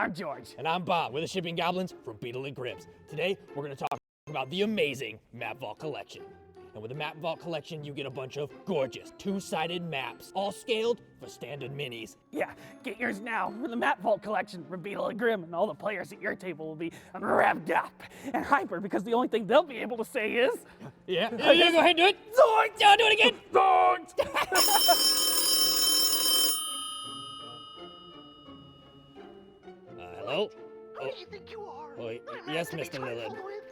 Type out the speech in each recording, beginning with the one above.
I'm George. And I'm Bob. We're the Shipping Goblins from Beetle and Grips. Today, we're going to talk about the amazing Map Vault Collection. And with the Map Vault Collection, you get a bunch of gorgeous two-sided maps, all scaled for standard minis. Yeah, get yours now for the Map Vault collection from Beetle and Grim, and all the players at your table will be revved up and hyper because the only thing they'll be able to say is... Yeah, go ahead and do it. Zoinks! No, do it again. Zoinks! Hello? Who do you think you are? Oh, I'm yes, not to be Mr. Lillard. trifled with.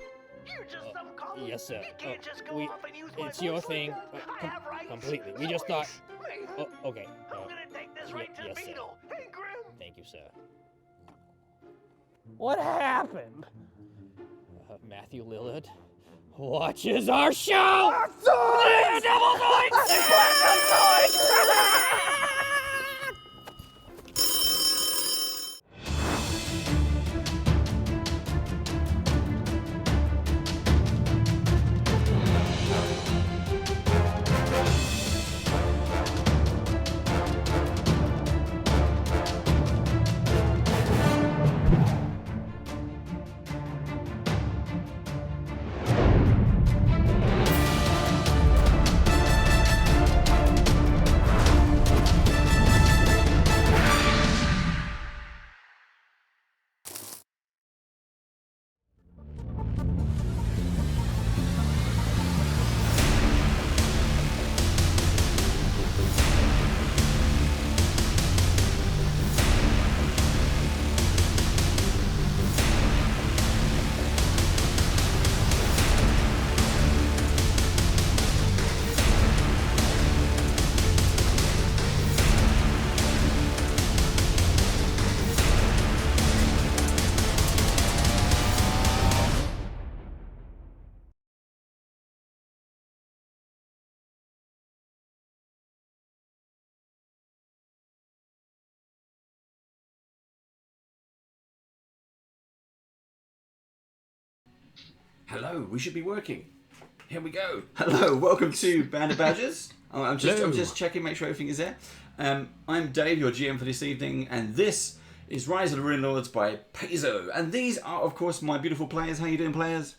You're just some common. Yes, sir. You can't just go off and use my it's your voice thing. like that. I have rights. Completely. We just thought... Me? Oh, okay. I'm gonna take this right to yes, sir. Beetle. Hey, Grim. Thank you, sir. What happened? Matthew Lillard watches our show! Zoinks! Double Hello, we should be working. Here we go. Hello, welcome to Band of Badgers. I'm just checking, make sure everything is there. I'm Dave, your GM for this evening, and this is Rise of the RUNELORDS by Peso. And these are, of course, my beautiful players. How you doing, players?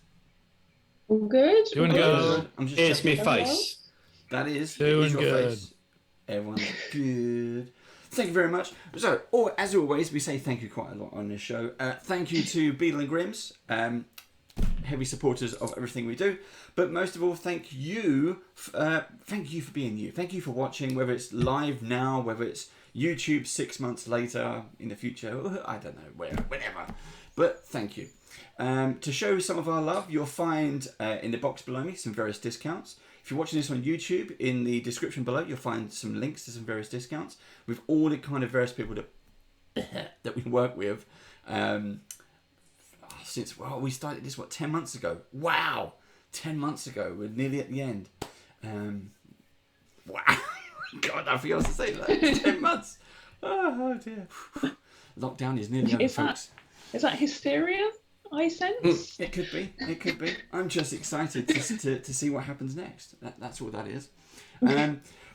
All good. Doing good. I'm just It's me checking. face. That is Doing your good. face. Everyone's good. Thank you very much. So, as always, we say thank you quite a lot on this show. Thank you to Beetle and Grims, heavy supporters of everything we do. But most of all, thank you for being you. Thank you for watching, whether it's live now, whether it's YouTube 6 months later in the future. I don't know, whenever. But thank you. To show some of our love, you'll find in the box below me some various discounts. If you're watching this on YouTube, in the description below, you'll find some links to some various discounts with all the kind of various people that we work with. Since, well, we started this, 10 months ago? Wow! 10 months ago. We're nearly at the end. Wow! God, nothing else to say that. 10 months. Oh dear. Lockdown is nearly over, folks. Is that hysteria I sense? It could be. It could be. I'm just excited to see what happens next. That's all that is.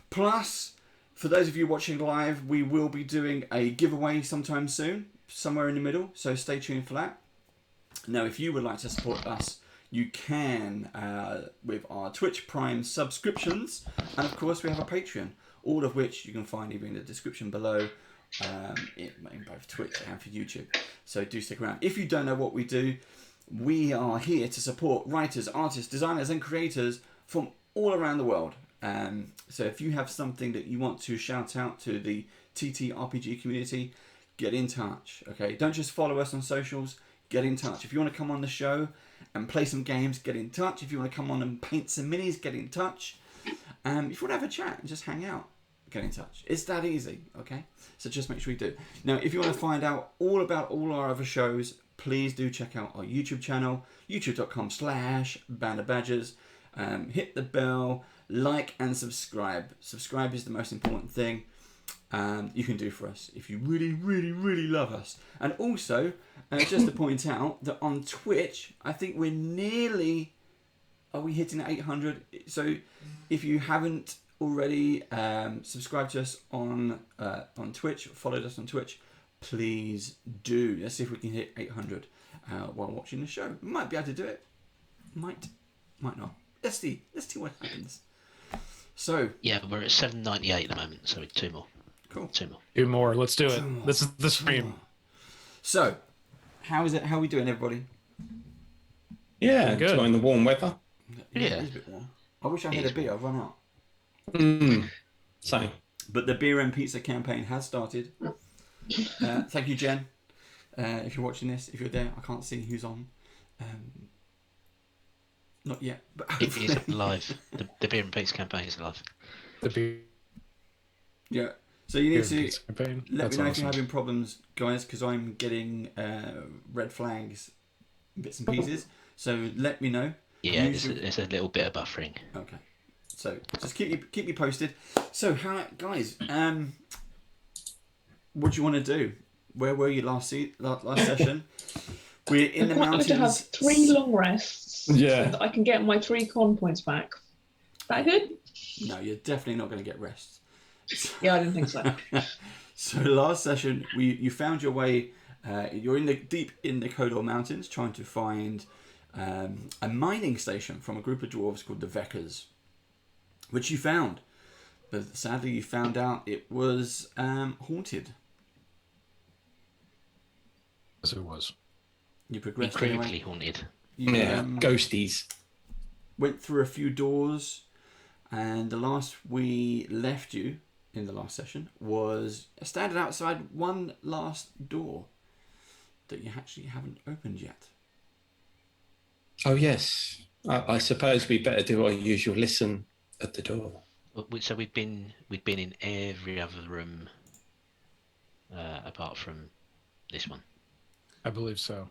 Plus, for those of you watching live, we will be doing a giveaway sometime soon, somewhere in the middle. So stay tuned for that. Now, if you would like to support us, you can with our Twitch Prime subscriptions. And of course, we have a Patreon, all of which you can find either in the description below, in both Twitch and for YouTube. So do stick around. If you don't know what we do, we are here to support writers, artists, designers and creators from all around the world. So if you have something that you want to shout out to the TTRPG community, get in touch. Okay, don't just follow us on socials. Get in touch. If you want to come on the show and play some games, get in touch. If you want to come on and paint some minis, get in touch. If you want to have a chat and just hang out, get in touch. It's that easy, okay? So just make sure you do. Now, if you want to find out all about all our other shows, please do check out our YouTube channel, youtube.com/bandofbadgers. Hit the bell, like and subscribe. Subscribe is the most important thing you can do for us if you really, really, really love us. And also, just to point out that on Twitch, I think we're nearly... Are we hitting 800? So if you haven't already subscribed to us on Twitch, followed us on Twitch, please do. Let's see if we can hit 800 while watching the show. Might be able to do it. Might not. Let's see what happens. So Yeah, we're at 798 at the moment, so 2 more. cool. 2 more. 2 more. Let's do it. This is the stream. So, how is it? How are we doing, everybody? Yeah, Good. enjoying the warm weather. Yeah. It is a bit warm. I wish I had a beer. I've run out. Same. But the beer and pizza campaign has started. Thank you, Jen. If you're watching this, if you're there, I can't see who's on. Not yet, but It is live. The beer and pizza campaign is live. The beer yeah. So you need to pizza campaign. let That's me know if awesome. you're having problems, guys, because I'm getting red flags, bits and pieces. So let me know. Yeah, Use it's a little bit of buffering. Okay. So just keep me posted. So how, guys? What do you want to do? Where were you last session? We're in the I want to have mountains. 3 long rests Yeah. so that I can get my 3 con points back. Is that good? No, you're definitely not going to get rest. Yeah, I didn't think so. So last session, you found your way. You're deep in the Kodor Mountains, trying to find a mining station from a group of dwarves called the Veckers, which you found. But sadly, you found out it was haunted. Yes, it was. You progressed Incredibly anyway. haunted. You Yeah, ghosties. went through a few doors, and the last we left you in the last session was standing outside one last door that you actually haven't opened yet. Oh yes. I suppose we better do our usual listen at the door. So we'd been in every other room apart from this one. I believe so.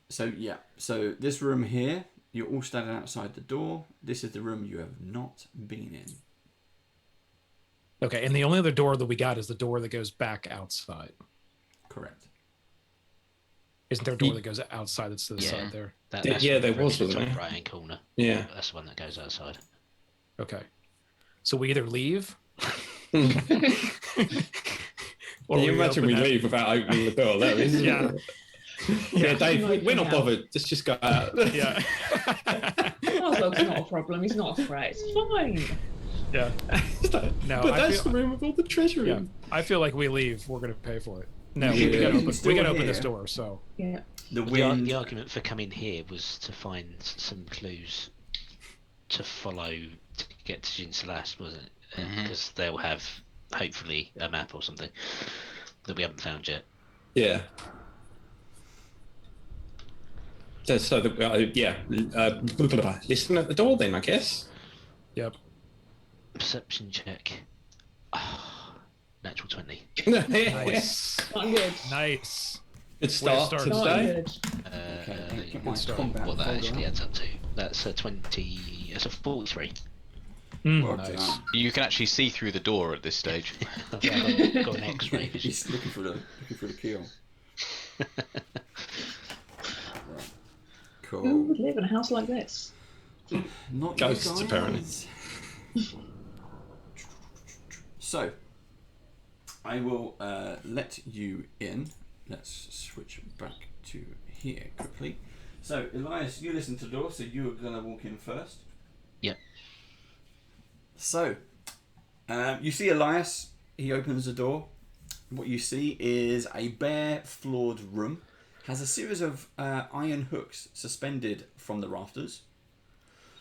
So yeah, so this room here, you're all standing outside the door. This is the room you have not been in. Okay, and the only other door that we got is the door that goes back outside. Correct. Isn't there a door that goes outside that's to the Yeah. side there? That's Yeah, there the was, top wasn't there? right hand corner. Yeah. That's the one that goes outside. Okay. So we either leave. Can or you we imagine open we that- leave without opening the door? That is, Yeah. yeah, Dave, Like we're not hell. bothered. Let's just go out. Yeah. Oswald's not a problem. He's not a threat. It's fine. Yeah. No, But I that's feel, the room with all the treasure yeah. in. I feel like we leave, we're gonna pay for it. No, Yeah. we Still gotta open this here. door. So Yeah. The The wind. argument for coming here was to find some clues to follow to get to Jinsalas, wasn't it? Because they'll have hopefully a map or something that we haven't found yet. Yeah. So blah, blah, blah. Listen at the door then, I guess. yep. Perception check. Natural 20. Nice. Not good. Nice. Good start start. to Not the day. good. Okay, get my start. combat What that folder actually up. adds up to. That's a 20. It's a 43. Well Nice. done. You can actually see through the door at this stage. I've got an X-ray vision. He's looking for the keel. Right. Who Cool. would live in a house like this? Not Ghosts, you guys. apparently. So, I will let you in. Let's switch back to here quickly. So, Elias, you listen to the door, so you're going to walk in first. Yep. So, you see Elias. He opens the door. What you see is a bare, floored room. Has a series of iron hooks suspended from the rafters.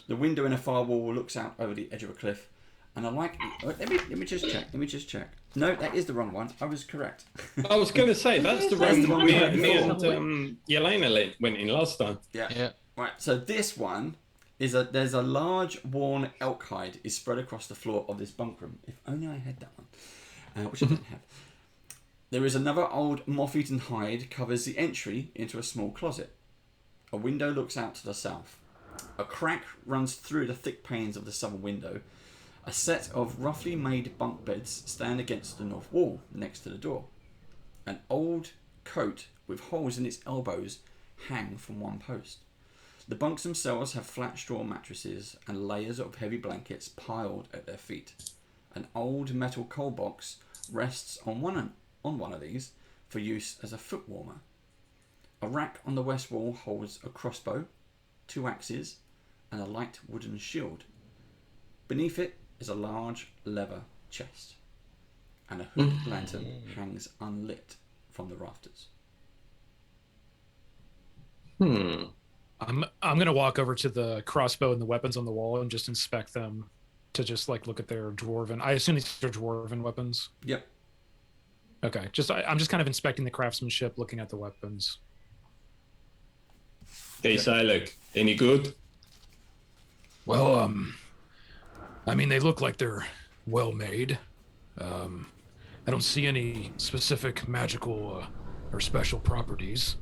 The window in a far wall looks out over the edge of a cliff. And I like... Let me just check. Let me just check. No, that is the wrong one. I was correct. I was going to say, that's the That's room the one me, we went me before. and Yelena went in last time. Yeah. Yeah. Right. So this one is there's a large worn elk hide is spread across the floor of this bunk room. If only I had that one, which I didn't have. There is another old moth-eaten hide covers the entry into a small closet. A window looks out to the south. A crack runs through the thick panes of the southern window. A set of roughly made bunk beds stand against the north wall next to the door. An old coat with holes in its elbows hang from one post. The bunks themselves have flat straw mattresses and layers of heavy blankets piled at their feet. An old metal coal box rests on one of these, for use as a foot warmer. A rack on the west wall holds a crossbow, 2 axes, and a light wooden shield. Beneath it is a large leather chest, and a hooded lantern hangs unlit from the rafters. I'm gonna walk over to the crossbow and the weapons on the wall and just inspect them to just like look at their dwarven. I assume these are dwarven weapons. Yep. Okay, I'm just kind of inspecting the craftsmanship, looking at the weapons. Hey, Silek, any good? Well, I mean, they look like they're well made. I don't see any specific magical or special properties.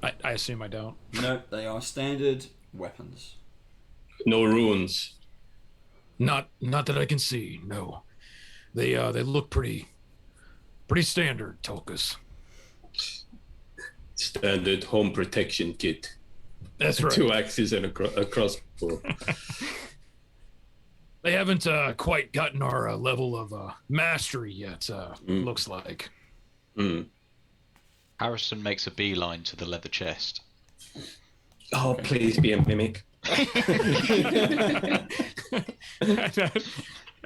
I assume I don't. No, they are standard weapons. No runes. Not that I can see. No, they look pretty standard, Tulkas. Standard home protection kit. That's right. 2 axes and a crossbow. They haven't quite gotten our level of mastery yet. Looks like. Harrison makes a beeline to the leather chest. Oh, please be a mimic.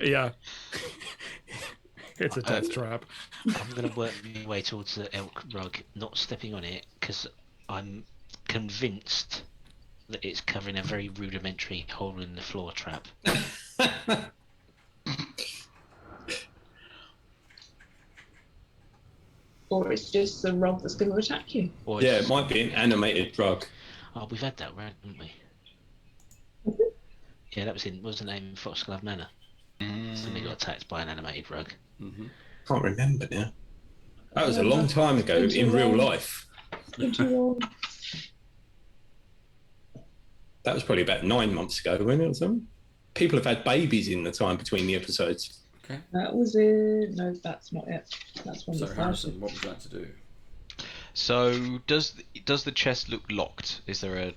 Yeah. It's a death trap. I'm going to work my way towards the elk rug, not stepping on it, because I'm convinced that it's covering a very rudimentary hole in the floor trap. Or it's just the rug that's going to attack you. Or Yeah, it's- it might be an animated rug. Oh, we've had that, haven't we? Yeah, that was wasn't it in Foxglove Manor? Somebody got attacked by an animated rug. Can't remember now. That was a long time ago in real life. That was probably about 9 months ago, wasn't it, or something? People have had babies in the time between the episodes. Okay. That was it. No, that's not it. That's when So we Harrison, started. what was that to do? So does the chest look locked? Is there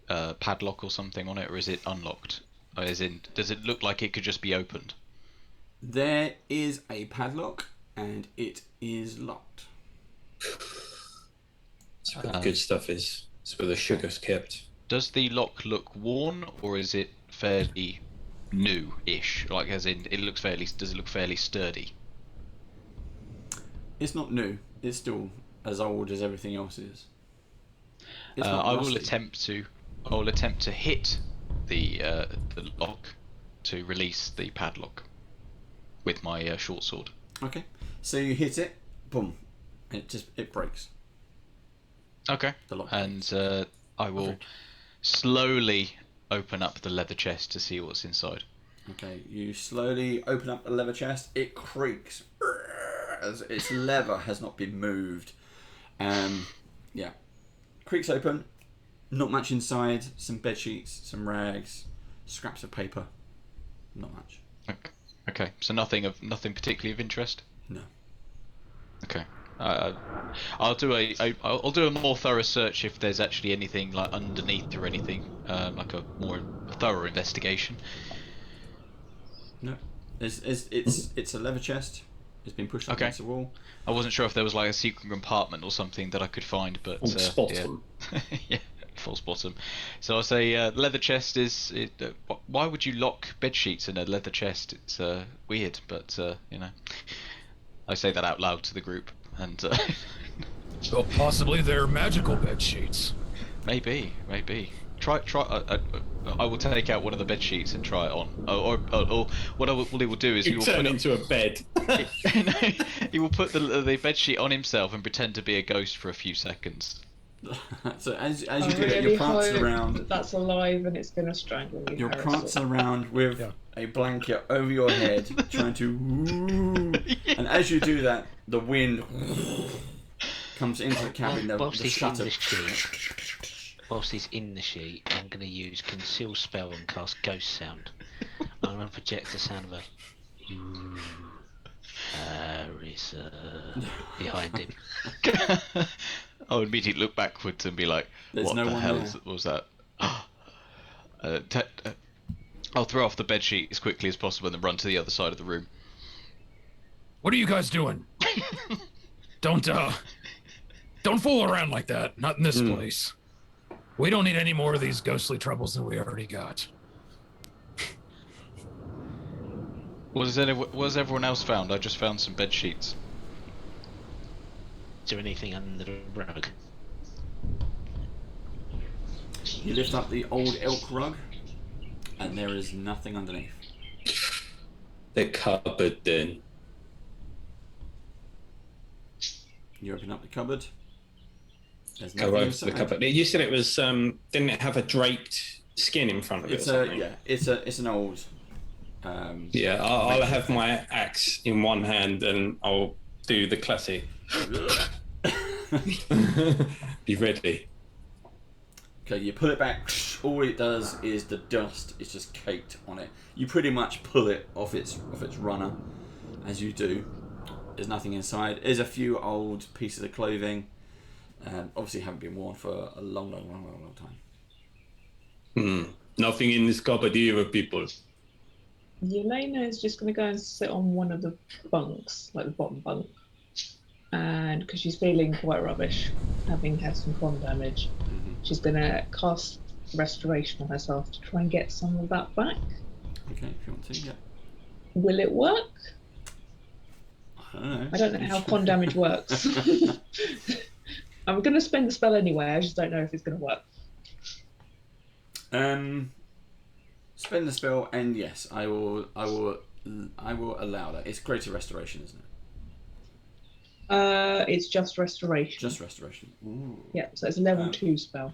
a padlock or something on it, or is it unlocked? As in, does it look like it could just be opened? There is a padlock, and it is locked. That's where the good stuff is. It's where the sugar's kept. Does the lock look worn, or is it fairly new-ish? Like, as in, does it look fairly sturdy? It's not new. It's still as old as everything else is. It's not I will rusty. attempt to hit the lock to release the padlock with my short sword. Okay. So you hit it, boom, and it breaks. Okay. The lock And I will slowly open up the leather chest to see what's inside. Okay, you slowly open up the leather chest. It creaks as its leather has not been moved. Yeah, creaks open. Not much inside. Some bed sheets, some rags, scraps of paper. Not much. Okay. So nothing particularly of interest. No. Okay. I'll do a more thorough search if there's actually anything like underneath or anything, like a more thorough investigation. No. It's a leather chest. It's been pushed up Okay. against the wall. I wasn't sure if there was like a secret compartment or something that I could find, but False bottom. yeah. Yeah, false bottom. So I'll say leather chest is. Why would you lock bed sheets in a leather chest? It's weird, but you know, I say that out loud to the group, and So possibly they're magical bed sheets. maybe. Try. I will take out one of the bed sheets and try it on. Or what he will do is he You will turn put into a bed. he will put the bed sheet on himself and pretend to be a ghost for a few seconds. So as I you do that, really you're prancing hope around. that that's alive and it's going to strangle you. You're Harrison. prancing around with a blanket over your head, trying to. And as you do that, the wind comes into the cabin. Whilst The he's in shutter. the sheet, whilst he's in the sheet, I'm going to use conceal spell and cast ghost sound. I'm going to project the sound of a Harrison behind him. I'll immediately look backwards and be like, There's "What no the one hell there. was that?" I'll throw off the bed sheet as quickly as possible and then run to the other side of the room. What are you guys doing? Don't fool around like that. Not in this place. We don't need any more of these ghostly troubles than we already got. What has everyone else found? I just found some bed sheets. Is there anything under the rug? You lift up the old elk rug, and there is nothing underneath. The cupboard, then. You open up the cupboard. There's Go nothing over to inside. the cupboard. You said it was. Didn't it have a draped skin in front of it? It's or something? it's an old. Yeah, I'll have my axe in one hand and I'll do the classic. Be ready. Okay, you pull it back. All it does is the dust is just caked on it. You pretty much pull it off its runner, as you do. There's nothing inside. There's a few old pieces of clothing. Obviously, haven't been worn for a long time. Nothing in this cupboard either, people. Yelena is just going to go and sit on one of the bunks, like the bottom bunk. And because she's feeling quite rubbish, having had some con damage, she's going to cast Restoration on herself to try and get some of that back. Okay, if you want to, yeah. Will it work? I don't know how con damage works. I'm going to spend the spell anyway, I just don't know if it's going to work. Spend the spell, and yes, I will allow that. It's greater restoration, isn't it? It's just Restoration. Just restoration. Ooh. Yeah, so it's a level 2 spell.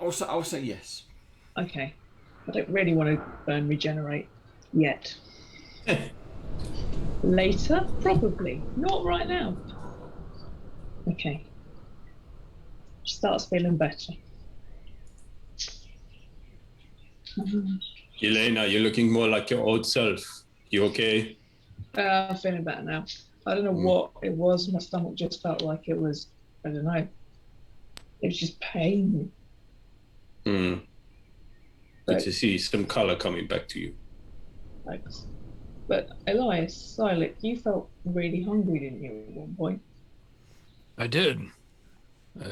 I'll say yes. Okay. I don't really want to burn Regenerate yet. Later? Probably. Not right now. Okay. She starts feeling better. Yelena, you're looking more like your old self. You okay? I'm feeling better now. I don't know what it was. My stomach just felt like it was, I don't know. It was just pain. Good to see some colour coming back to you. Thanks. But Elias, Silik, you felt really hungry, didn't you, at one point? I did.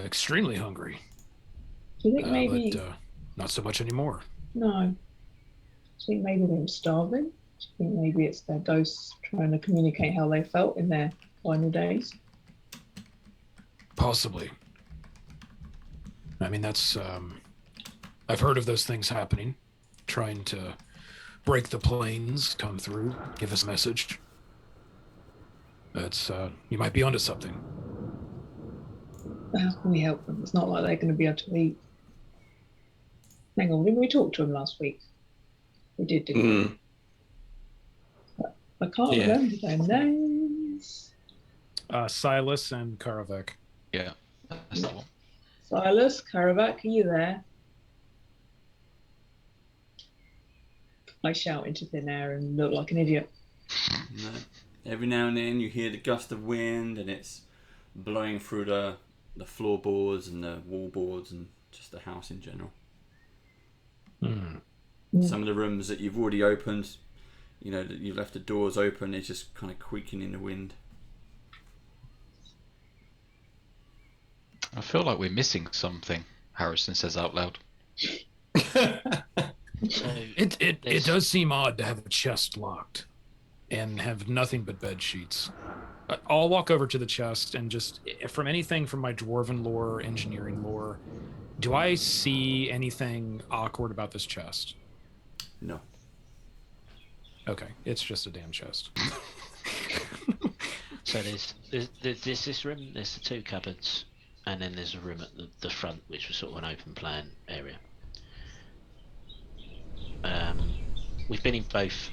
Extremely hungry. Do you think maybe... But not so much anymore. No. Do you think maybe they were starving? Do you think maybe it's their ghosts trying to communicate how they felt in their final days? Possibly. I mean, that's... I've heard of those things happening. Trying to break the planes, come through, give us a message. That's, you might be onto something. How can we help them? It's not like they're going to be able to eat. Hang on, didn't we talk to them last week? We did, didn't we? But I can't remember their names. Silas and Karavek. Yeah, that's the one. Silas, Karavak, are you there? I shout into thin air and look like an idiot. No. Every now and then you hear the gust of wind and it's blowing through the floorboards and the wall boards and just the house in general. Some of the rooms that you've already opened, you know, that you've left the doors open, it's just kind of creaking in the wind. I feel like we're missing something, Harrison says out loud. So It does seem odd to have a chest locked and have nothing but bed sheets. I'll walk over to the chest and just, from anything from my dwarven lore, engineering lore, do I see anything awkward about this chest? No. Okay, it's just a damn chest. So there's this room, there's the 2 cupboards, and then there's a room at the front, which was sort of an open plan area. We've been in both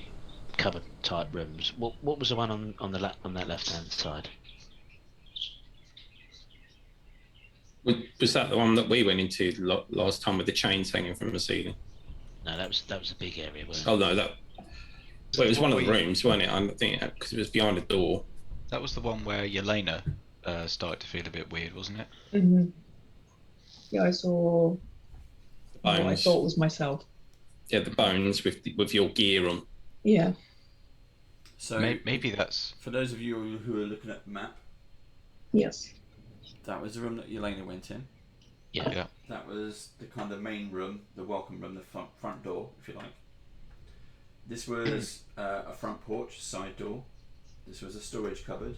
cupboard type rooms. What was the one on that left hand side? Was that the one that we went into last time with the chains hanging from the ceiling? No, that was a big area. Wasn't it? Oh no, it was one of the rooms, wasn't it? I think because it was behind a door. That was the one where Yelena started to feel a bit weird, wasn't it? Mm-hmm. Yeah, I saw what I thought was myself. Yeah, the bones with your gear on. Yeah. So Maybe that's. for those of you who are looking at the map, Yes. that was the room that Elena went in. Yeah. That was the kind of main room, the welcome room, the front door, if you like. This was a front porch, side door. This was a storage cupboard.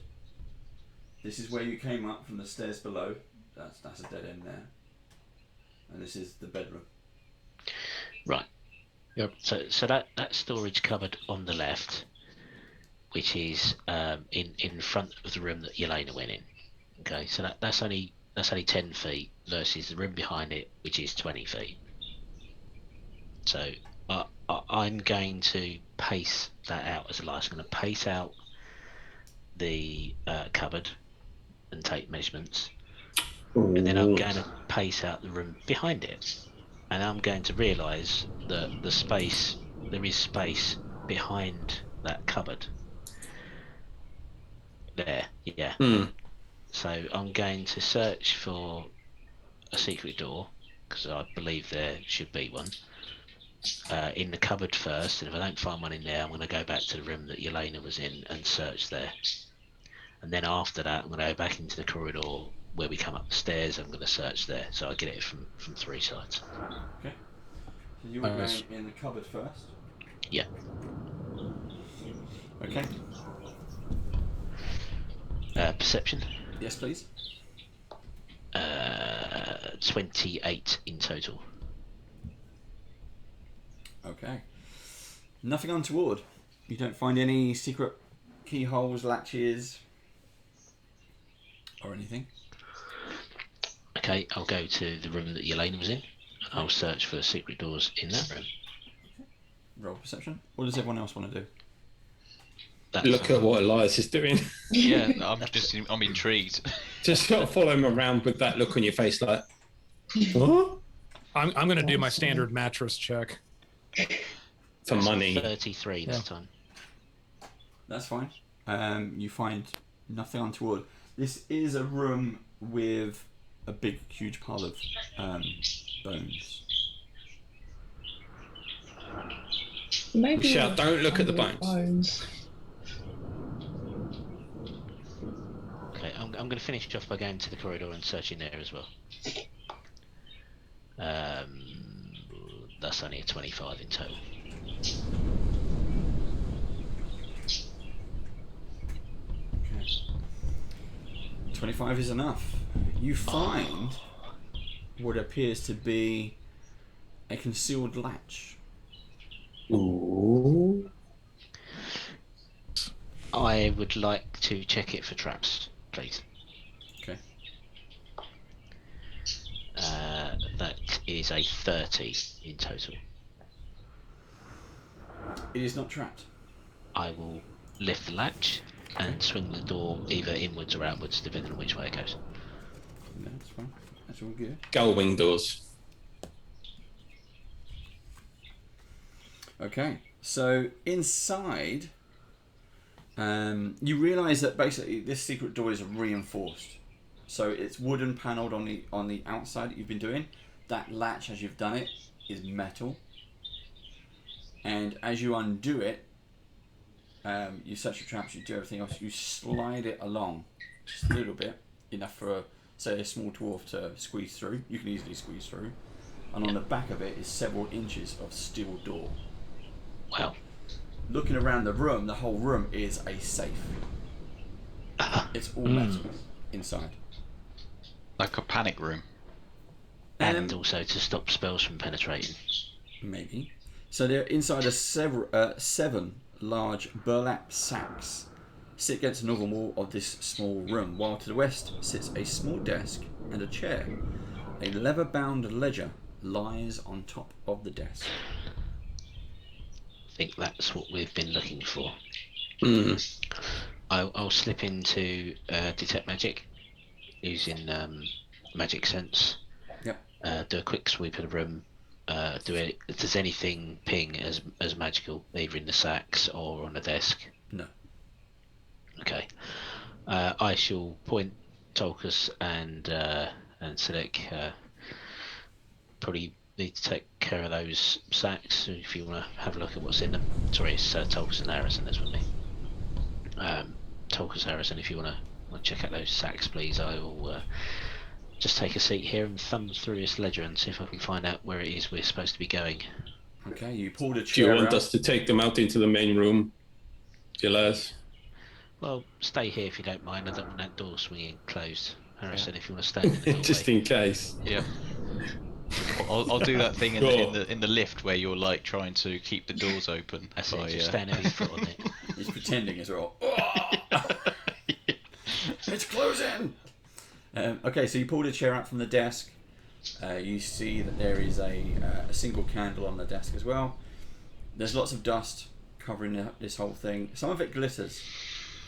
This is where you came up from the stairs below. That's a dead end there. And this is the bedroom. Right. Yep. So that storage cupboard on the left, which is in front of the room that Yelena went in. Okay, so that's only 10 feet versus the room behind it, which is 20 feet. So I'm going to pace that out as a lie. So I'm going to pace out the cupboard and take measurements, and then I'm going to pace out the room behind it, and I'm going to realise that there is space behind that cupboard. There, yeah. So I'm going to search for a secret door, because I believe there should be one, in the cupboard first, and if I don't find one in there, I'm going to go back to the room that Yelena was in and search there. And then after that, I'm going to go back into the corridor where we come up the stairs. I'm going to search there, so I get it from 3 sides. Okay. So you were going in the cupboard first? Yeah. Okay. Perception? Yes, please. 28 in total. Okay. Nothing untoward. You don't find any secret keyholes, latches, or anything? Okay, I'll go to the room that Yelena was in. I'll search for secret doors in that room. Roll perception. What does everyone else want to do? Look at what Elias is doing. Yeah, I'm intrigued. Just sort of follow him around with that look on your face, like, what? I'm going to do my standard mattress check. For money. 33 this time. That's fine. You find nothing untoward. This is a room with a big, huge pile of bones. Maybe Michelle, don't look at the bones. Okay, I'm going to finish off by going to the corridor and searching there as well. That's only a 25 in total. Okay. 25 is enough. You find what appears to be a concealed latch. Ooh. I would like to check it for traps, please. Okay. That is a 30 in total. It is not trapped. I will lift the latch and swing the door either inwards or outwards, depending on which way it goes. No, that's fine. That's all good. Gull wing doors. Okay. So inside, you realise that basically this secret door is reinforced. So it's wooden panelled on the outside that you've been doing. That latch, as you've done it, is metal. And as you undo it, you set your traps, you do everything else, you slide it along just a little bit, enough for, say, a small dwarf to squeeze through. You can easily squeeze through. And on the back of it is several inches of steel door. Wow. Looking around the room, the whole room is a safe. It's all metal inside. Like a panic room. And also to stop spells from penetrating. Maybe. So they're inside are 7 large burlap sacks sit against the northern wall of this small room, while to the west sits a small desk and a chair. A leather-bound ledger lies on top of the desk. I think that's what we've been looking for. Mm. I'll slip into detect magic using magic sense. Yep. Do a quick sweep of the room. Does anything ping as magical, either in the sacks or on the desk? No. Okay. I shall point Tolkus and Selec. Probably need to take care of those sacks if you want to have a look at what's in them. Sorry, it's Tolkus and Harrison that's with me. Tolkien Harrison, if you want to check out those sacks, please, I will just take a seat here and thumb through this ledger and see if I can find out where it is we're supposed to be going. Okay, you pulled a Do chair you want out. us to take them out into the main room, Gilas? Well, stay here if you don't mind. I don't want that door swinging closed. Harrison, if you want to stand in the doorway. Just in case. Yeah. I'll do that thing in the lift where you're like trying to keep the doors open. That's it, just stand with your foot on it. He's pretending as well. It's closing! Okay, so you pulled a chair out from the desk. You see that there is a single candle on the desk as well. There's lots of dust covering this whole thing. Some of it glitters.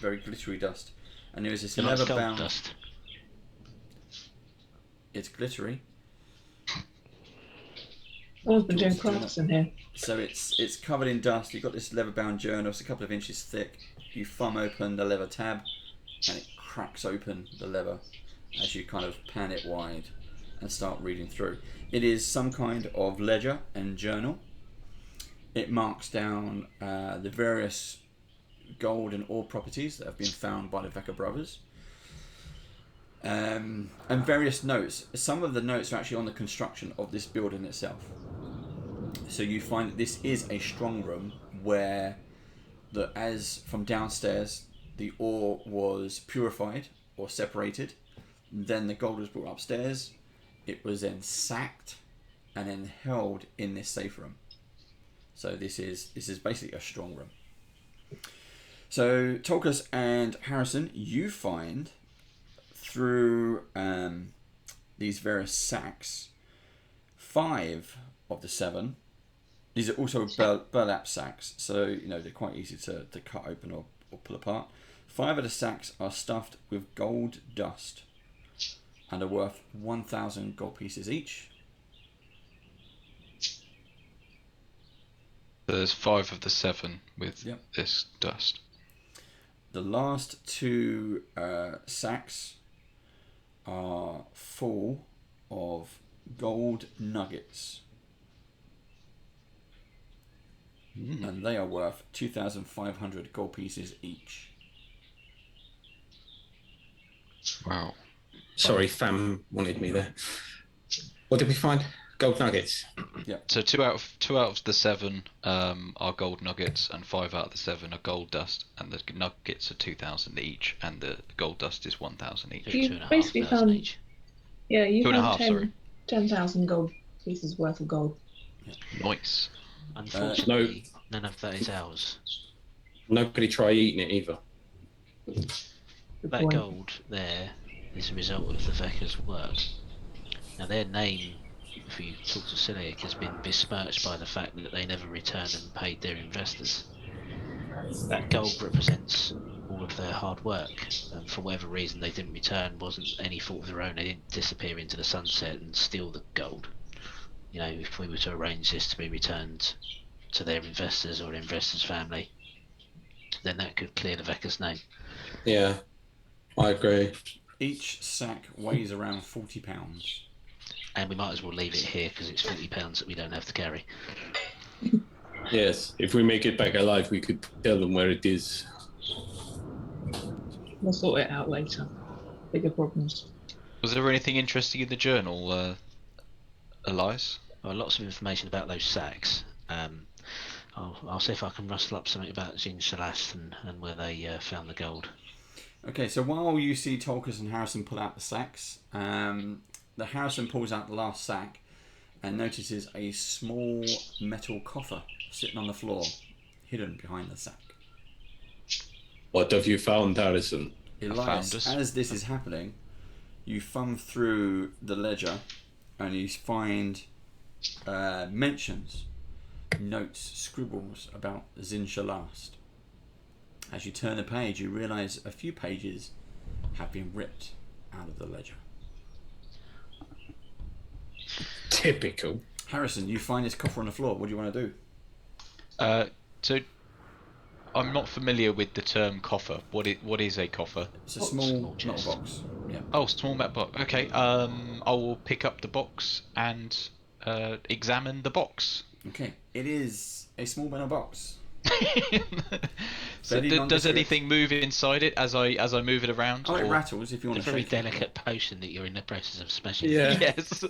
Very glittery dust. And there is this leather bound... dust. It's glittery. Someone's been doing crafts in here. So it's covered in dust. You've got this leather-bound journal. It's a couple of inches thick. You thumb open the leather tab, and it cracks open the leather as you kind of pan it wide and start reading through. It is some kind of ledger and journal. It marks down the various gold and ore properties that have been found by the Vecker brothers. And various notes. Some of the notes are actually on the construction of this building itself. So you find that this is a strong room where, as from downstairs, the ore was purified or separated. Then the gold was brought upstairs. It was then sacked and then held in this safe room. So this is basically a strong room. So Tolkien and Harrison, you find through these various sacks, 5 of the 7. These are also burlap sacks, so they're quite easy to cut open or pull apart. 5 of the sacks are stuffed with gold dust and are worth 1,000 gold pieces each. There's 5 of the 7 with this dust. The last 2 sacks are full of gold nuggets. And they are worth 2,500 gold pieces each. Wow. Sorry, Fam wanted me there. What did we find? Gold nuggets. Yeah. So 2 out of the 7 are gold nuggets, and 5 out of the 7 are gold dust, and the nuggets are 2,000 each, and the gold dust is 1,000 each. You basically found, each. yeah, you found 2.5, sorry. 10,000 gold pieces worth of gold. Nice. Unfortunately, none of that is ours. Nobody try eating it either. That point. gold there is a result of the Vecker's work. Now their name, if you talk to Celiac, has been besmirched by the fact that they never returned and paid their investors. That gold represents all of their hard work, and for whatever reason they didn't return. Wasn't any fault of their own. They didn't disappear into the sunset and steal the gold. If we were to arrange this to be returned to their investors or investors' family, then that could clear the Vecker's name. Yeah, I agree. Each sack weighs around 40 pounds. And we might as well leave it here because it's 40 pounds that we don't have to carry. Yes, if we make it back alive, we could tell them where it is. We'll sort it out later. Bigger problems. Was there anything interesting in the journal, Elias? Well, lots of information about those sacks. I'll see if I can rustle up something about Ch06 and where they found the gold. Okay, so while you see Tolkien and Harrison pull out the sacks, the Harrison pulls out the last sack and notices a small metal coffer sitting on the floor, hidden behind the sack. What have you found, Harrison? Elias, as this is happening, you thumb through the ledger and you find mentions, notes, scribbles about Ch06. As you turn the page, you realise a few pages have been ripped out of the ledger. Typical. Harrison, you find this coffer on the floor. What do you want to do? So I'm not familiar with the term coffer. What is a coffer? It's a small metal box. Yeah. Oh, small metal box. Okay. I will pick up the box and examine the box. Okay. It is a small metal box. So Very does nondescript. anything move inside it as I move it around? Oh, it or- rattles if you A want to very shake it. delicate potion that you're in the process of smashing. Yeah. Yes.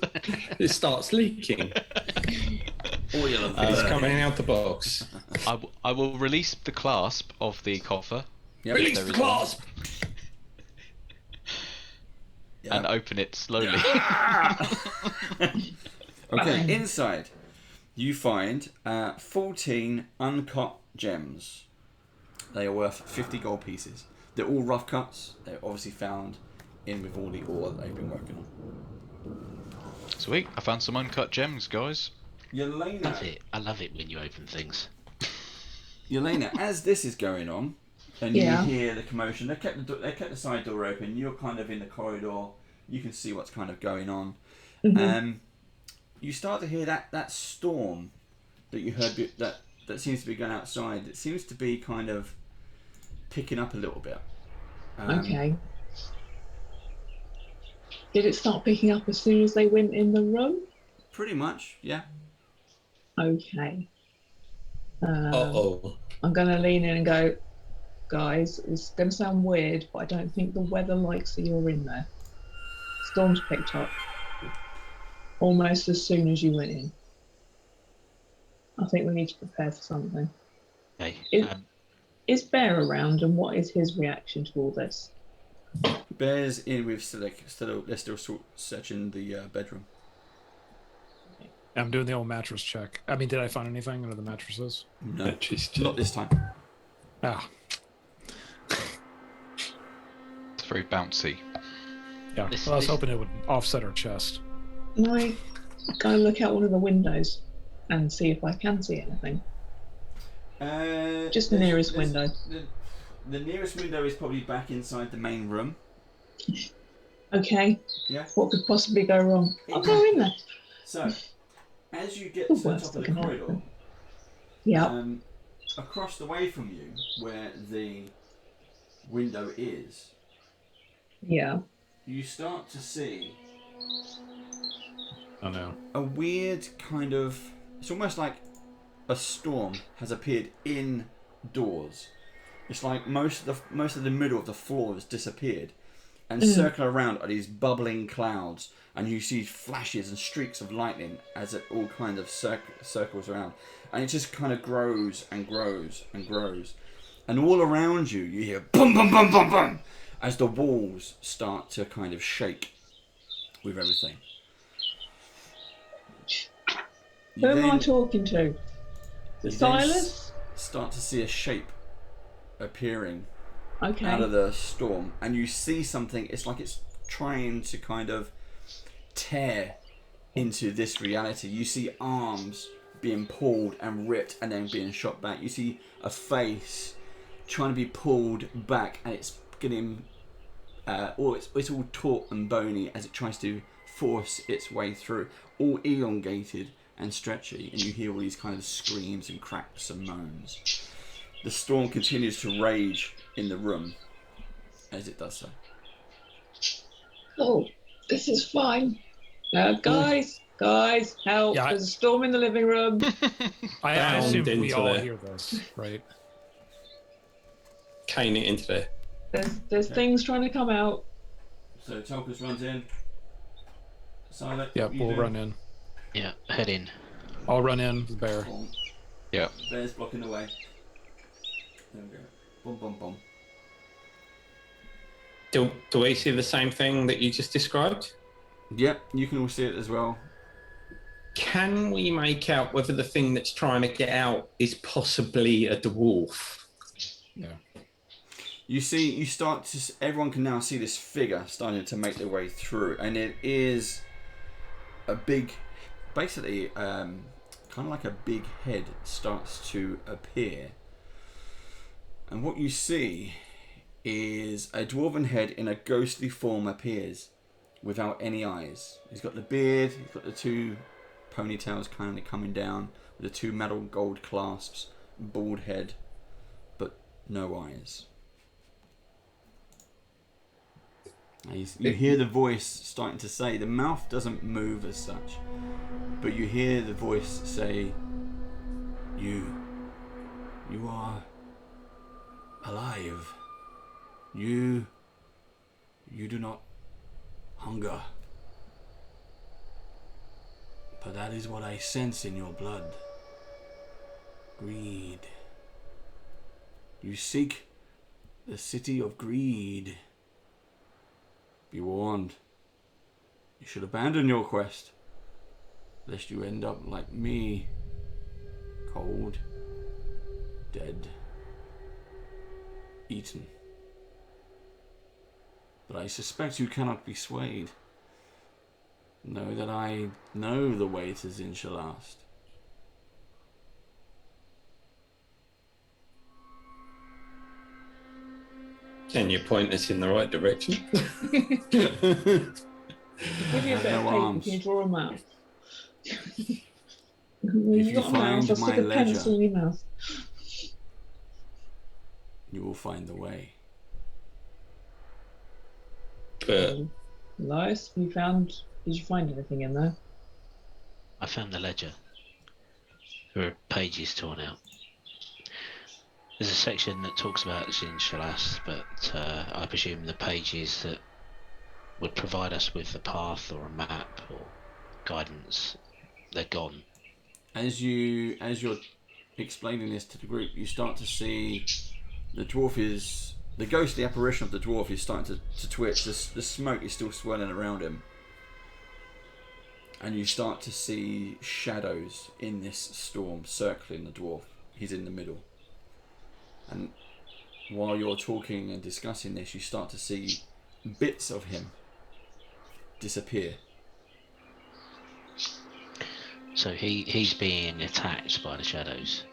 It starts leaking. Oil of It's burning. coming out the box. I will release the clasp of the coffer. Yep. Release there the is one. clasp! And open it slowly. Okay, inside you find 14 uncut gems. They are worth 50 gold pieces. They're all rough cuts. They're obviously found in with all the ore that they've been working on. Sweet, I found some uncut gems, guys. Love it. I love it when you open things. Yelena, as this is going on, and Yeah. you hear the commotion, they kept the side door open. You're kind of in the corridor. You can see what's kind of going on. You start to hear that storm that you heard that seems to be going outside. It seems to be kind of picking up a little bit. Okay. Did it start picking up as soon as they went in the room? Pretty much, yeah. Okay. Uh-oh. I'm going to lean in and go, guys, it's going to sound weird, but I don't think the weather likes that you're in there. Storm's picked up almost as soon as you went in. I think we need to prepare for something. Okay. Is Bear around, and what is his reaction to all this? Bear's in with they're still searching the bedroom. I'm doing the old mattress check. I mean, did I find anything under the mattresses? No, Mattress not this time. Ah, It's very bouncy. yeah. This- Well, I was this- hoping it would offset our chest. Can I go and look out one of the windows and see if I can see anything? Just the nearest window. The nearest window is probably back inside the main room. Okay. Yeah. What could possibly go wrong? I'll go in there. So, as you get The to the worst top of that the can corridor, happen. Yeah. across the way from you, where the window is, Yeah. you start to see Oh no. a weird kind of. It's almost like a storm has appeared indoors. It's like most of the middle of the floor has disappeared, and circling around are these bubbling clouds, and you see flashes and streaks of lightning as it all kind of circles around, and it just kind of grows and grows and grows, and all around you you hear bum bum bum bum bum as the walls start to kind of shake with everything. Who am I talking to? You then Silas? start to see a shape appearing Okay. out of the storm, and you see something. It's like it's trying to kind of tear into this reality. You see arms being pulled and ripped and then being shot back. You see a face trying to be pulled back, and it's getting it's all taut and bony as it tries to force its way through, all elongated and stretchy, and you hear all these kind of screams and cracks and moans. The storm continues to rage in the room as it does so. Oh, this is fine. Guys, help. Yeah, There's a storm in the living room. I Bound assume we into all there. hear this, right? Cane it into there. There's things trying to come out. So Tulkas runs in. Silent. Yep, you we'll do. run in. Yeah, head in. I'll run in with Bear. Boom. Yeah. Bear's blocking the way. There we go. Boom, boom, boom. Do we see the same thing that you just described? Yep, you can all see it as well. Can we make out whether the thing that's trying to get out is possibly a dwarf? Yeah. Everyone can now see this figure starting to make their way through, and it is a big, basically, kind of like a big head starts to appear. And what you see is a dwarven head in a ghostly form appears without any eyes. He's got the beard, he's got the two ponytails kind of coming down with the two metal gold clasps, bald head, but no eyes. You hear the voice starting to say, the mouth doesn't move as such, but you hear the voice say, "You You are alive. You do not hunger. But that is what I sense in your blood. Greed. You seek the city of greed. Be warned. You should abandon your quest, lest you end up like me. Cold. Dead. Eaten. But I suspect you cannot be swayed. Know that I know the way to Ch06. Can you point us in the right direction? Give you a bit of no paper, arms. can you draw a map? If You you got a mouse, find I'll my stick a pencil ledger, in your mouth. you will find the way. But Nice. Did you find anything in there? I found the ledger. There are pages torn out. There's a section that talks about Ch06, but I presume the pages that would provide us with a path or a map or guidance, they're gone. As you're explaining this to the group, you start to see the ghostly apparition of the dwarf is starting to twitch. The smoke is still swirling around him. And you start to see shadows in this storm circling the dwarf. He's in the middle. And while you're talking and discussing this, you start to see bits of him disappear. So he's being attacked by the shadows.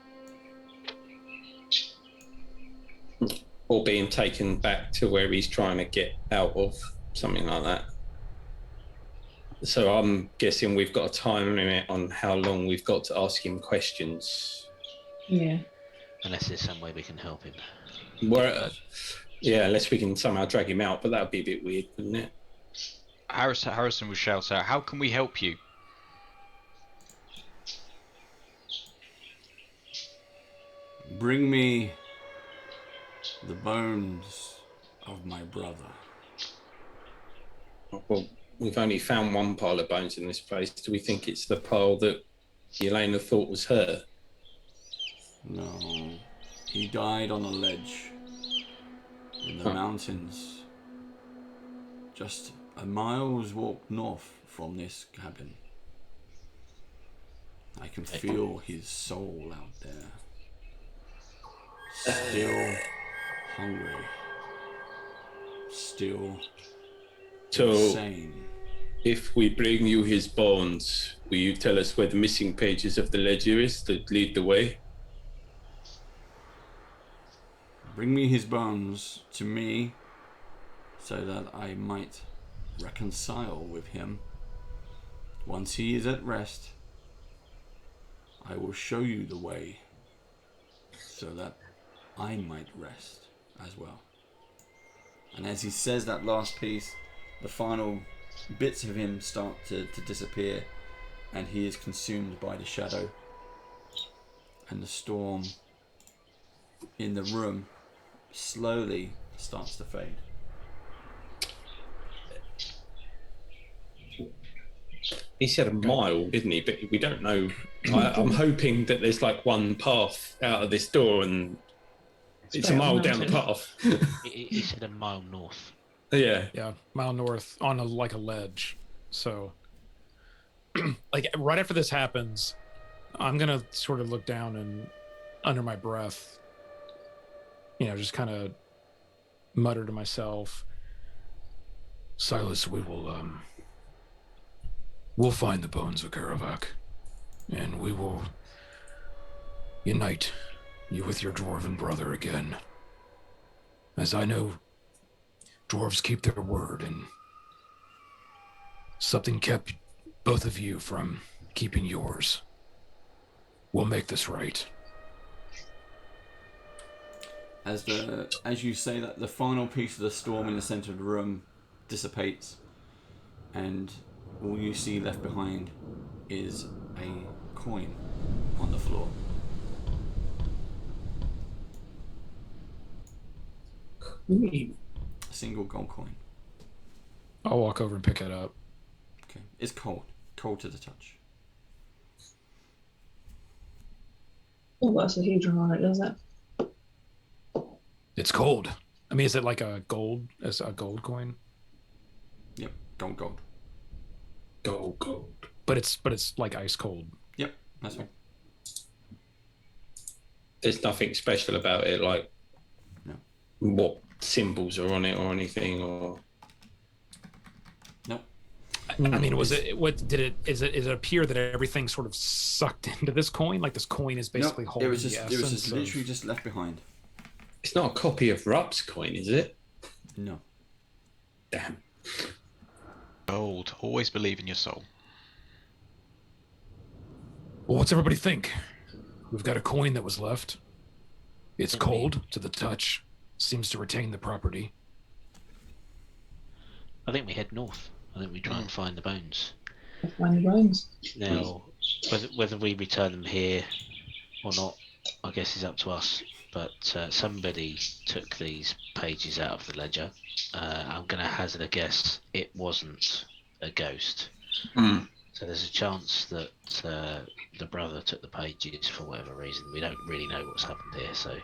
or being taken back to where he's trying to get out of, something like that. So I'm guessing we've got a time limit on how long we've got to ask him questions. Yeah. Unless there's some way we can help him. Yeah, unless we can somehow drag him out, but that would be a bit weird, wouldn't it? Harrison will shout out, "How can we help you?" Bring me the bones of my brother. Well, we've only found one pile of bones in this place. Do we think it's the pile that Elena thought was her? No, he died on a ledge in the mountains, just a mile's walk north from this cabin. I can feel his soul out there, still hungry, still insane. If we bring you his bones, will you tell us where the missing pages of the ledger is that lead the way? Bring me his bones to me so that I might reconcile with him. Once he is at rest, I will show you the way so that I might rest as well. And as he says that last piece, the final bits of him start to disappear, and he is consumed by the shadow, and the storm in the room slowly starts to fade. He said a mile, didn't he? But we don't know. I'm hoping that there's like one path out of this door and it's a mile down the path. He said a mile north. Yeah. Yeah, mile north on a ledge. So, like right after this happens, I'm gonna sort of look down and under my breath, just kind of mutter to myself, "Silas, we'll find the bones of Karavak, and we will unite you with your dwarven brother again. As I know, dwarves keep their word, and something kept both of you from keeping yours. We'll make this right." As you say that, the final piece of the storm in the center of the room dissipates, and all you see left behind is a coin on the floor. Ooh. A single gold coin. I'll walk over and pick it up. Okay. It's cold. Cold to the touch. Oh, that's a huge one on it, doesn't it? It's cold. I mean, is it like a gold coin? Yep. Gold. Gold. But it's like ice cold. Yep. That's right. There's nothing special about it, like No. what symbols are on it or anything, or No. I mean, was it? What did it? Is it appear that everything sort of sucked into this coin? Like this coin is basically No. holding It was the just essence literally of... just left behind. it's not a copy of Rupp's coin, is it? No. Damn. Gold. Always believe in your soul. Well, what's everybody think? We've got a coin that was left. It's cold to the touch. Seems to retain the property. I think we head north. I think we try and find the bones. Find the bones. Now, whether we return them here or not, I guess is up to us. But somebody took these pages out of the ledger. I'm going to hazard a guess it wasn't a ghost. Mm. So there's a chance that the brother took the pages for whatever reason. We don't really know what's happened here. So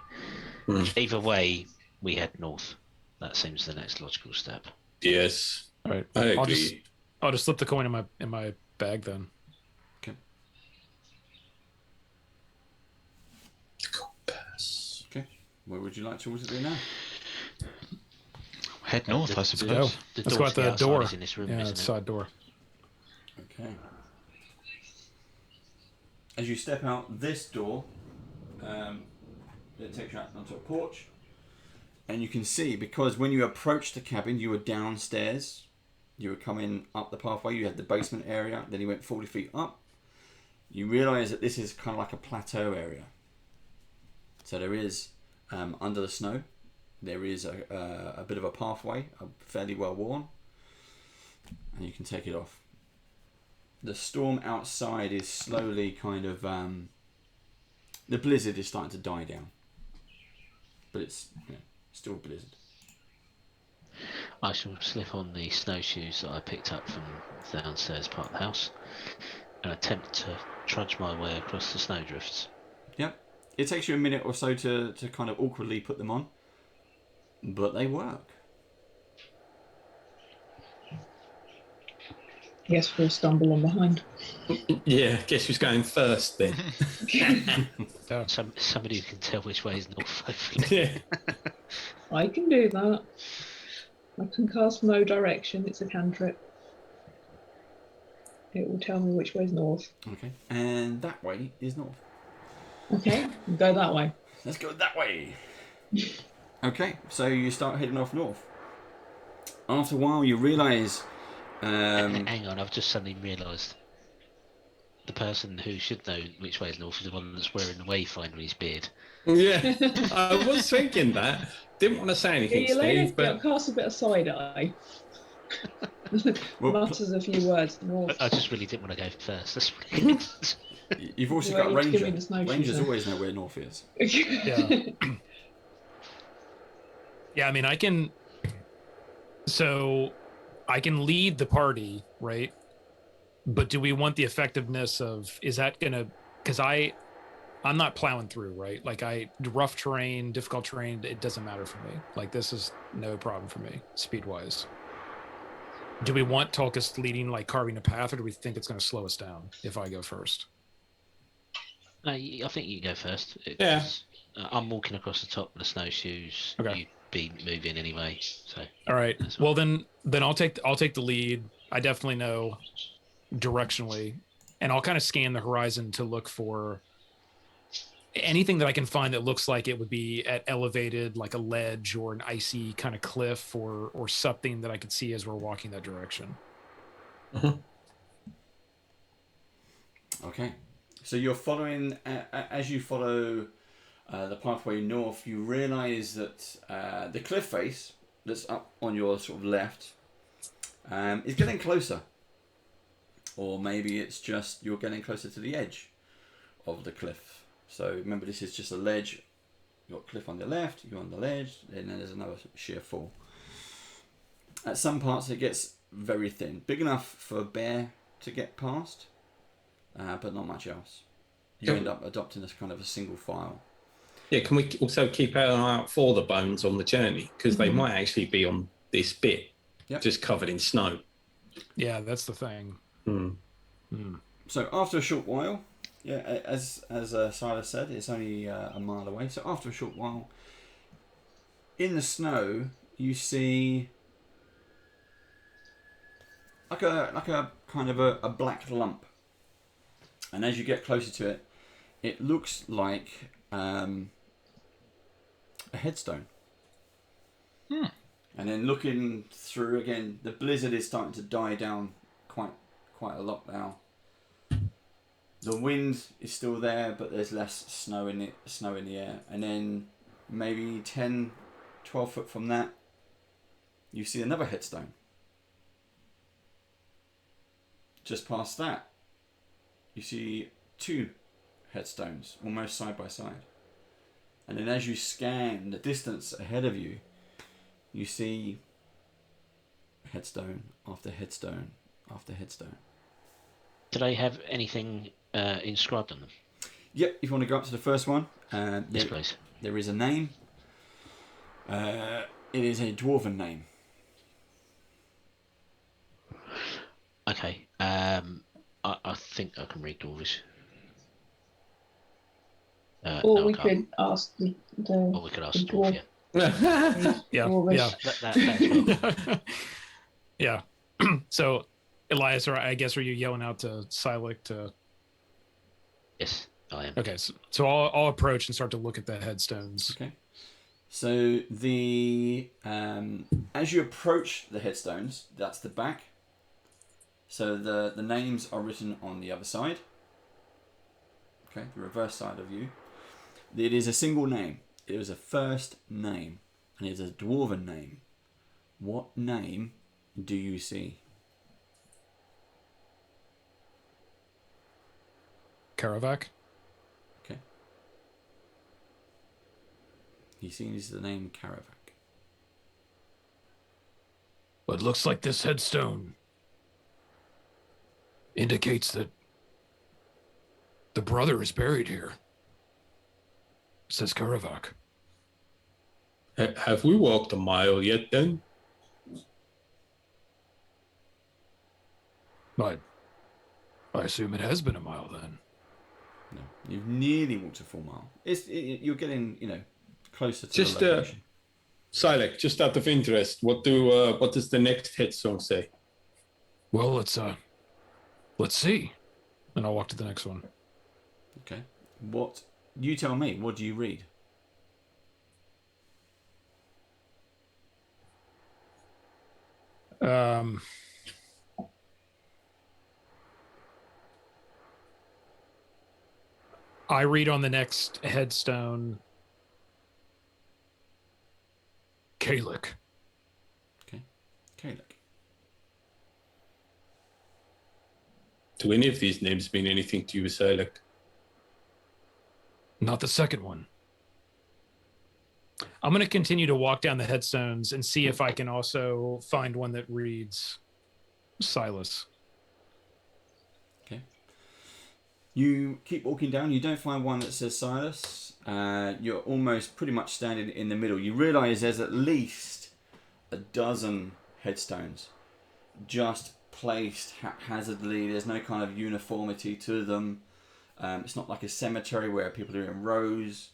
either way, we head north. That seems the next logical step. Yes. All right. I agree. I'll just slip the coin in my bag then. Okay. Compass. Okay. What would you like to do now? Head north, I Let's go. suppose. Let's go out the outside door. is in this room, Yeah, isn't it's it? side door. Okay. As you step out this door, it takes you out onto a porch, and you can see, because when you approached the cabin, you were downstairs. You were coming up the pathway. You had the basement area. Then you went 40 feet up. You realise that this is kind of like a plateau area. So there is, under the snow, there is a bit of a pathway, fairly well worn, and you can take it off. The storm outside is slowly kind of, the blizzard is starting to die down, but it's still a blizzard. I shall slip on the snowshoes that I picked up from the downstairs part of the house and attempt to trudge my way across the snowdrifts. Yep. It takes you a minute or so to kind of awkwardly put them on, but they work. Yes, we'll stumble on behind. Yeah, guess who's going first then? Somebody who can tell which way is north, hopefully. Yeah. I can do that. I can cast no direction. It's a cantrip. It will tell me which way is north. Okay. And that way is north. Okay, go that way. Let's go that way. Okay, so you start heading off north. After a while, you realise... Hang on, I've just suddenly realised the person who should know which way is north is the one that's wearing the wayfinder in his beard. Yeah, I was thinking that. Didn't want to say anything, Steve, but cast a bit of side eye. Well, Mutters a few words. North. I just really didn't want to go first. That's really you've also Well, got you have to give Ranger. me the snowshoes, Rangers then. always know where north is. Yeah. Yeah, I mean, I can lead the party, right? But do we want the effectiveness of, is that gonna, because I'm not plowing through, right? Like rough terrain, difficult terrain, it doesn't matter for me. Like this is no problem for me, speed wise. Do we want Tulkas leading, like carving a path, or do we think it's going to slow us down if I go first? No, I think you go first. Yeah. I'm walking across the top of the snowshoes. Okay. You'd be moving anyway, so. All right. Well, then I'll take the lead. I definitely know directionally, and I'll kind of scan the horizon to look for anything that I can find that looks like it would be at elevated, like a ledge or an icy kind of cliff, or something that I could see as we're walking that direction. Okay, so you're following, as you follow the pathway north, you realise that the cliff face that's up on your sort of left is getting closer. Or maybe it's just you're getting closer to the edge of the cliff. So remember, this is just a ledge You've got cliff on the left, you're on the ledge, and then there's another sheer fall. At some parts it gets very thin, big enough for a bear to get past, but not much else. You end up adopting this kind of a single file. Yeah, can we also keep an eye out for the bones on the journey? Because they might actually be on this bit, just covered in snow. Yeah, that's the thing. So after a short while, as Silas said, it's only a mile away. So after a short while, in the snow, you see like a kind of a black lump, and as you get closer to it, it looks like a headstone. And then looking through again, the blizzard is starting to die down quite a lot now. The wind is still there, but there's less snow in the air. And then maybe 10, 12 foot from that, you see another headstone. Just past that, you see 2 headstones, almost side by side. And then as you scan the distance ahead of you, you see headstone after headstone after headstone. Do they have anything inscribed on them? Yep, if you want to go up to the first one, Yes, please. there is a name. It is a dwarven name. Okay. I think I can read Dwarvish. Or no, we I can't. could ask the Or we could ask dwarf. Dwarf, yeah. Dwarvish. That's Yeah. So, Elias, or I guess, are you yelling out to Silik to? Yes, I am. Okay, so I'll approach and start to look at the headstones. Okay. So the as you approach the headstones, that's the back. So the names are written on the other side. Okay, the reverse side of you. It is a single name. It was a first name, and it's a dwarven name. What name do you see? Karavac. Okay. He sees the name Karavac. Well, it looks like this headstone indicates that the brother is buried here. It says Karavac. Have we walked a mile yet then? I assume it has been a mile then. No, you've nearly walked a full mile. You're getting, closer to Just the location. Silek, just out of interest, what does the next headstone say? Well, let's see. And I'll walk to the next one. Okay. What? You tell me. What do you read? I read on the next headstone, Kalik. Okay. Kalik. Do any of these names mean anything to you, Silek? Not the second one. I'm going to continue to walk down the headstones and see if I can also find one that reads Silas. Okay. You keep walking down. You don't find one that says Silas. You're almost pretty much standing in the middle. You realise there's at least a dozen headstones just placed haphazardly. There's no kind of uniformity to them. It's not like a cemetery where people are in rows.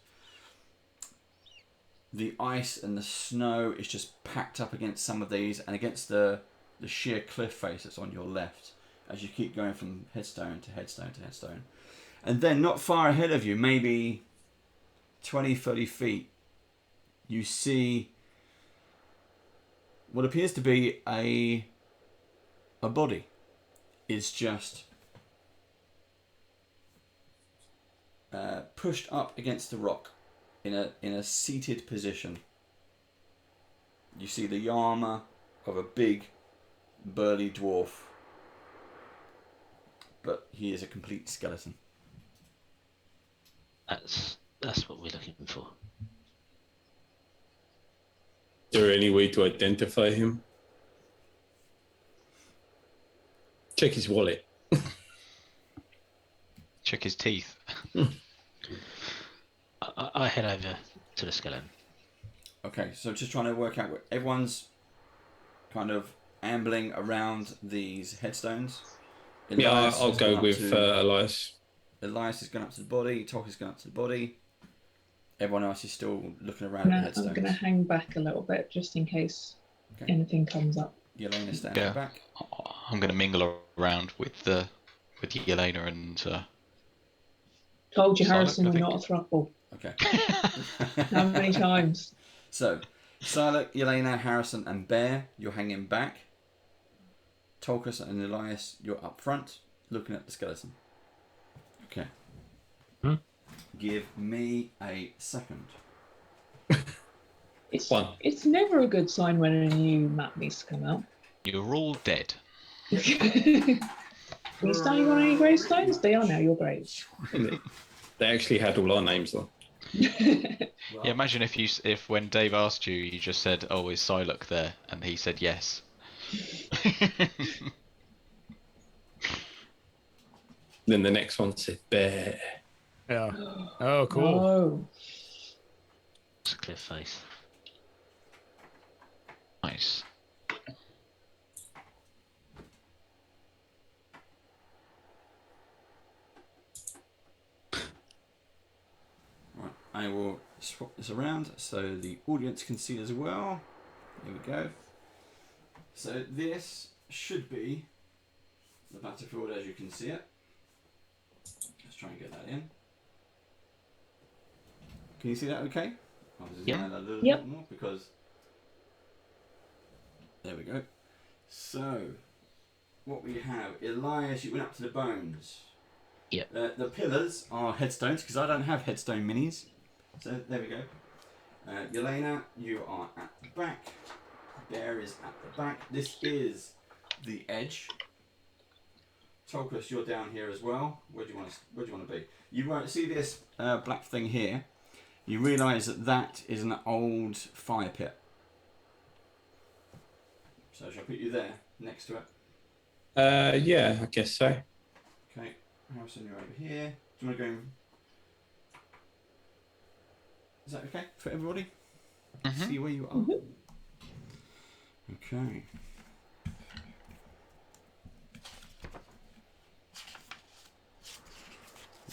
The ice and the snow is just packed up against some of these and against the sheer cliff face that's on your left as you keep going from headstone to headstone to headstone. And then not far ahead of you, maybe 20, 30 feet, you see what appears to be a body. It's just pushed up against the rock in a seated position. You see the armor of a big burly dwarf, but he is a complete skeleton. That's what we're looking for. there any way to identify him? Check his wallet. Check his teeth. I head over to the skeleton. Okay, so just trying to work out where everyone's kind of ambling around these headstones. Yeah, I'll go with Elias. Elias is going up to the body. Tolkien's going up to the body. Everyone else is still looking around at the headstones. I'm going to hang back a little bit just in case anything comes up. Yelena's standing back. I'm going to mingle around with Yelena and. Told you, Silent, Harrison, I we're think. not a throuple. Okay. How many times? So, Silas, Yelena, Harrison, and Bear, you're hanging back. Tolkien and Elias, you're up front, looking at the skeleton. Okay. Give me a second. It's never a good sign when a new map needs to come out. You're all dead. Are you standing on any gravestones? They are now your graves. They actually had all our names on. Yeah, imagine if when Dave asked you, you just said, "Oh, is Psylocke there?" and he said yes. Then the next one said Bear. Yeah. Oh, cool. Oh. It's a clear face. Nice. Right, I will swap this around so the audience can see as well. There we go. So this should be the battlefield as you can see it. Let's try and get that in. Can you see that okay? I'll zoom Yeah. out a little Yep. bit more because... There we go. So, what we have, Elias, you went up to the bones. Yep. The pillars are headstones because I don't have headstone minis. So there we go. Yelena, you are at the back. Bear is at the back. This is the edge. Tolkien, you're down here as well. Where do you want to be? You won't see this black thing here. You realise that is an old fire pit. So shall I put you there next to it? Yeah, I guess so. Okay, Harrison, you're over here. Do you want to go in? Is that okay for everybody? See where you are. Okay.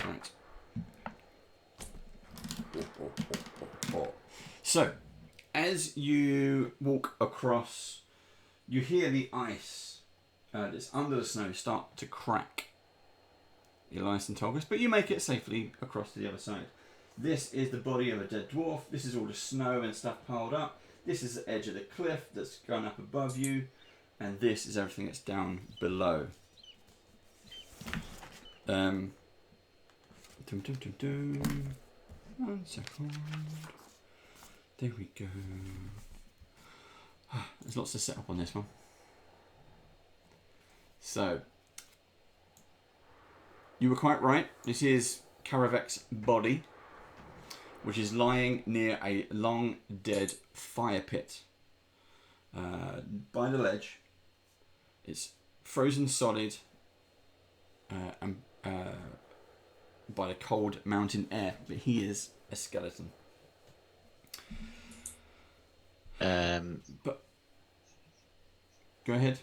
Right. So, as you walk across, you hear the ice that's under the snow start to crack. Elias and Tolkien, but you make it safely across to the other side. This is the body of a dead dwarf. This is all the snow and stuff piled up. This is the edge of the cliff that's gone up above you, and this is everything that's down below. One second. There we go. There's lots to set up on this one. So, you were quite right. This is Karavek's body, which is lying near a long dead fire pit by the ledge. It's frozen solid and by the cold mountain air, but he is a skeleton. But go ahead.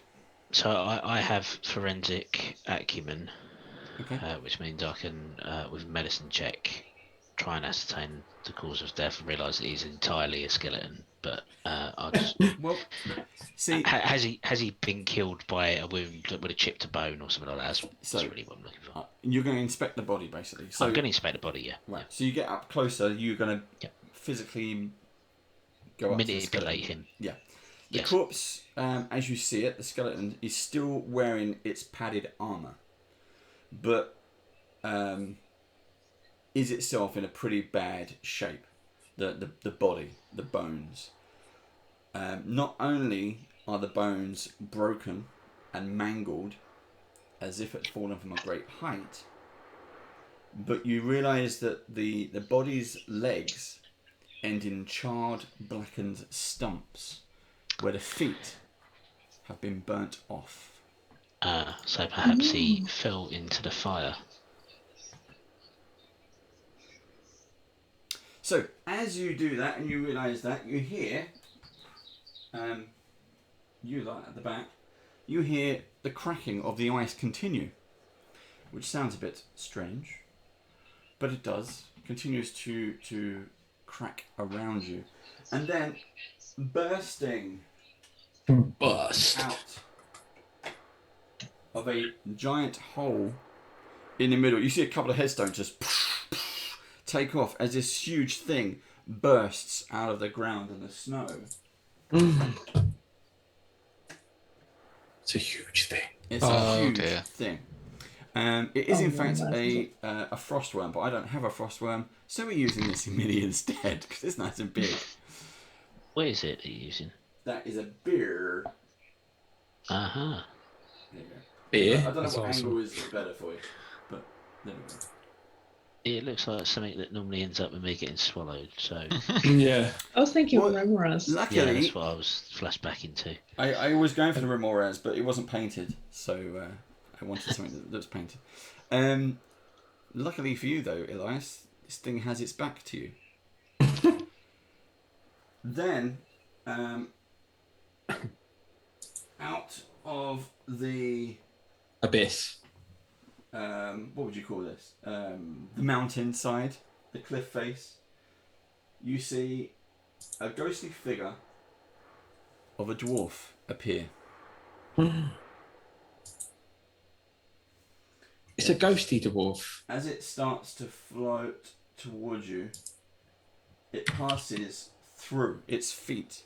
So I have forensic acumen, Okay. which means I can, with a medicine check, try and ascertain the cause of death and realise that he's entirely a skeleton. But I'll just... Well, see, has he been killed by a wound that would have chipped a bone or something like that? That's really what I'm looking for. you're going to inspect the body basically. So I'm going to inspect the body, yeah. right. So you get up closer. You're going to physically go up to the skeleton. Manipulate him. Yeah. The Yes. corpse, as you see it, the skeleton is still wearing its padded armour, but is itself in a pretty bad shape. The body, the bones. Not only are the bones broken and mangled, as if it had fallen from a great height, but you realise that the body's legs end in charred, blackened stumps where the feet have been burnt off. So perhaps he fell into the fire. So, as you do that and you realise that, you hear, you lot at the back, you hear the cracking of the ice continue, which sounds a bit strange, but it does. Continues to crack around you. And then, bursting out of a giant hole in the middle, you see a couple of headstones just take off as this huge thing bursts out of the ground and the snow. It's a huge thing. It's a huge dear. thing. It is in fact a frostworm, but I don't have a frostworm, so we're using this mini instead because it's nice and big. What is it that you're using? That is a beer. Uh-huh. There you go. Beer? I don't know That's what awesome. angle is better for you, but there we go. It looks like something that normally ends up with me getting swallowed, so... Yeah. I was thinking Well, Remoras. yeah, Luckily, that's what I was flashbacking to. I was going for the Remoras, but it wasn't painted, so I wanted something that was painted. Luckily for you, though, Elias, this thing has its back to you. Then, out of the Abyss. what would you call this? The mountain side, the cliff face. You see a ghostly figure of a dwarf appear. It's a ghosty dwarf. As it starts to float towards you, it passes through its feet,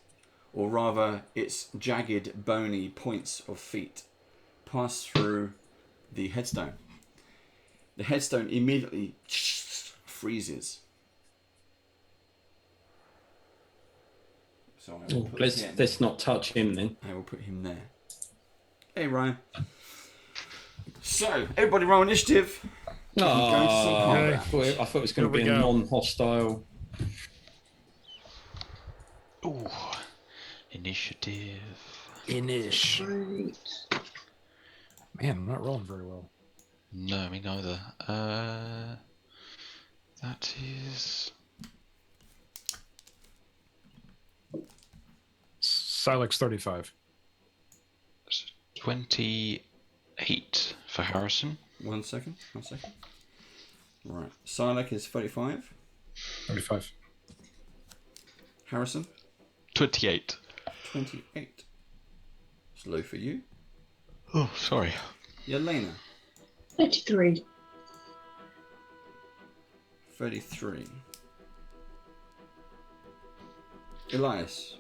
or rather its jagged, bony points of feet, pass through the headstone. The headstone immediately freezes. So I will put him. Let's not touch him then. I will put him there. Hey, Ryan. So, everybody roll initiative. Oh, Okay. I thought it was going to Here be we a go. non-hostile. Ooh. Initiative. Inish. Right. Man, I'm not rolling very well. No, me neither. That is... Silex 35. 28 for Harrison. 1 second. Right. Silek is 35. 35. Harrison, 28. 28. It's low for you. Oh, sorry. Yelena, 33. 33. Elias,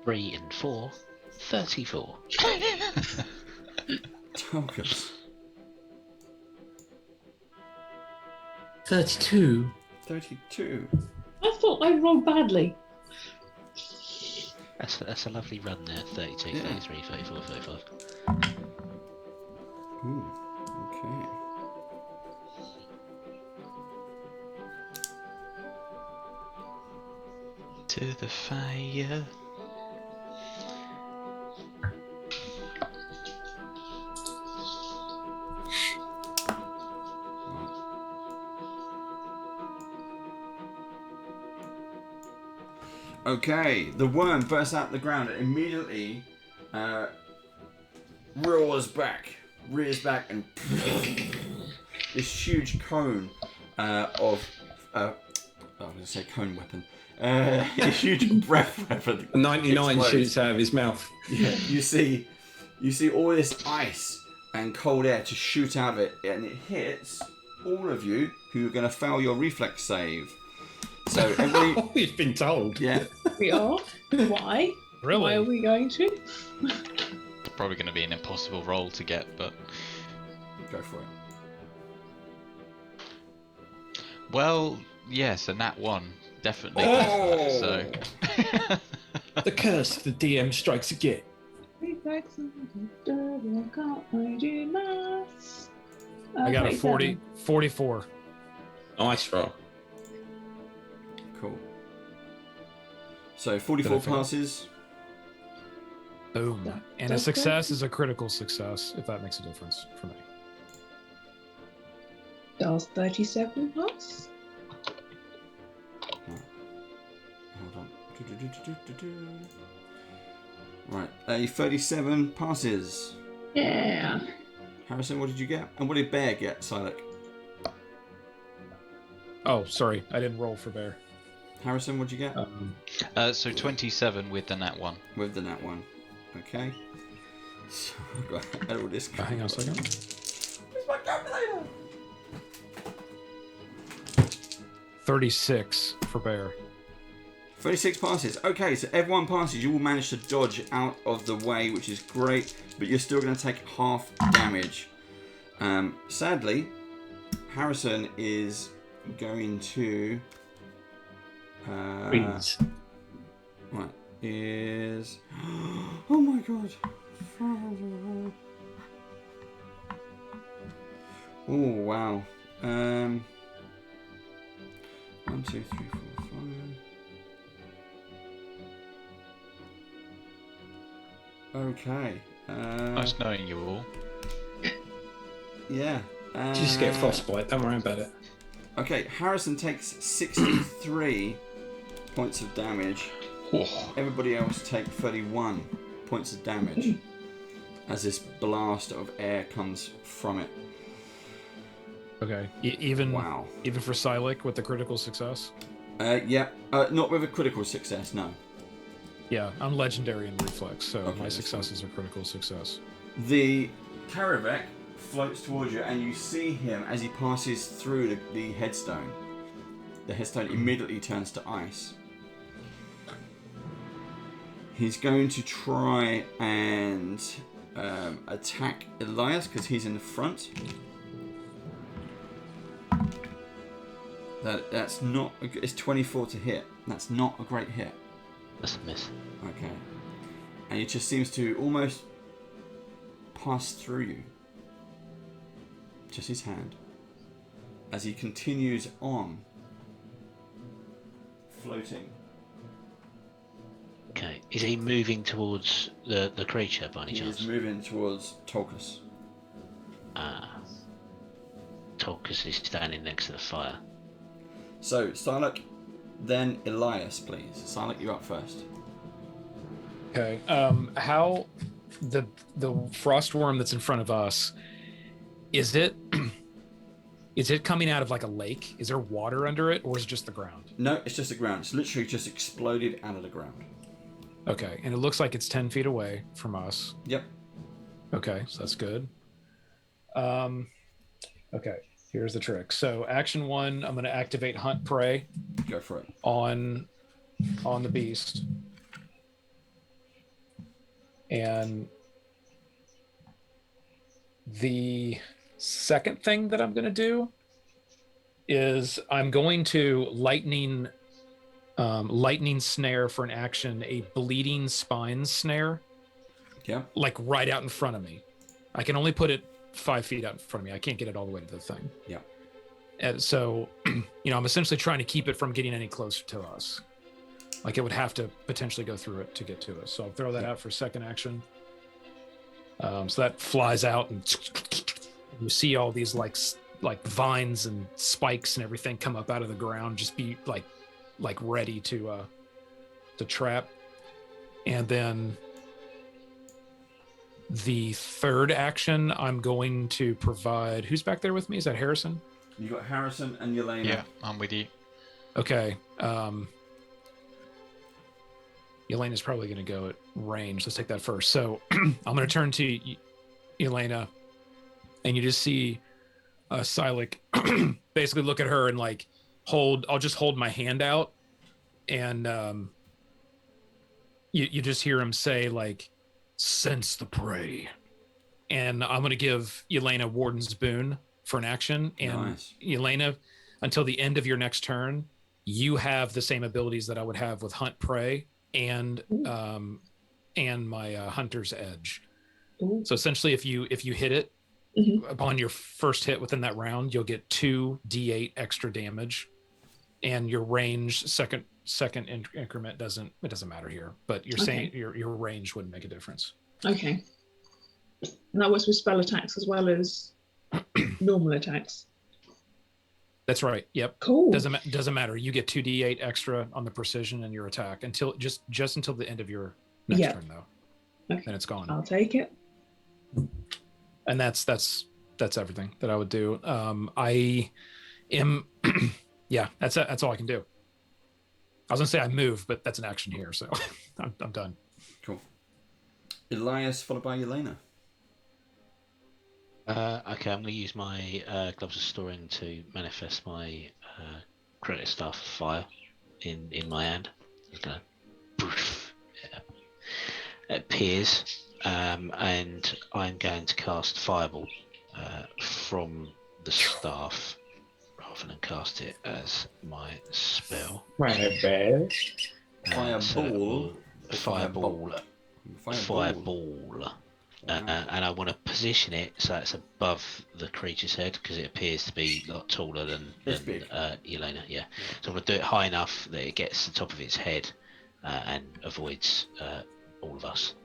3 and 4, 34. Tarkus, 32. 32. I thought I rolled badly. That's a lovely run there. 32, Yeah. 33, 34, 35. Ooh, okay. To the fire. Okay, the worm bursts out the ground and immediately rears back, and this huge cone of I was going to say cone weapon, a huge breath weapon. 99 explodes. shoots out of his mouth. Yeah, you see all this ice and cold air to shoot out of it, and it hits all of you who are going to fail your reflex save. So every We've been told. yeah. We are. Why? Really? Why are we going to? It's probably going to be an impossible roll to get, but... Go for it. Well, yes, a nat 1. Definitely. Oh! So... The curse of the DM strikes again. I got a 44. Nice roll. Cool. So 44 passes. Boom. That And a does success is a critical success, if that makes a difference for me. Does 37 plus? Hold on. Right, a 37 passes. Yeah. Harrison, what did you get? And what did Bear get, Silik? Oh, sorry. I didn't roll for Bear. Harrison, what did you get? So 27 with the nat 1. With the nat 1. Okay. So I've got to add all this. Hang on a second. Where's my calculator? 36 for Bear. 36 passes. Okay, so everyone passes. You will manage to dodge out of the way, which is great, but you're still going to take half damage. Sadly, Harrison is going to... Please. Right, is... Oh my god. Oh, wow. 1, 2, 3, 4, 5... Okay. Nice knowing you all. Yeah. Just get frostbite. Don't worry about it. Okay, Harrison takes 63 points of damage. Everybody else take 31 points of damage as this blast of air comes from it. Okay. Even Wow. even for Silik with the critical success? Yeah. Not with a critical success, no. Yeah, I'm legendary in reflex, so Okay, my that's successes are critical success. The Karavek floats towards you, and you see him as he passes through the headstone. The headstone immediately turns to ice. He's going to try and attack Elias because he's in the front. That's not. It's 24 to hit. That's not a great hit. That's a miss. Okay. And it just seems to almost pass through you. Just his hand. As he continues on, floating. Okay. Is he moving towards the creature by any He chance? is moving towards Tolkus. Tolkus is standing next to the fire. So, Silik, then Elias, please. Silik, you're up first. Okay. How the frost worm that's in front of us, is it coming out of like a lake? Is there water under it, or is it just the ground? No, it's just the ground. It's literally just exploded out of the ground. Okay, and it looks like it's 10 feet away from us. Yep. Okay, so that's good. Okay, here's the trick. So action 1, I'm going to activate Hunt Prey. Go for it. On the beast. And the second thing that I'm going to do is I'm going to lightning snare for an action, a bleeding spine snare. Yeah. Like right out in front of me. I can only put it 5 feet out in front of me. I can't get it all the way to the thing. Yeah. And so, I'm essentially trying to keep it from getting any closer to us. Like it would have to potentially go through it to get to us. So I'll throw that out for second action. So that flies out, and you see all these like vines and spikes and everything come up out of the ground. Just be like ready to trap. And then the third action, I'm going to provide. Who's back there with me? Is that Harrison? You got Harrison and Yelena. Yeah, I'm with you. Okay. Elena's probably going to go at range. Let's take that first. So I'm going to turn to Elena, and you just see Silik basically look at her and like I'll just hold my hand out, and you just hear him say like, "Sense the prey," and I'm going to give Elena Warden's Boon for an action. And Nice. Elena, until the end of your next turn, you have the same abilities that I would have with Hunt Prey and my Hunter's Edge. Ooh. So essentially, if you hit it Mhm. upon your first hit within that round, you'll get 2d8 extra damage and your range second increment doesn't matter here. But you're saying your range wouldn't make a difference. Okay. And that works with spell attacks as well as normal attacks. That's right. Yep. Cool. Doesn't matter. You get 2d8 extra on the precision in your attack until just until the end of your next turn, though. Okay. Then it's gone. I'll take it. And that's everything that I would do. I am, yeah. That's all I can do. I was gonna say I move, but that's an action here, so I'm done. Cool. Elias followed by Elena. Okay, I'm going to use my Gloves of Storing to manifest my credit staff of fire in my hand. It's going to it appears, and I'm going to cast Fireball from the staff rather than cast it as my spell. Fireball. Fireball. And I want to position it so it's above the creature's head because it appears to be a lot taller than Elena. Yeah. So I'm going to do it high enough that it gets to the top of its head and avoids all of us.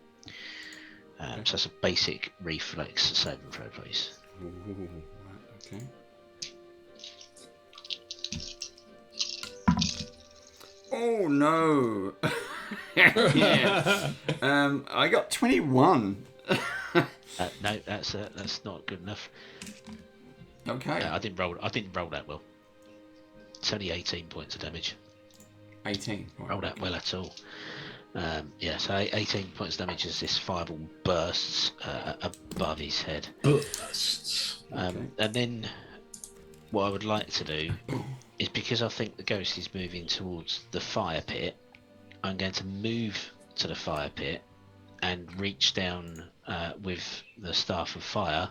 So it's a basic reflex saving throw, please. Ooh, okay. Oh no! Yeah. I got 21. No, that's not good enough. Okay. I didn't roll that well. It's only 18 points of damage. 18. Roll that well at all. So 18 points of damage as this fireball bursts above his head. Bursts. And then what I would like to do is, because I think the ghost is moving towards the fire pit, I'm going to move to the fire pit and reach down with the staff of fire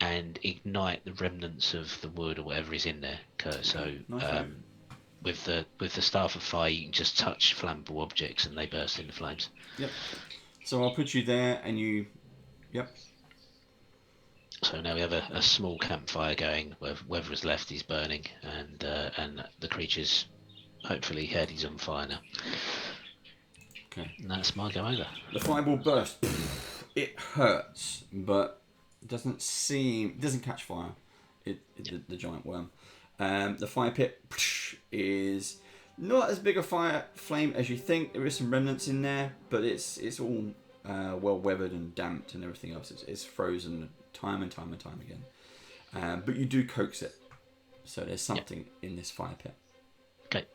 and ignite the remnants of the wood or whatever is in there. So with the staff of fire, you can just touch flammable objects and they burst into flames. Yep. So I'll put you there, and you. Yep. So now we have a small campfire going. Whatever is left is burning, and the creature's hopefully head is on fire now. Okay. And that's my go over. The fireball burst. It hurts, but it doesn't catch fire. The giant worm. The fire pit is not as big a fire flame as you think. There is some remnants in there, but it's all well weathered and damped and everything else. It's frozen time and time again. But you do coax it, so there's something in this fire pit. Okay.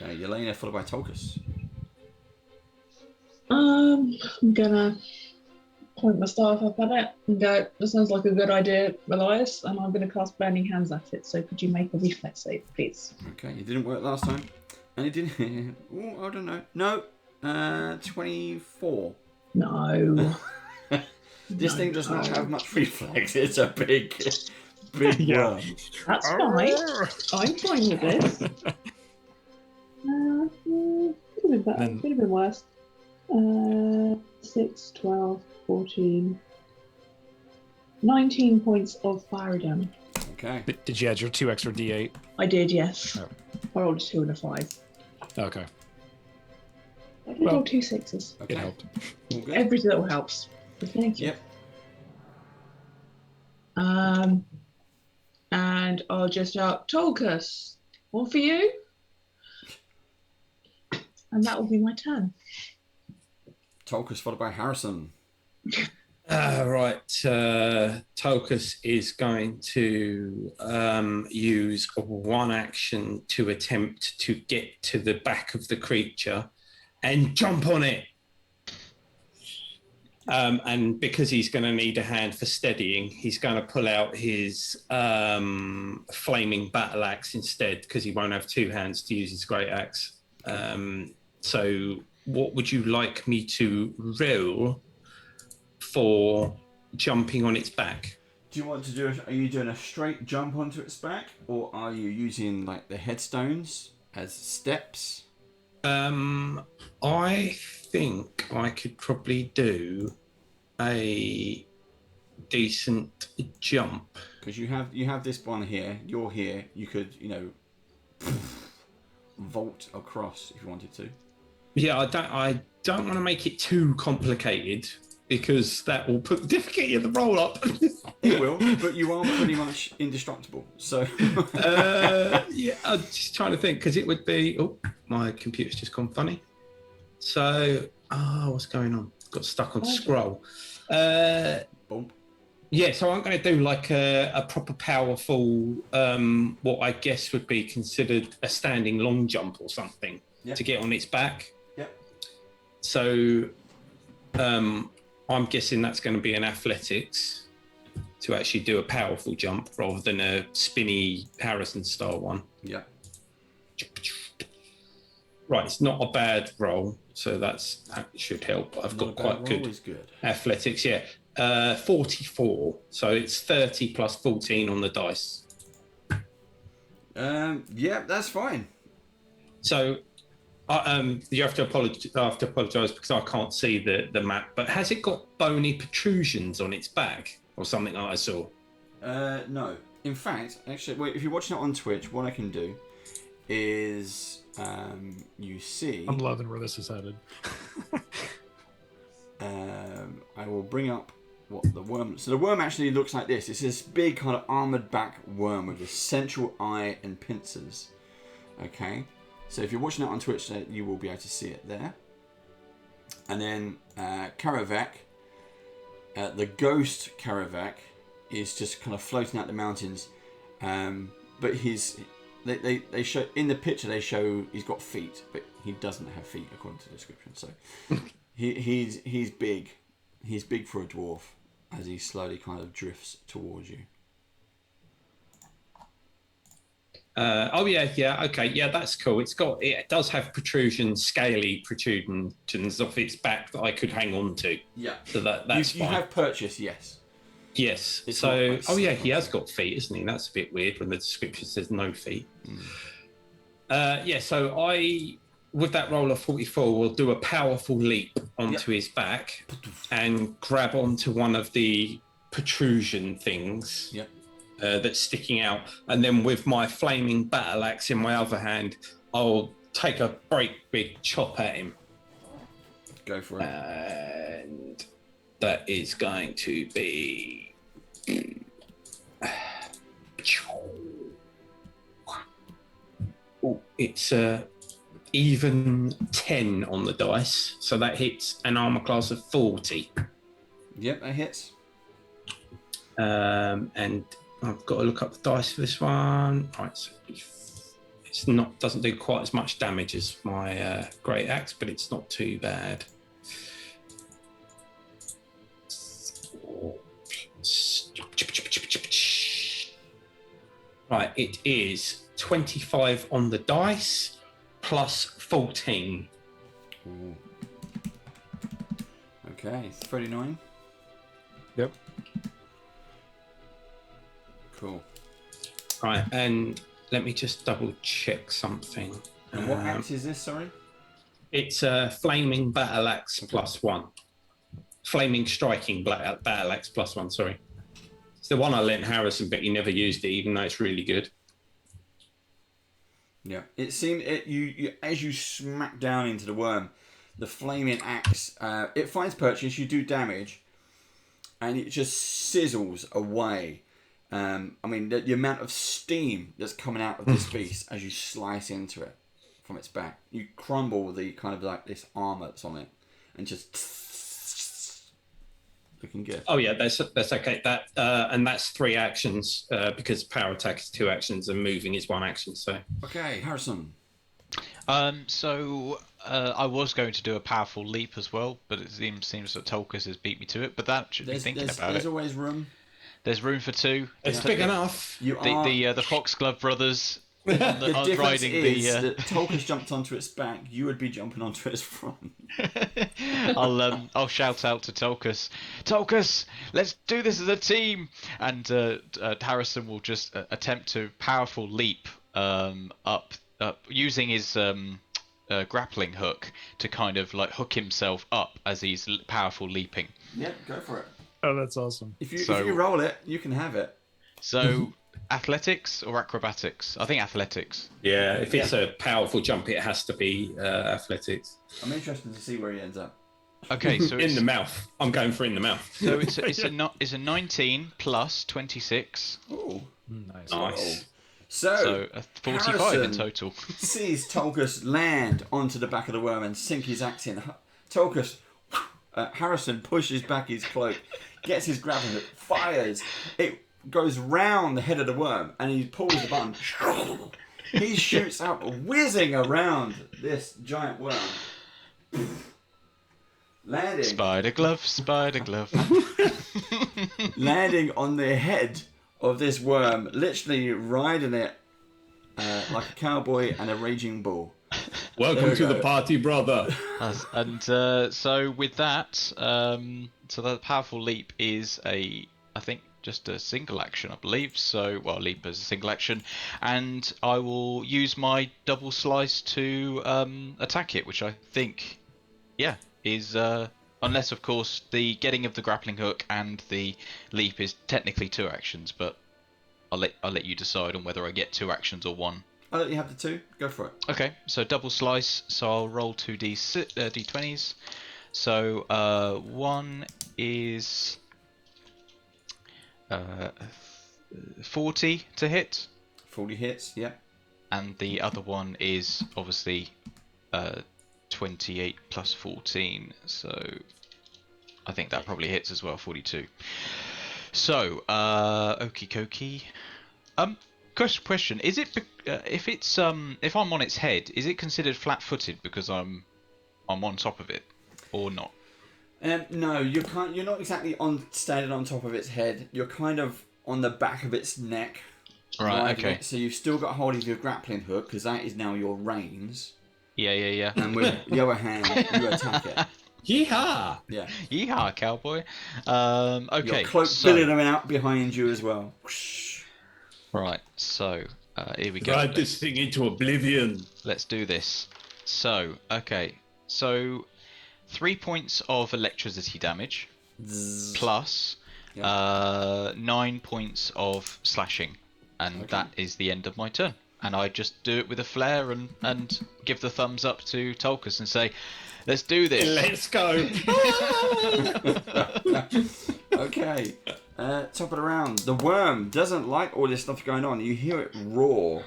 Okay, Yelena followed by Tolkus. I'm gonna point my staff up at it and go, "That sounds like a good idea, Elias," and I'm gonna cast Burning Hands at it. So could you make a reflex save, please? Okay, it didn't work last time, and it didn't. I don't know. No, 24. No. This thing does not have much reflex. It's a big worm. That's fine. I'm fine with this. Could have been better. Could have been worse. 6, 12, 14, 19 points of fire damage. Okay. Did you add your 2 extra d8? I did, yes. Oh. I rolled a 2 and a 5. Okay. I did roll 2 6s. Okay. It helped. All good. Every little helps. So thank you. Yep. And I'll just shout, "Tolkus, one for you." And that will be my turn. Tolkus followed by Harrison. Right. Tolkus is going to use one action to attempt to get to the back of the creature and jump on it. And because he's going to need a hand for steadying, he's going to pull out his flaming battle axe instead, because he won't have 2 hands to use his great axe. So what would you like me to roll for jumping on its back? Do you want to do? Are you doing a straight jump onto its back, or are you using like the headstones as steps? I think I could probably do a decent jump. Because you have this one here. You're here. You could vault across if you wanted to. Yeah, I don't want to make it too complicated because that will put the difficulty of the roll up. It will, but you are pretty much indestructible. So yeah, I'm just trying to think because it would be. Oh, my computer's just gone funny. So, what's going on? Got stuck on scroll. Boom. Yeah, so I'm going to do like a proper powerful, what I guess would be considered a standing long jump or something to get on its back. Yep. So I'm guessing that's going to be an athletics to actually do a powerful jump rather than a spinny Harrison style one. Yeah. Right, it's not a bad roll, so that should help. I've got quite good athletics. Yeah, 44. So it's 30 plus 14 on the dice. Yeah, that's fine. So you have to apologise because I can't see the map. But has it got bony protrusions on its back or something like I saw? No. In fact, actually, wait, if you're watching it on Twitch, what I can do is you see. I'm loving where this is headed. I will bring up what the worm. So the worm actually looks like this. It's this big kind of armored back worm with this central eye and pincers. Okay. So if you're watching it on Twitch, you will be able to see it there. And then Karavek, the ghost Karavek, is just kind of floating out the mountains. But they show in the picture they show he's got feet, but he doesn't have feet according to the description. So he's big. He's big for a dwarf as he slowly kind of drifts towards you. Okay, that's cool. It does have scaly protrusions off its back that I could hang on to. Yeah. So that's fine. You have purchase, yes. Yes. It's so, he has got feet, isn't he? That's a bit weird when the description says no feet. So I, with that roll of 44, will do a powerful leap onto his back and grab onto one of the protrusion things. Yep. That's sticking out, and then with my flaming battle axe in my other hand, I'll take a great big chop at him. Go for it. And that is going to be it's even 10 on the dice, so that hits an armor class of 40. Yep, that hits. And I've got to look up the dice for this one. Right, so it's doesn't do quite as much damage as my great axe, but it's not too bad. Right, it is 25 on the dice plus 14. Ooh. Okay, 39. Yep. Cool. Right, and let me just double check something. And what axe is this, sorry? It's a flaming battle axe +1. Flaming striking battle axe +1, sorry. It's the one I lent Harrison, but he never used it, even though it's really good. Yeah, it seemed you as you smack down into the worm, the flaming axe, it finds purchase, you do damage, and it just sizzles away. I mean, the amount of steam that's coming out of this beast as you slice into it from its back, you crumble the kind of like this armor that's on it, and just looking good. Oh yeah, that's okay. That and that's 3 actions because power attack is 2 actions and moving is 1 action. So okay, Harrison. I was going to do a powerful leap as well, but it seems that Tolkis has beat me to it. But that should be thinking about it. There's always room. There's room for 2. It's big enough. The Foxglove brothers The difference riding is that Tolkis jumped onto its back. You would be jumping onto its front. I'll shout out to Tolkis. Tolkis, let's do this as a team. And Harrison will just attempt to powerful leap up using his grappling hook to kind of like hook himself up as he's powerful leaping. Yep, go for it. Oh, that's awesome. If you roll it, you can have it. So athletics or acrobatics? I think athletics. Yeah, if it's a powerful jump, it has to be athletics. I'm interested to see where he ends up. Okay, so in the mouth. I'm going for in the mouth. So it's a 19 plus 26. Oh, Nice. So a 45 in Harrison total. sees Tulkas land onto the back of the worm and sink his axe in. Tulkas, Harrison pushes back his cloak, gets his grappling hook, fires. It goes round the head of the worm, and he pulls the button. He shoots out, whizzing around this giant worm. Landing. Spider glove, spider glove. Landing on the head of this worm, literally riding it like a cowboy and a raging bull. Welcome to the party, brother. And so with that, so the powerful leap is I think just a single action, I believe. So, well, leap is a single action, and I will use my double slice to attack it, which I think, yeah, is unless of course the getting of the grappling hook and the leap is technically 2 actions, but I'll let you decide on whether I get 2 actions or 1. I'll let you have the 2. Go for it. Okay, so double slice. So I'll roll 2 d20s. So 1 is 40 to hit. 40 hits, yeah. And the other one is obviously 28 plus 14. So I think that probably hits as well, 42. So, okie dokie. Question: is it if it's if I'm on its head, is it considered flat-footed because I'm on top of it, or not? No, you're not exactly standing on top of its head. You're kind of on the back of its neck. Right. Okay. So you've still got hold of your grappling hook because that is now your reins. Yeah. And with the other hand, you attack it. Yeehaw! Yeah. Yeehaw, cowboy. Okay. Your cloak billowing out behind you as well. Right. So here we go. Ride this thing into oblivion. Let's do this. So okay. So 3 points of electricity damage plus 9 points of slashing, and that is the end of my turn. And I just do it with a flare and give the thumbs up to Tulkas and say, "Let's do this. Let's go." Okay. Top of the round. The worm doesn't like all this stuff going on. You hear it roar.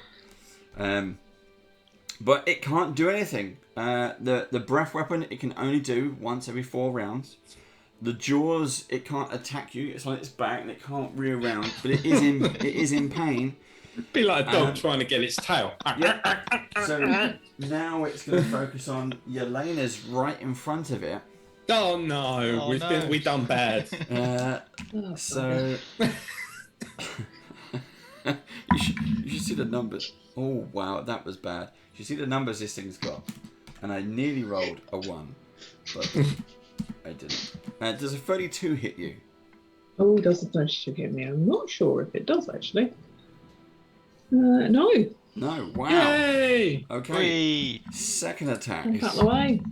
But it can't do anything. The breath weapon, it can only do once every 4 rounds. The jaws, it can't attack you. It's on its back and it can't rear around. But it is in pain. Be like a dog trying to get its tail. Yeah. So now it's going to focus on Yelena's right in front of it. Oh no, we've done bad. So you should see the numbers. Oh wow, that was bad. You see the numbers this thing's got, and I nearly rolled a 1, but I didn't. Does a 32 hit you? Oh, does the 32 hit me? I'm not sure if it does actually. No. No. Wow. Yay! Okay. Whee! Second attack. Out of the way.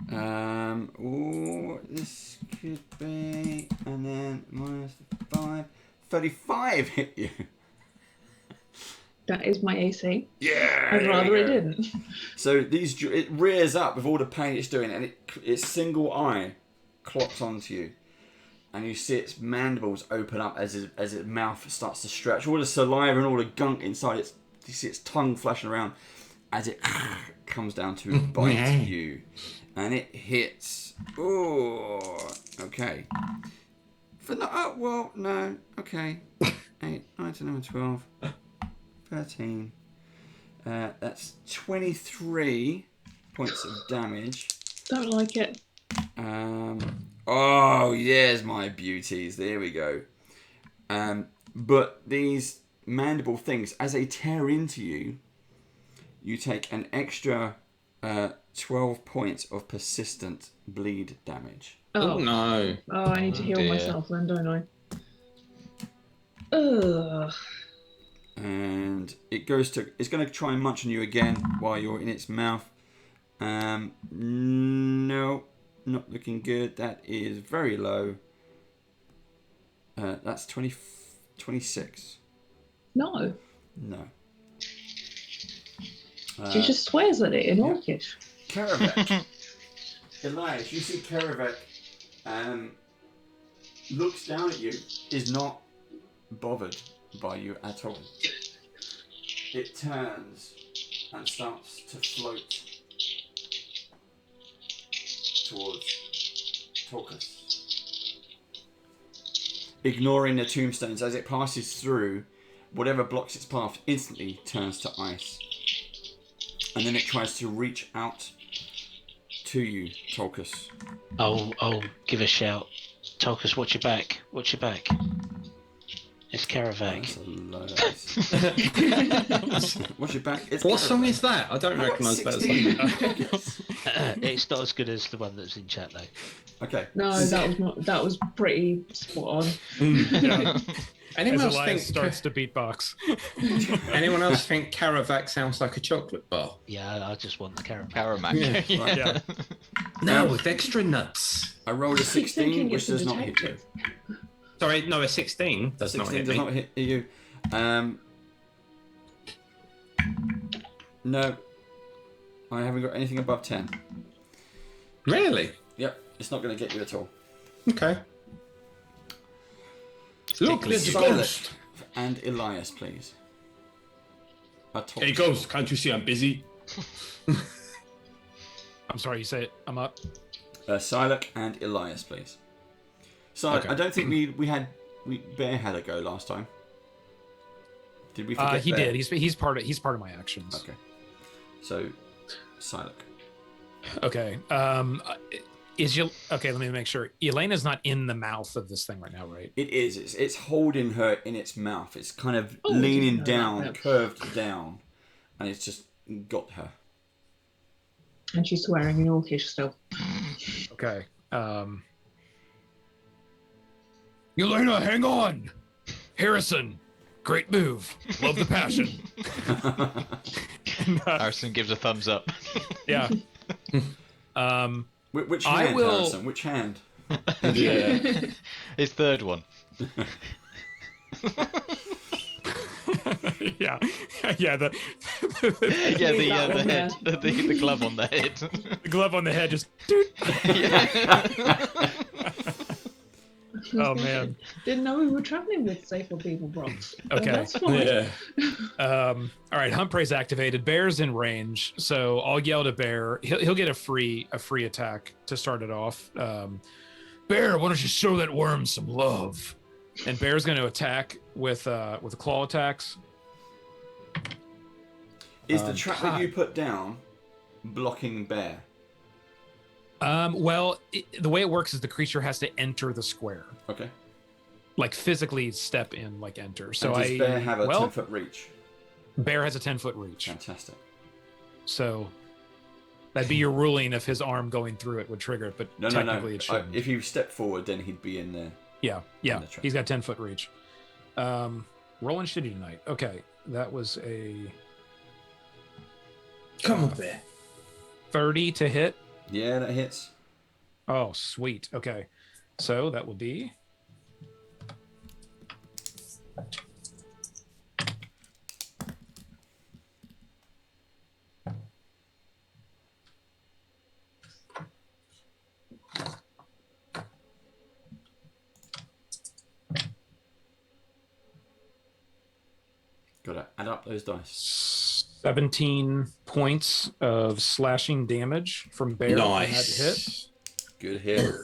Ooh, this could be, and then minus 5. 35 hit you. That is my AC. Yeah. I'd rather it didn't. So it rears up with all the pain it's doing, and its single eye clocks onto you, and you see its mandibles open up as its mouth starts to stretch. All the saliva and all the gunk inside it. You see its tongue flashing around as it comes down to bite you, and it hits. Oh, okay. No. Okay. 8, 9, 10, 11, 12, 13. That's 23 points of damage. Don't like it. Oh, yes, my beauties. There we go. But these mandible things, as they tear into you, you take an extra 12 points of persistent bleed damage. Oh no. Oh, I need to heal dear. myself then, don't I? Ugh. And it's going to try and munch on you again while you're in its mouth. No, not looking good. That is very low. That's 26. No. No. She just swears at it in Orcish. Karavek. Elias, you see Karavek looks down at you, is not bothered by you at all. It turns and starts to float towards Torcus. Ignoring the tombstones, as it passes through, whatever blocks its path instantly turns to ice. And then it tries to reach out to you, Torcus. I'll give a shout. Tolkus, watch your back. Watch your back. It's Karavak. Watch your back. It's What Karavak. song is that? I don't recognise that song. It's not as good as the one that's in chat though. Okay. No, that was pretty spot on. Yeah. Anyone As else Elias think starts to beatbox. Anyone else think Karavak sounds like a chocolate bar? Yeah, I just want the Karavak. Karamak. Yeah. Right. Yeah. No, with extra nuts. I rolled a keep 16, thinking which it's a does not hit you. detective. Sorry, no, a 16 does 16 not hit does me. not hit you. No. I haven't got anything above 10. Really? Yep, it's not going to get you at all. Okay. Look, there's a Silent. ghost. And Elias, please. Hey, ghost, can't you see I'm busy? I'm sorry, you say it. I'm up. Silek and Elias, please. Silek, Okay. I don't think Bear had a go last time. Did we forget He Bear? did. He's part of my actions. Okay. So, Silek. Okay. Okay, let me make sure. Elena's not in the mouth of this thing right now, right? It is. It's holding her in its mouth. It's kind of Oh, leaning I didn't know down, that. curved down, and it's just got her. And she's swearing in Orcish still. Okay. Elena, hang on. Harrison, great move. Love the passion. Harrison gives a thumbs up. Yeah. Which I hand, will- Harrison? Which hand? Yeah. His third one. Yeah. Yeah. The Yeah, the That one head, the glove on the head. the glove on the head just. Oh man. Didn't know we were traveling with safer people, Bronx. But Okay. that's fine. Yeah. All right, Hunt Prey's activated. Bear's in range, so I'll yell to Bear. He'll get a free attack to start it off. Bear, why don't you show that worm some love? And Bear's going to attack with claw attacks. Is the trap that God. you put down blocking Bear? Well, the way it works is the creature has to enter the square, Okay. like physically step in, like enter. So and does Bear have a 10-foot reach? Bear has a 10-foot reach. Fantastic. So that'd be your ruling if his arm going through it would trigger it, but No. technically it shouldn't. If he stepped forward, then he'd be in there. Yeah, the trap. he's got 10-foot reach. Rolling shitty tonight. Okay, that was a Come on, Bear. 30 to hit. Yeah, that hits. Oh, sweet. Okay, so that will be Got to add up those dice. 17 points of slashing damage from Bear on that hit. Nice. Good hit.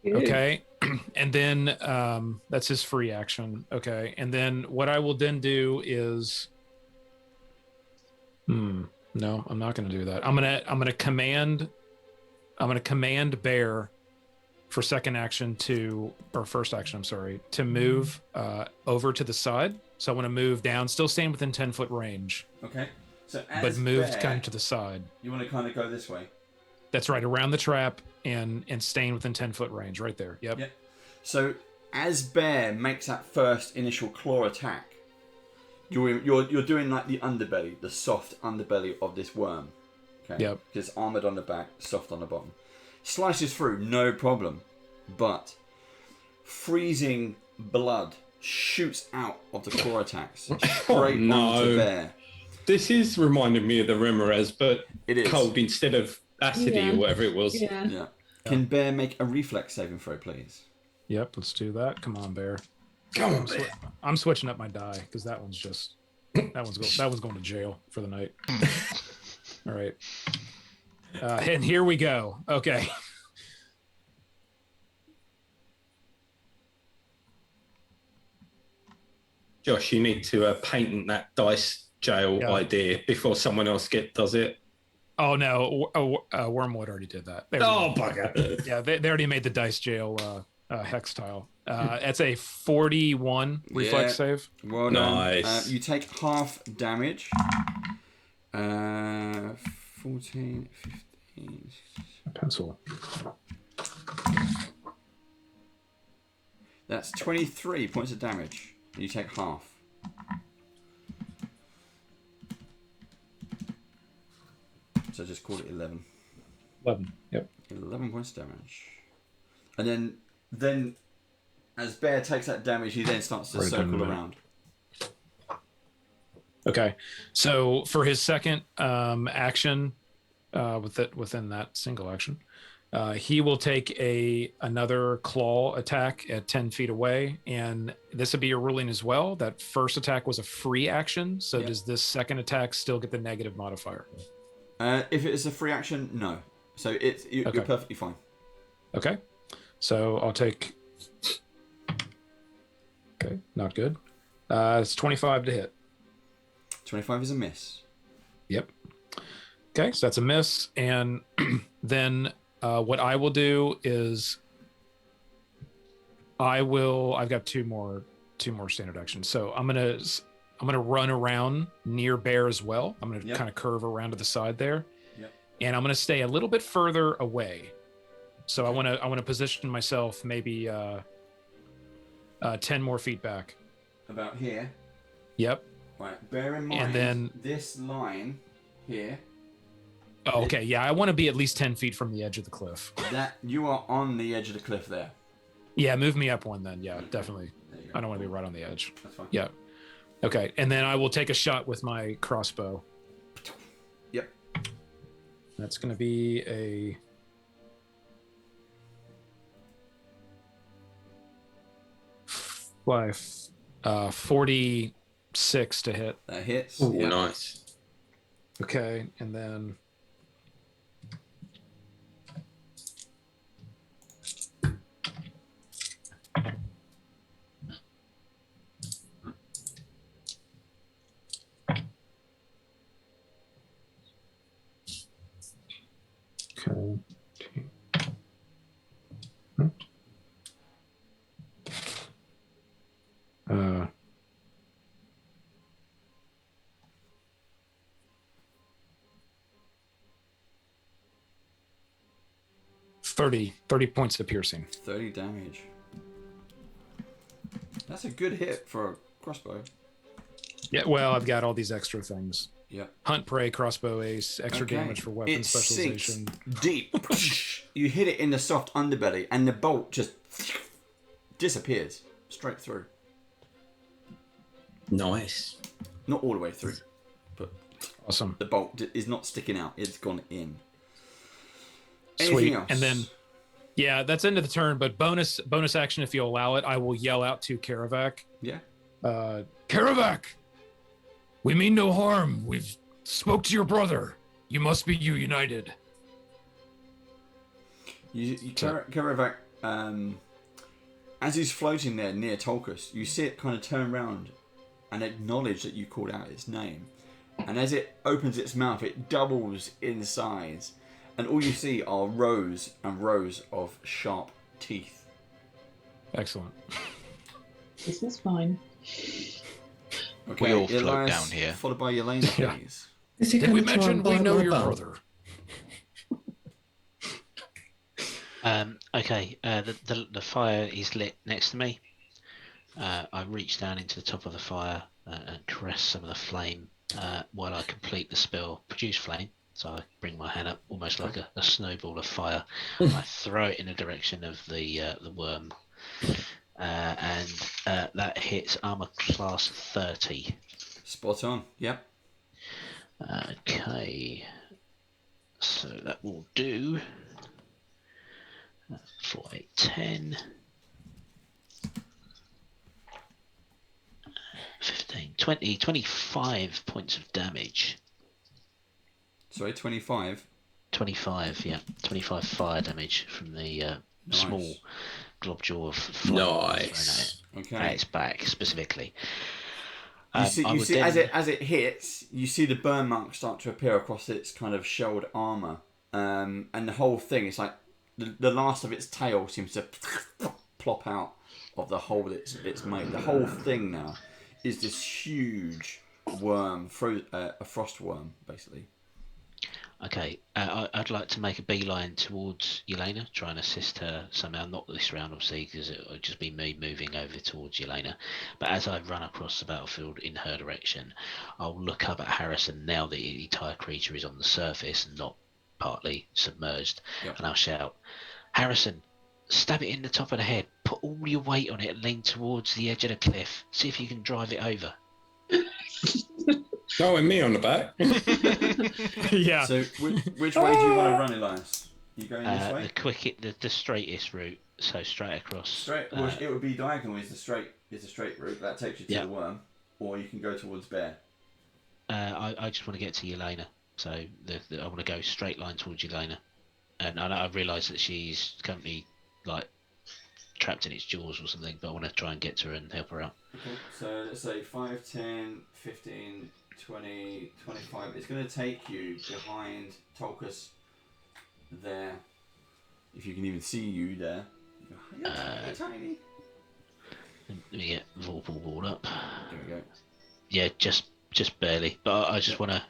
Okay, and then that's his free action. Okay, and then what I will then do is, no, I'm not going to do that. I'm gonna command Bear for second action first action. I'm sorry, to move over to the side. So I want to move down, still staying within 10-foot range, Okay. So but as moved Bear, kind of to the side. you want to kind of go this way. That's right, around the trap and staying within 10-foot range, right there. Yep. Yep. So as Bear makes that first initial claw attack, you're doing like the underbelly, the soft underbelly of this worm. Okay. Yep. Because armored on the back, soft on the bottom. Slices through, no problem. But freezing blood shoots out of the claw attacks straight no. onto Bear. This is reminding me of the Remoraz, but It is. cold instead of acidy or whatever it was. Yeah. Can Bear make a reflex saving throw, please? Yep, let's do that. Come on, Bear. Come on, Bear. I'm switching up my die because that one's just that one's going to jail for the night. All right. And here we go. Okay. Josh, you need to patent that dice jail idea before someone else does it. Oh no, Wormwood already did that. Oh bugger! Yeah, they already made the dice jail hex tile. It's a 41 reflex save. Well done. Nice. You take half damage. 14, 15. Pencil. That's 23 points of damage. You take half. So just call it 11. 11. Yep. 11 points of damage. And then as Bear takes that damage, he then starts to circle around. Okay. So for his second action, within that single action, he will take another claw attack at 10 feet away, and this would be a ruling as well. That first attack was a free action, so does this second attack still get the negative modifier? If it is a free action, no. So you're perfectly fine. Okay. So I'll take... Okay, not good. It's 25 to hit. 25 is a miss. Yep. Okay, so that's a miss, and then... what I will do is I've got two more standard actions. So I'm gonna run around near Bear as well. I'm gonna kind of curve around to the side there. Yep. And I'm gonna stay a little bit further away. So I wanna position myself maybe 10 more feet back. About here. Yep. Right. Bear in mind and then this line here. Oh, okay. Yeah, I want to be at least 10 feet from the edge of the cliff. That you are on the edge of the cliff there. Yeah, move me up one then. Yeah, definitely. I don't want to be right on the edge. That's fine. Yeah. Okay, and then I will take a shot with my crossbow. Yep. That's going to be a... Five, 46 to hit. That hits. Ooh, nice. Okay, and then... Okay. 30 points of piercing. 30 damage. That's a good hit for a crossbow. Yeah, well, I've got all these extra things. Yeah. Hunt, prey, crossbow, ace, extra damage for weapon specialization. Sinks deep. You hit it in the soft underbelly, and the bolt just disappears straight through. Nice. Not all the way through, but awesome. The bolt is not sticking out; it's gone in. Sweet. Anything else? And then, yeah, that's end of the turn. But bonus action, if you allow it, I will yell out to Karavac. Yeah. Karavac, we mean no harm. We've spoke to your brother. You must be united. Karavac, as he's floating there near Tolkus, you see it kind of turn around and acknowledge that you called out its name. And as it opens its mouth, it doubles in size. And all you see are rows and rows of sharp teeth. Excellent. This is fine. Okay, We all float Elias, down here. Followed by Yelena, please. Did we mention we know your brother? Okay. The fire is lit next to me. I reach down into the top of the fire and caress some of the flame while I complete the spell, produce flame. So I bring my hand up almost like a snowball of fire. I throw it in the direction of the worm. and that hits armor class 30. Spot on. Yep. Okay, so that will do 4, 8, 10, 15, 20, 25 points of damage. Sorry, 25. 25, yeah, 25 fire damage from the small globule of flame Nice. thrown Okay. at its back specifically. You see, I would as then- it hits, you see the burn marks start to appear across its kind of shelled armor, and the whole thing is like the last of its tail seems to plop out of the hole it's made. The whole thing now is this huge worm, a frost worm, basically. Okay, I'd like to make a beeline towards Yelena, try and assist her somehow. Not this round, obviously, because it would just be me moving over towards Yelena. But as I run across the battlefield in her direction, I'll look up at Harrison now that the entire creature is on the surface and not partly submerged, and I'll shout, Harrison, stab it in the top of the head, put all your weight on it and lean towards the edge of the cliff. See if you can drive it over. Oh, and me on the back. Yeah. So which way do you want to run, Elias? You going this way? The straightest route, so straight across. Straight. Well, it would be diagonal. Is the straight route that takes you to the worm, or you can go towards bear. I just want to get to Yelena, so I want to go straight line towards Yelena, and I realise that she's currently like trapped in its jaws or something, but I want to try and get to her and help her out. Okay, so let's say 5, 10, 15, 20, 25. It's going to take you behind Tolkus there. If you can even see you there. You're tiny. Let me get Vorpal walled up. There we go. Yeah, just barely, but I just want to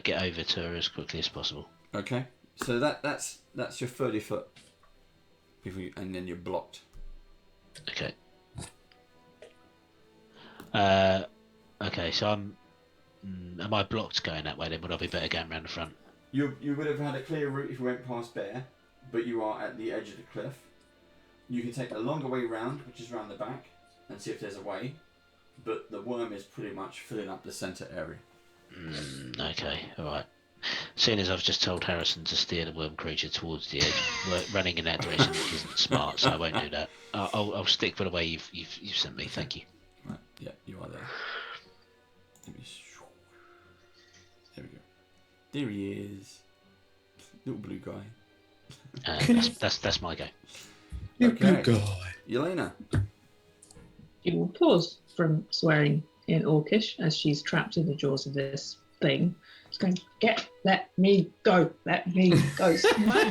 get over to her as quickly as possible. Okay, so that's your 30 foot. And then you're blocked. Okay. Okay, so am I blocked going that way then? Would I be better going around the front? You would have had a clear route if you went past bear, but you are at the edge of the cliff. You can take the longer way round, which is round the back, and see if there's a way. But the worm is pretty much filling up the centre area. Okay, alright. Seeing as I've just told Harrison to steer the worm creature towards the edge, running in that direction isn't smart, so I won't do that. I'll stick with the way you've sent me. Thank you. Right, yeah, you are there. There we go. There he is, little blue guy. That's my go. Okay. Blue guy. Yelena. She will pause from swearing in Orcish as she's trapped in the jaws of this thing. She's going, let me go, smack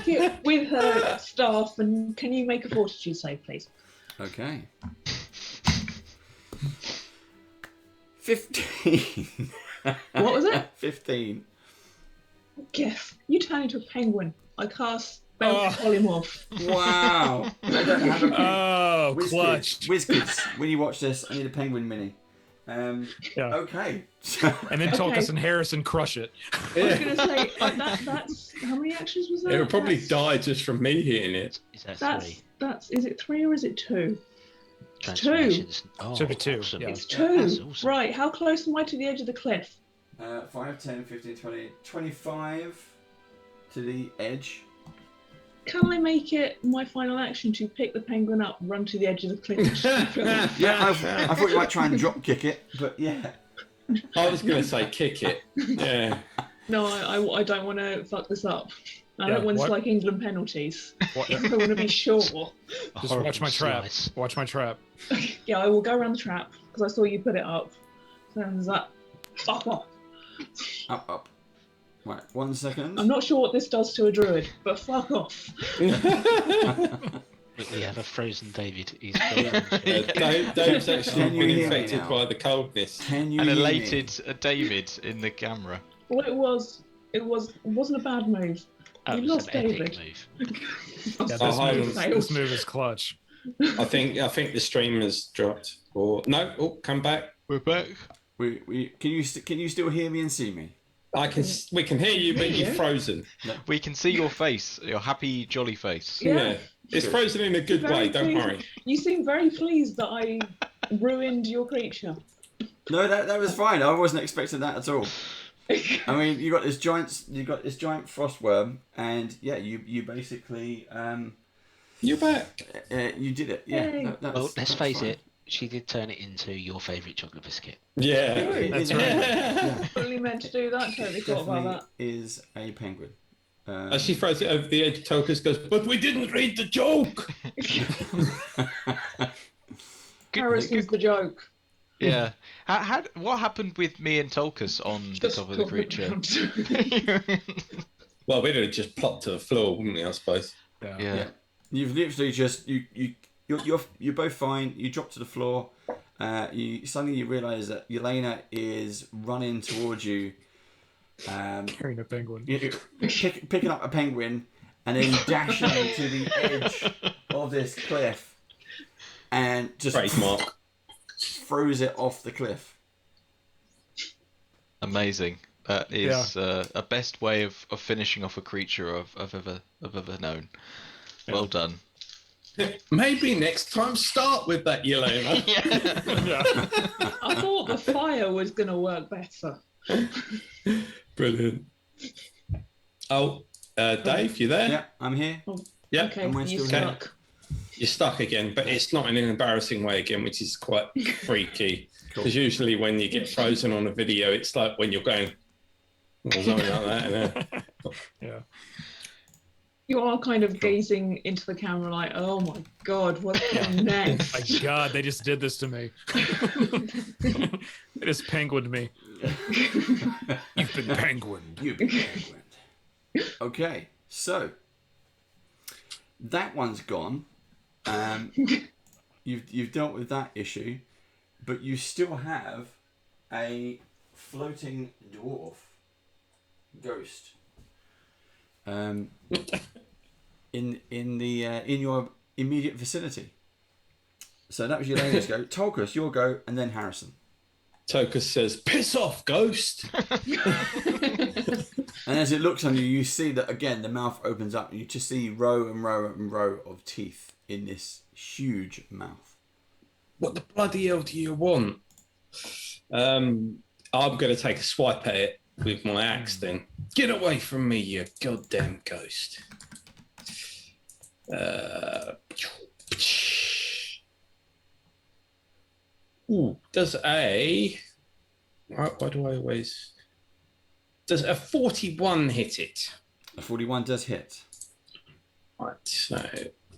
it with her staff, and can you make a fortitude save, please? Okay. 15. What was it? 15. Yes, you turn into a penguin. I cast Spell Polymorph. Wow. I don't have a clutch. WizKids, when you watch this, I need a penguin mini. Okay. And then Tolkus and Harrison crush it. I was going to say, that's... How many actions was that? It'll probably die just from me hitting it. Is that three? That's, is it 3 or is it 2? It's 2. Should be 2. Awesome. Yeah. It's 2. Awesome. Right, how close am I to the edge of the cliff? 5, 10, 15, 20, 25 to the edge. Can I make it my final action to pick the penguin up, run to the edge of the cliff? Yeah, I thought you might try and drop kick it, but yeah. I was going to say kick it. Yeah. No, I don't want to fuck this up. I don't want like England penalties. I want to be sure. Just watch my trap. Watch my trap. Yeah, I will go around the trap because I saw you put it up. Sounds like fuck off. Up. Right, 1 second. I'm not sure what this does to a druid, but fuck off. We have a frozen David. He's Dave's actually been infected by the coldness. Can you An elated David in the camera. Well, it wasn't a bad move. You lost David. This move is clutch. I think the stream has dropped. Or no, come back. We're back. Can you still hear me and see me? We can hear you, but you're frozen. We can see your face, your happy, jolly face. Yeah. It's frozen in a good way, don't worry. You seem very pleased that I ruined your creature. No, that was fine. I wasn't expecting that at all. I mean, you got this giant frost worm, and yeah, you basically you're back. You did it. Yeah. Well, let's face it. She did turn it into your favourite chocolate biscuit. Yeah, that's right. Only meant to do that. Totally forgot about that. Is a penguin. As she throws it over the edge, Tokus goes, "But we didn't read the joke." Harrison's the joke. Yeah. What happened with me and Tolkus on the top of the creature? Well, we'd have just plopped to the floor, wouldn't we? I suppose. Yeah. You've literally just you're both fine. You drop to the floor. Suddenly you realise that Yelena is running towards you. Carrying a penguin. Picking up a penguin and then dashing to the edge of this cliff and just throws it off the cliff. Amazing. That is a best way of finishing off a creature I've ever known. Well done. Maybe next time start with that, Yelena. I thought the fire was going to work better. Brilliant. Oh, Dave, you there? Yeah, I'm here. Yeah. Okay, you're stuck. You're stuck again, but it's not in an embarrassing way again, which is quite freaky. Because usually when you get frozen on a video, it's like when you're going, or something like that. Yeah. You are kind of gazing into the camera like, oh my god, what's coming next? My god, they just did this to me. They just penguined me. You've been penguined. You've been penguined. Okay, so that one's gone. You've dealt with that issue, but you still have a floating dwarf ghost. In your immediate vicinity. So that was Yelena's go. Tolkus, your go, and then Harrison. Tokus says, "Piss off, ghost!" And as it looks on you, you see that again the mouth opens up, and you just see row and row and row of teeth in this huge mouth. What the bloody hell do you want? I'm going to take a swipe at it with my axe then. Get away from me, you goddamn ghost. Does a... Why do I always... Does a 41 hit it? A 41 does hit. Right, so...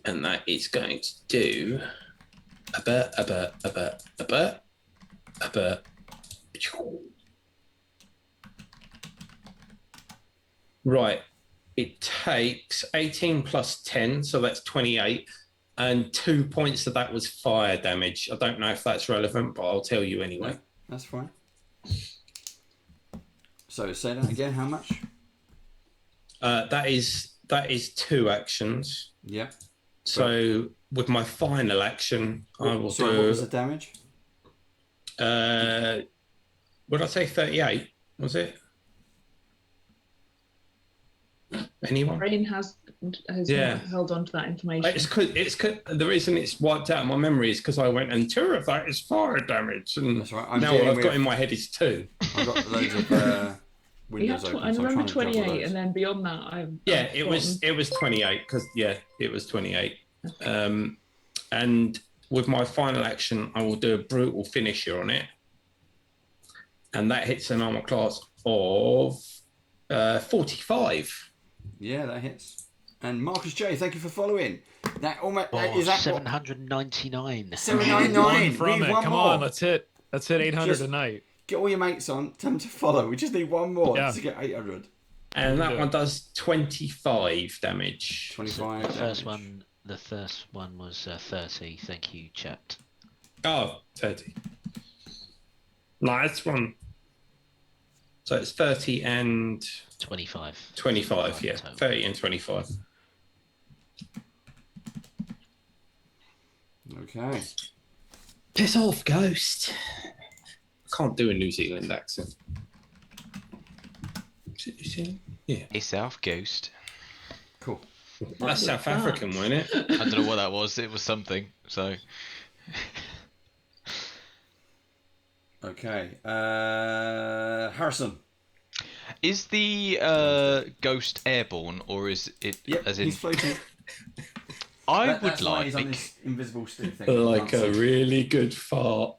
And that is going to do... Right. It takes 18 plus 10, so that's 28. And 2 points of that was fire damage. I don't know if that's relevant, but I'll tell you anyway. No, that's fine. So say that again, how much? That is 2 actions. Yeah. So with my final action, I will do... What was the damage? Would I say 38? Was it? Anyone? Brain has held on to that information. It's the reason it's wiped out of my memory is because I went and 2 of that is fire damage, and that's right. now what I've got in my head is 2. I've got loads of windows open. I remember 28, and then beyond that, it was 28 because it was 28. Okay. And with my final action, I will do a brutal finisher on it, and that hits an armor class of 45. Yeah, that hits. And Marcus J, thank you for following. That almost is that 799. 799. From it. Come on, let's hit 800 tonight. Get all your mates on. Tell them to follow. We just need one more to get 800. And that one does 25 damage. 25. The first one was 30. Thank you, chat. Oh, 30. Nice one. So it's 30 and 25. 25, yeah. 30 and 25. Okay. Piss off, ghost. I can't do a New Zealand accent. Yeah. A South Ghost. Cool. That's South African, wasn't it? I don't know what that was. It was something. So. Okay. Harrison. Is the ghost airborne, or is it Yep, as in? he's floating. I That's would why like. he's on this invisible stick thing. Like a really good fart.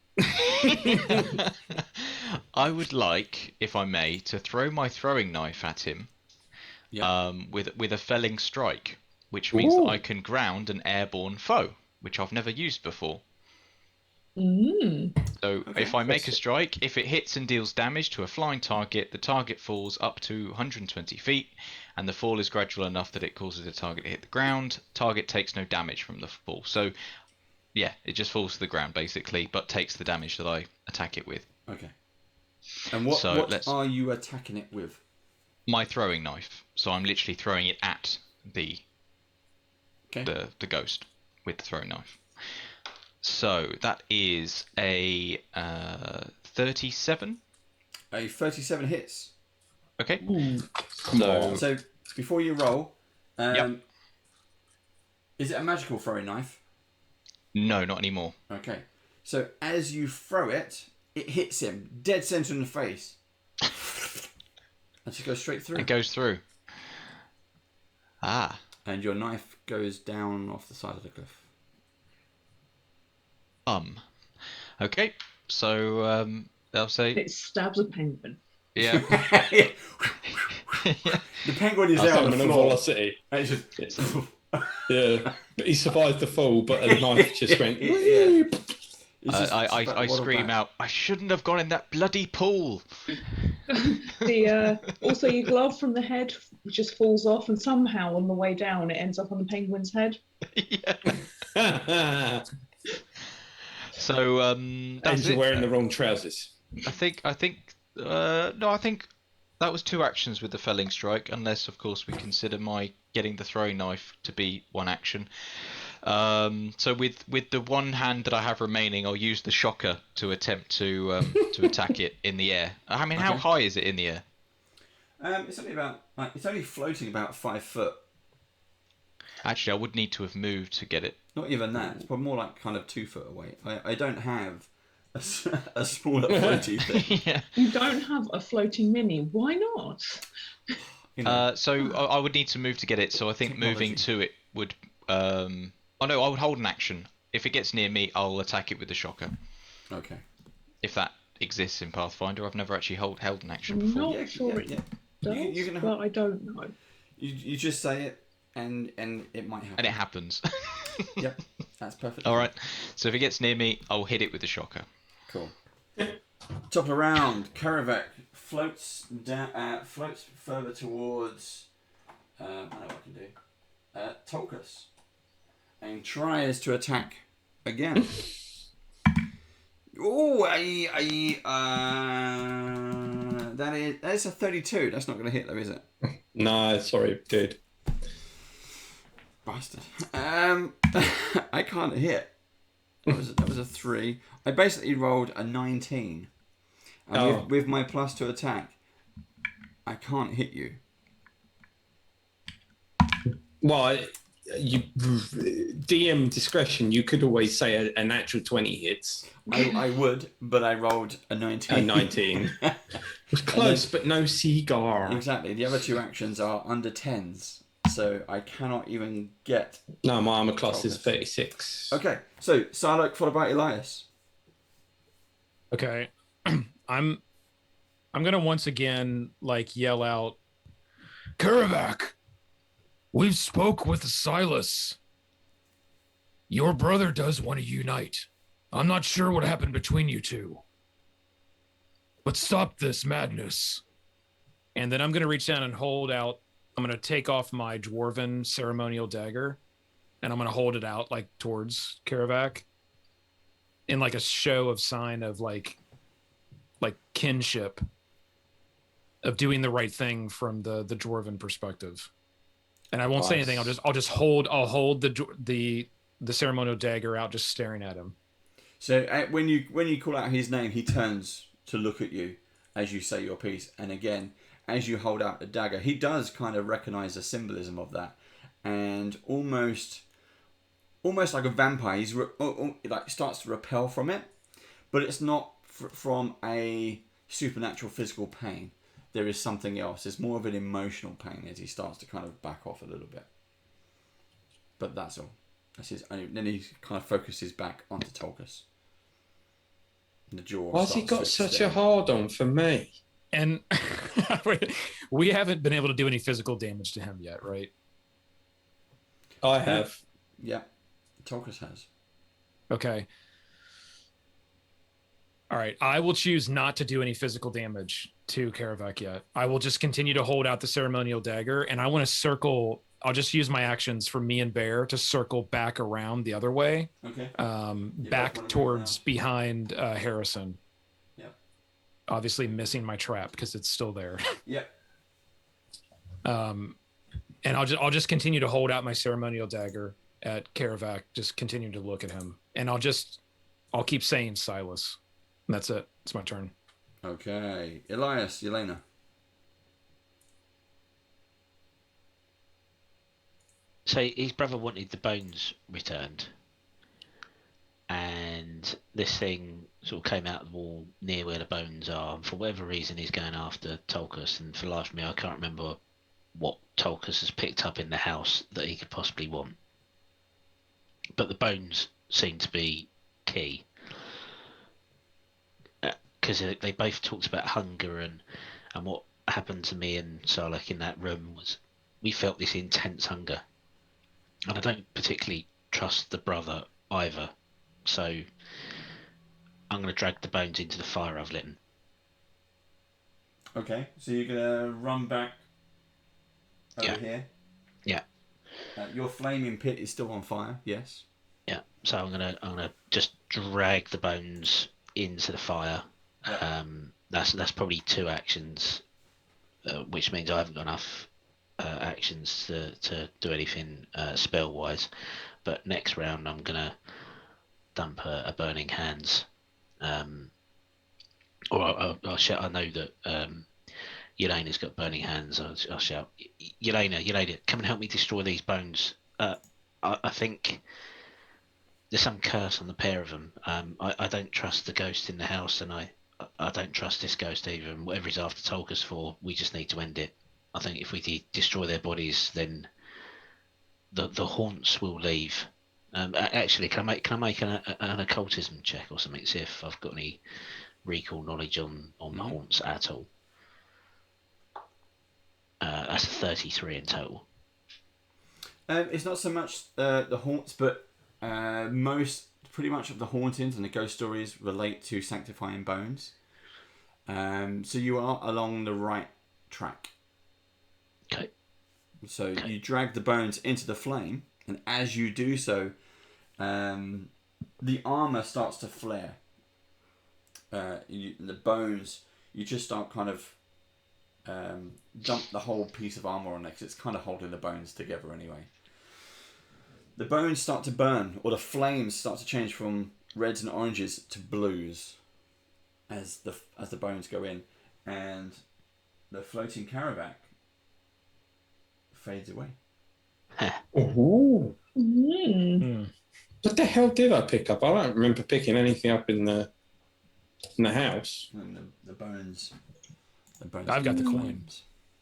I would like, if I may, to throw my throwing knife at him. Yep. With a felling strike, which means that I can ground an airborne foe, which I've never used before. So if I make a strike, if it hits and deals damage to a flying target, the target falls up to 120 feet, and the fall is gradual enough that it causes the target to hit the ground. Target takes no damage from the fall. So, yeah, it just falls to the ground basically, but takes the damage that I attack it with. Okay. And what are you attacking it with? My throwing knife. So I'm literally throwing it at the ghost with the throwing knife. So that is a 37. A 37 hits. Okay. Come on. So before you roll, Yep. is it a magical throwing knife? No, not anymore. Okay. So as you throw it, it hits him dead center in the face. And just goes straight through. It goes through. Ah. And your knife goes down off the side of the cliff. Okay. So I'll say. It stabs a penguin. Yeah. The penguin is there on the floor. Velocity. And it's just... Yeah. But he survived the fall, but a knife just went. Yeah. I scream out, I shouldn't have gone in that bloody pool. Also, your glove from the head just falls off, and somehow on the way down, it ends up on the penguin's head. Yeah. So that's and you're wearing the wrong trousers. I think that was 2 actions with the felling strike, unless of course we consider my getting the throwing knife to be 1 action. So with the 1 hand that I have remaining, I'll use the shocker to attempt to attack it in the air. I mean, how high is it in the air? It's only floating about 5 foot. Actually, I would need to have moved to get it. Not even that. It's probably more like kind of 2 foot away. I don't have a smaller floaty thing. Yeah. You don't have a floating mini. Why not? So I would need to move to get it. So I think moving to it would. I would hold an action. If it gets near me, I'll attack it with the shocker. Okay. If that exists in Pathfinder, I've never actually held an action I'm before. not sure it does, but I don't know. You just say it, and it might happen. And it happens. Yep, that's perfect. All right. So if it gets near me, I'll hit it with the shocker. Cool. Top of the round, Karavek floats further towards. I know what I can do. Tolkus, and tries to attack again. Oh, that is a 32. That's not going to hit though, is it? No, sorry, dude. Bastard. I can't hit. That was a 3. I basically rolled a 19. And with my +2 attack, I can't hit you. Well, you DM discretion. You could always say a natural 20 hits. I would, but I rolled a 19. A 19. It was close, but no cigar. Exactly. The other 2 actions are under 10s, so I cannot even get. No, my armor class is 36. Okay, so Psylocke followed by Elias. Okay, I'm gonna once again yell out, Karavak, we've spoke with Silas. Your brother does want to unite. I'm not sure what happened between you two, but stop this madness. And then I'm gonna reach down and hold out. I'm gonna take off my dwarven ceremonial dagger, and I'm gonna hold it out towards Karavak, in a show of sign of kinship, of doing the right thing from the dwarven perspective. And I won't say anything. I'll hold the ceremonial dagger out, just staring at him. So when you call out his name, he turns to look at you as you say your piece, and again, as you hold out the dagger, he does kind of recognize the symbolism of that, and almost like a vampire, he's like starts to repel from it, but it's not from a supernatural physical pain. There is something else. It's more of an emotional pain as he starts to kind of back off a little bit. But that's all. That's his only. Then he kind of focuses back onto Tolkus. The jaw. Why's he got such a hard on for me? And we haven't been able to do any physical damage to him yet, right? I have. Yeah. Tolkus has. Okay. All right. I will choose not to do any physical damage to Karavak yet. I will just continue to hold out the ceremonial dagger, and I want to circle. I'll just use my actions for me and Bear to circle back around the other way. Okay. Back towards behind Harrison. Yep. Obviously missing my trap because it's still there. Yep. And I'll just continue to hold out my ceremonial dagger at Karavak, just continue to look at him. And I'll keep saying Silas. And that's it. It's my turn. Okay. Elias, Yelena. So his brother wanted the bones returned, and this thing sort of came out of the wall near where the bones are. And for whatever reason, he's going after Tolkus, and for the life of me, I can't remember what Tolkus has picked up in the house that he could possibly want. But the bones seem to be key, because they both talked about hunger, and what happened to me and Sarlek in that room was we felt this intense hunger. And I don't particularly trust the brother either. So I'm going to drag the bones into the fire I've lit. Okay, so you're going to run back over here? Yeah. Your flaming pit is still on fire, yes? Yeah, so I'm gonna just drag the bones into the fire. Yeah. That's probably 2 actions, which means I haven't got enough actions to do anything spell wise. But next round I'm gonna dump a burning hands, or I'll shout. I know that Yelena's got burning hands. I'll shout, Yelena, come and help me destroy these bones. I think there's some curse on the pair of them. I don't trust the ghost in the house, and I don't trust this ghost either. And whatever he's after Tolkus for, we just need to end it. I think if we destroy their bodies, then the haunts will leave. Actually, can I make an occultism check or something? See if I've got any recall knowledge on the haunts at all. That's 33 in total. It's not so much the haunts, but pretty much of the hauntings and the ghost stories relate to sanctifying bones. So you are along the right track. Okay. So you drag the bones into the flame, and as you do so, the armor starts to flare. The bones, you just start kind of dump the whole piece of armor on it, because it's kind of holding the bones together anyway. The bones start to burn, or the flames start to change from reds and oranges to blues as the bones go in, and the floating Karavak fades away. Ooh. Mm. What the hell did I pick up? I don't remember picking anything up in the house. And the bones. I've got the coin.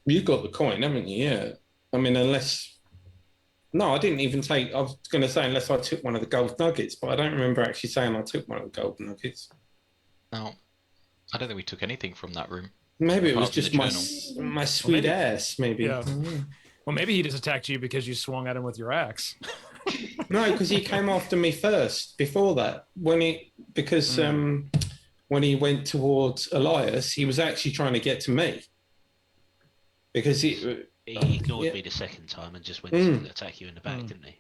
You got the coin, haven't you? Yeah. I mean, unless... No, I didn't even take... I was going to say unless I took one of the gold nuggets, but I don't remember actually saying I took one of the gold nuggets. No, I don't think we took anything from that room. Maybe it was Apart from just the my sweet ass, maybe. Yeah. Well, maybe he just attacked you because you swung at him with your axe. No, because he came after me first, before that. When he went towards Elias, he was actually trying to get to me. Because he ignored me the second time and just went to attack you in the back, didn't he?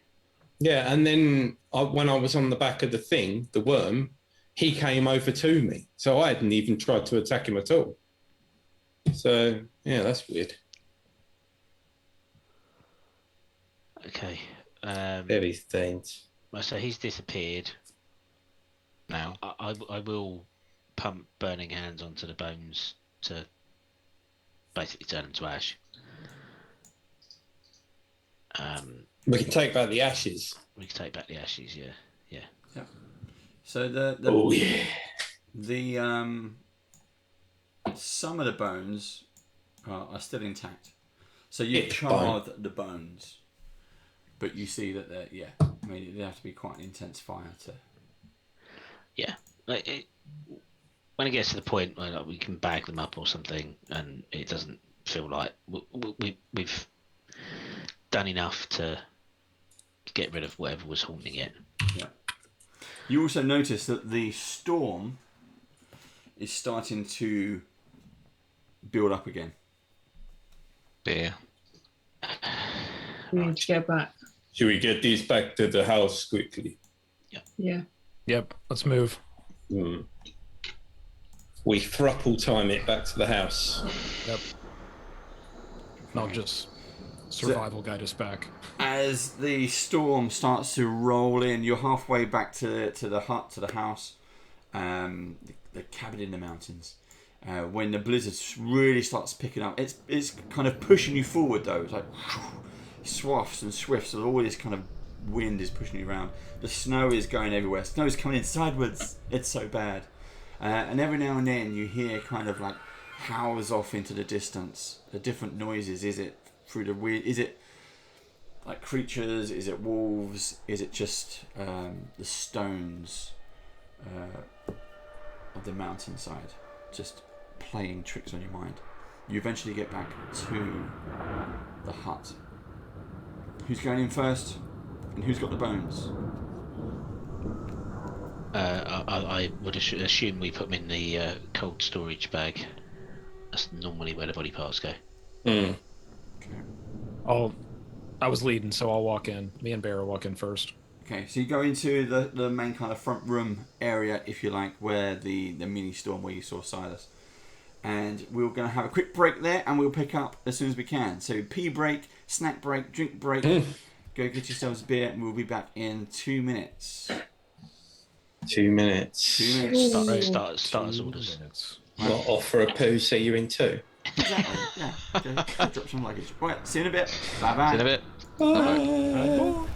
Yeah, and then when I was on the back of the thing, the worm, he came over to me. So I hadn't even tried to attack him at all. So, yeah, that's weird. Okay. Very strange. So he's disappeared. Now, I will pump burning hands onto the bones to basically turn them to ash. We can take back the ashes. We can take back the ashes. Yeah. So the some of the bones are still intact. So you charred the bones, but you see that they're I mean, they have to be quite an intense fire to. Yeah. When it gets to the point where we can bag them up or something, and it doesn't feel like we've done enough to get rid of whatever was haunting it. Yeah. You also notice that the storm is starting to build up again. Dear. We need to get back. Should we get these back to the house quickly? Yeah. Yep, let's move. We thruple time it back to the house. Yep. Not just survival guide us back. As the storm starts to roll in, you're halfway back to the hut, to the house, the cabin in the mountains. When the blizzard really starts picking up, it's kind of pushing you forward though. It's like swafts and swifts of all this kind of wind is pushing you around. The snow is going everywhere. Snow is coming in sideways. It's so bad. And every now and then you hear kind of like howls off into the distance. The different noises. Is it through the wind? Is it like creatures? Is it wolves? Is it just the stones of the mountainside just playing tricks on your mind? You eventually get back to the hut. Who's going in first? And who's got the bones? I would assume we put them in the cold storage bag. That's normally where the body parts go. Okay. I was leading, so I'll walk in. Me and Bear will walk in first. Okay, so you go into the main kind of front room area, if you like, where the mini storm where you saw Silas. And we're going to have a quick break there, and we'll pick up as soon as we can. So pee break, snack break, drink break. Go get yourselves a beer, and we'll be back in 2 minutes. 2 minutes. 2 minutes. Starters orders. Not off for a poo, so you're in 2. Exactly. Yeah. Go drop some luggage. Right. See you in a bit. Bye bye. See you in a bit. Bye-bye.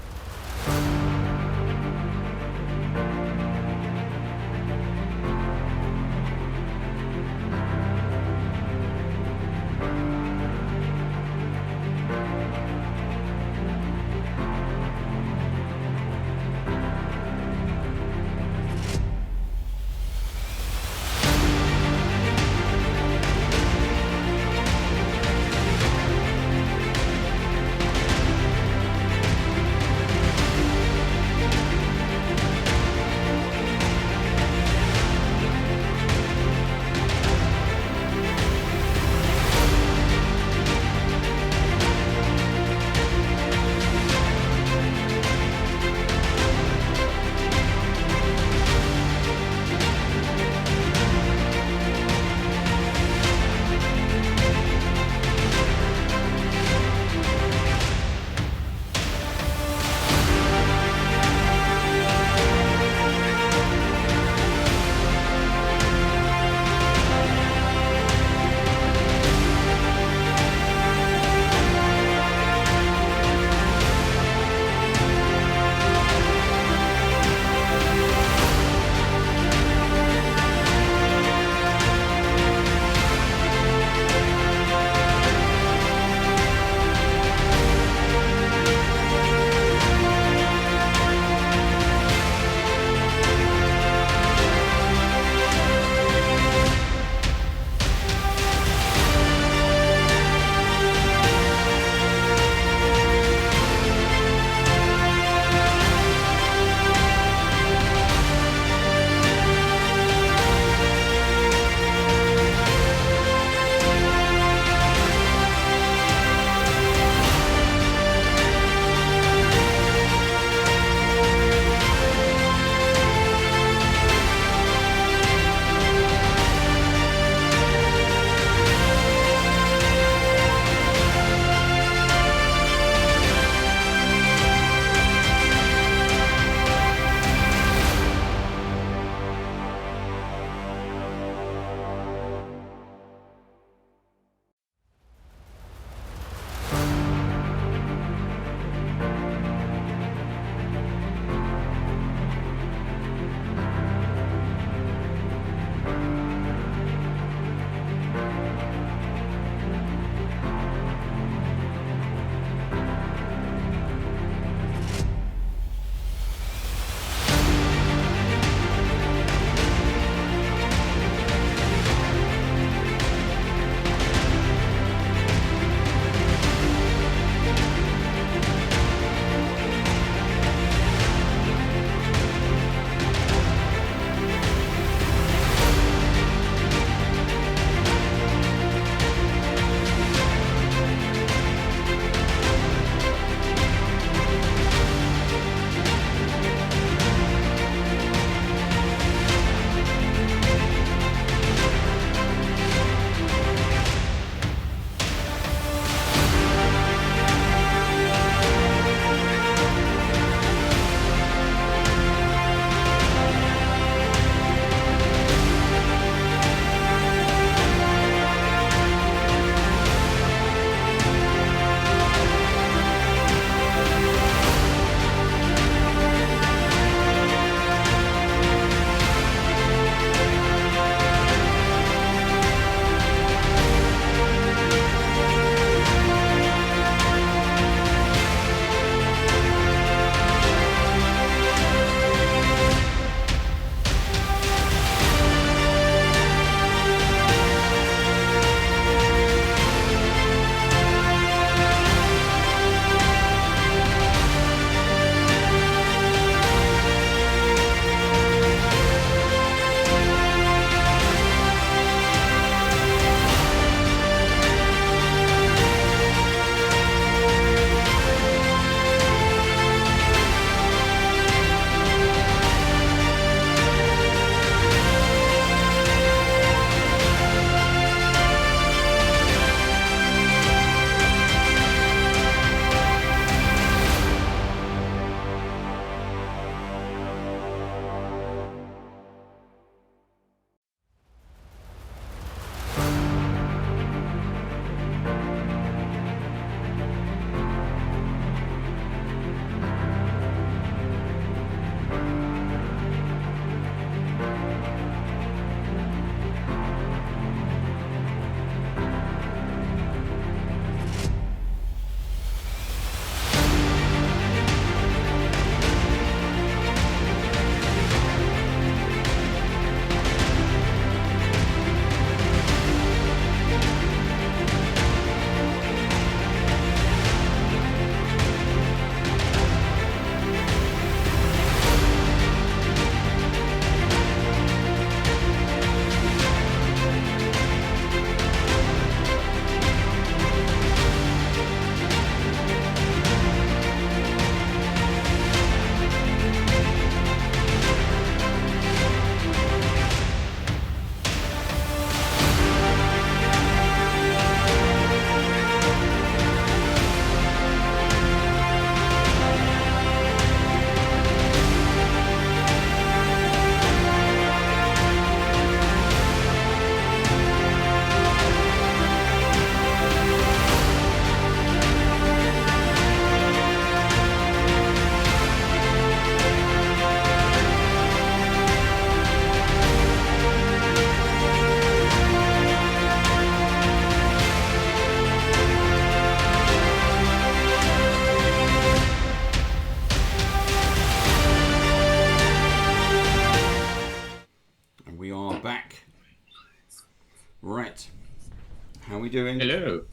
doing? Hello.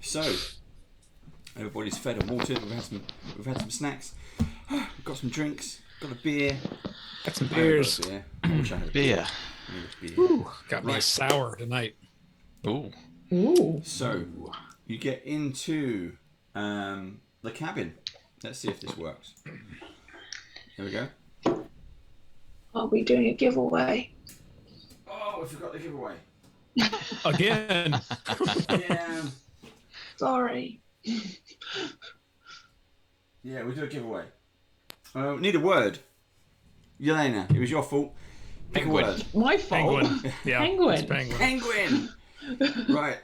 So, everybody's fed and watered. We've had some snacks. We've got some drinks. Got a beer. Got some I haven't beers. got a beer. I wish I had a Beer. I need a beer. Ooh, got me a Right. sour tonight. Ooh. Ooh. So, you get into the cabin. Let's see if this works. Here we go. Are we doing a giveaway? Oh, I forgot the giveaway. Again. Yeah. Sorry. Yeah, we'll do a giveaway. Need a word. Yelena, it was your fault. Pick a Penguin. word. My fault. Penguin. Yeah. Penguin. It's penguin. Penguin! Right.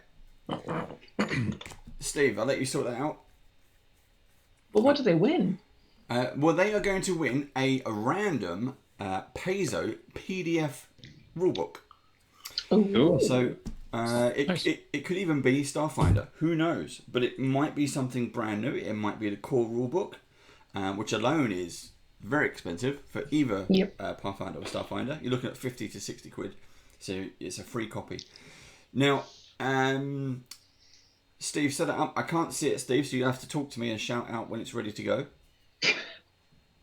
Steve, I'll let you sort that out. But what do they win? Well, they are going to win a random Paizo PDF rulebook. Ooh. So Nice. it could even be Starfinder. Who knows? But it might be something brand new. It might be the core rulebook, which alone is very expensive for either Yep. Pathfinder or Starfinder. You're looking at 50 to 60 quid. So it's a free copy. Now, Steve, set it up. I can't see it, Steve, so you have to talk to me and shout out when it's ready to go.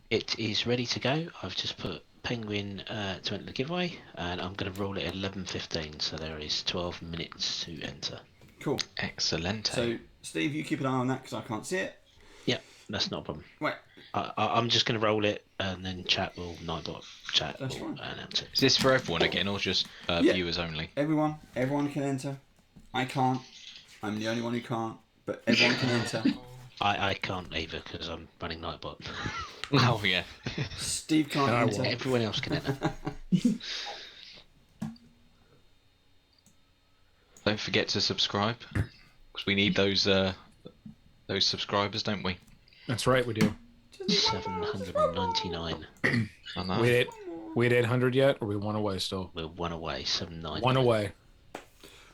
It is ready to go. I've just put Penguin to enter the giveaway, and I'm going to roll it at 11:15. So there is 12 minutes to enter. Cool. Excellent. So, Steve, you keep an eye on that because I can't see it. Yeah, that's not a problem. Wait, I'm just going to roll it, and then chat will Nightbot chat That's will fine. announce it. Is this for everyone again, or just Yeah. viewers only? everyone can enter. I can't. I'm the only one who can't, but everyone can enter. I can't either because I'm running Nightbot. Oh yeah. Steve can't I enter. won't. Everyone else can enter. Don't forget to subscribe, because we need those subscribers, don't we? That's right, we do. 799. I know. We had 800 yet, or we one away still? We're one away. 799. One away.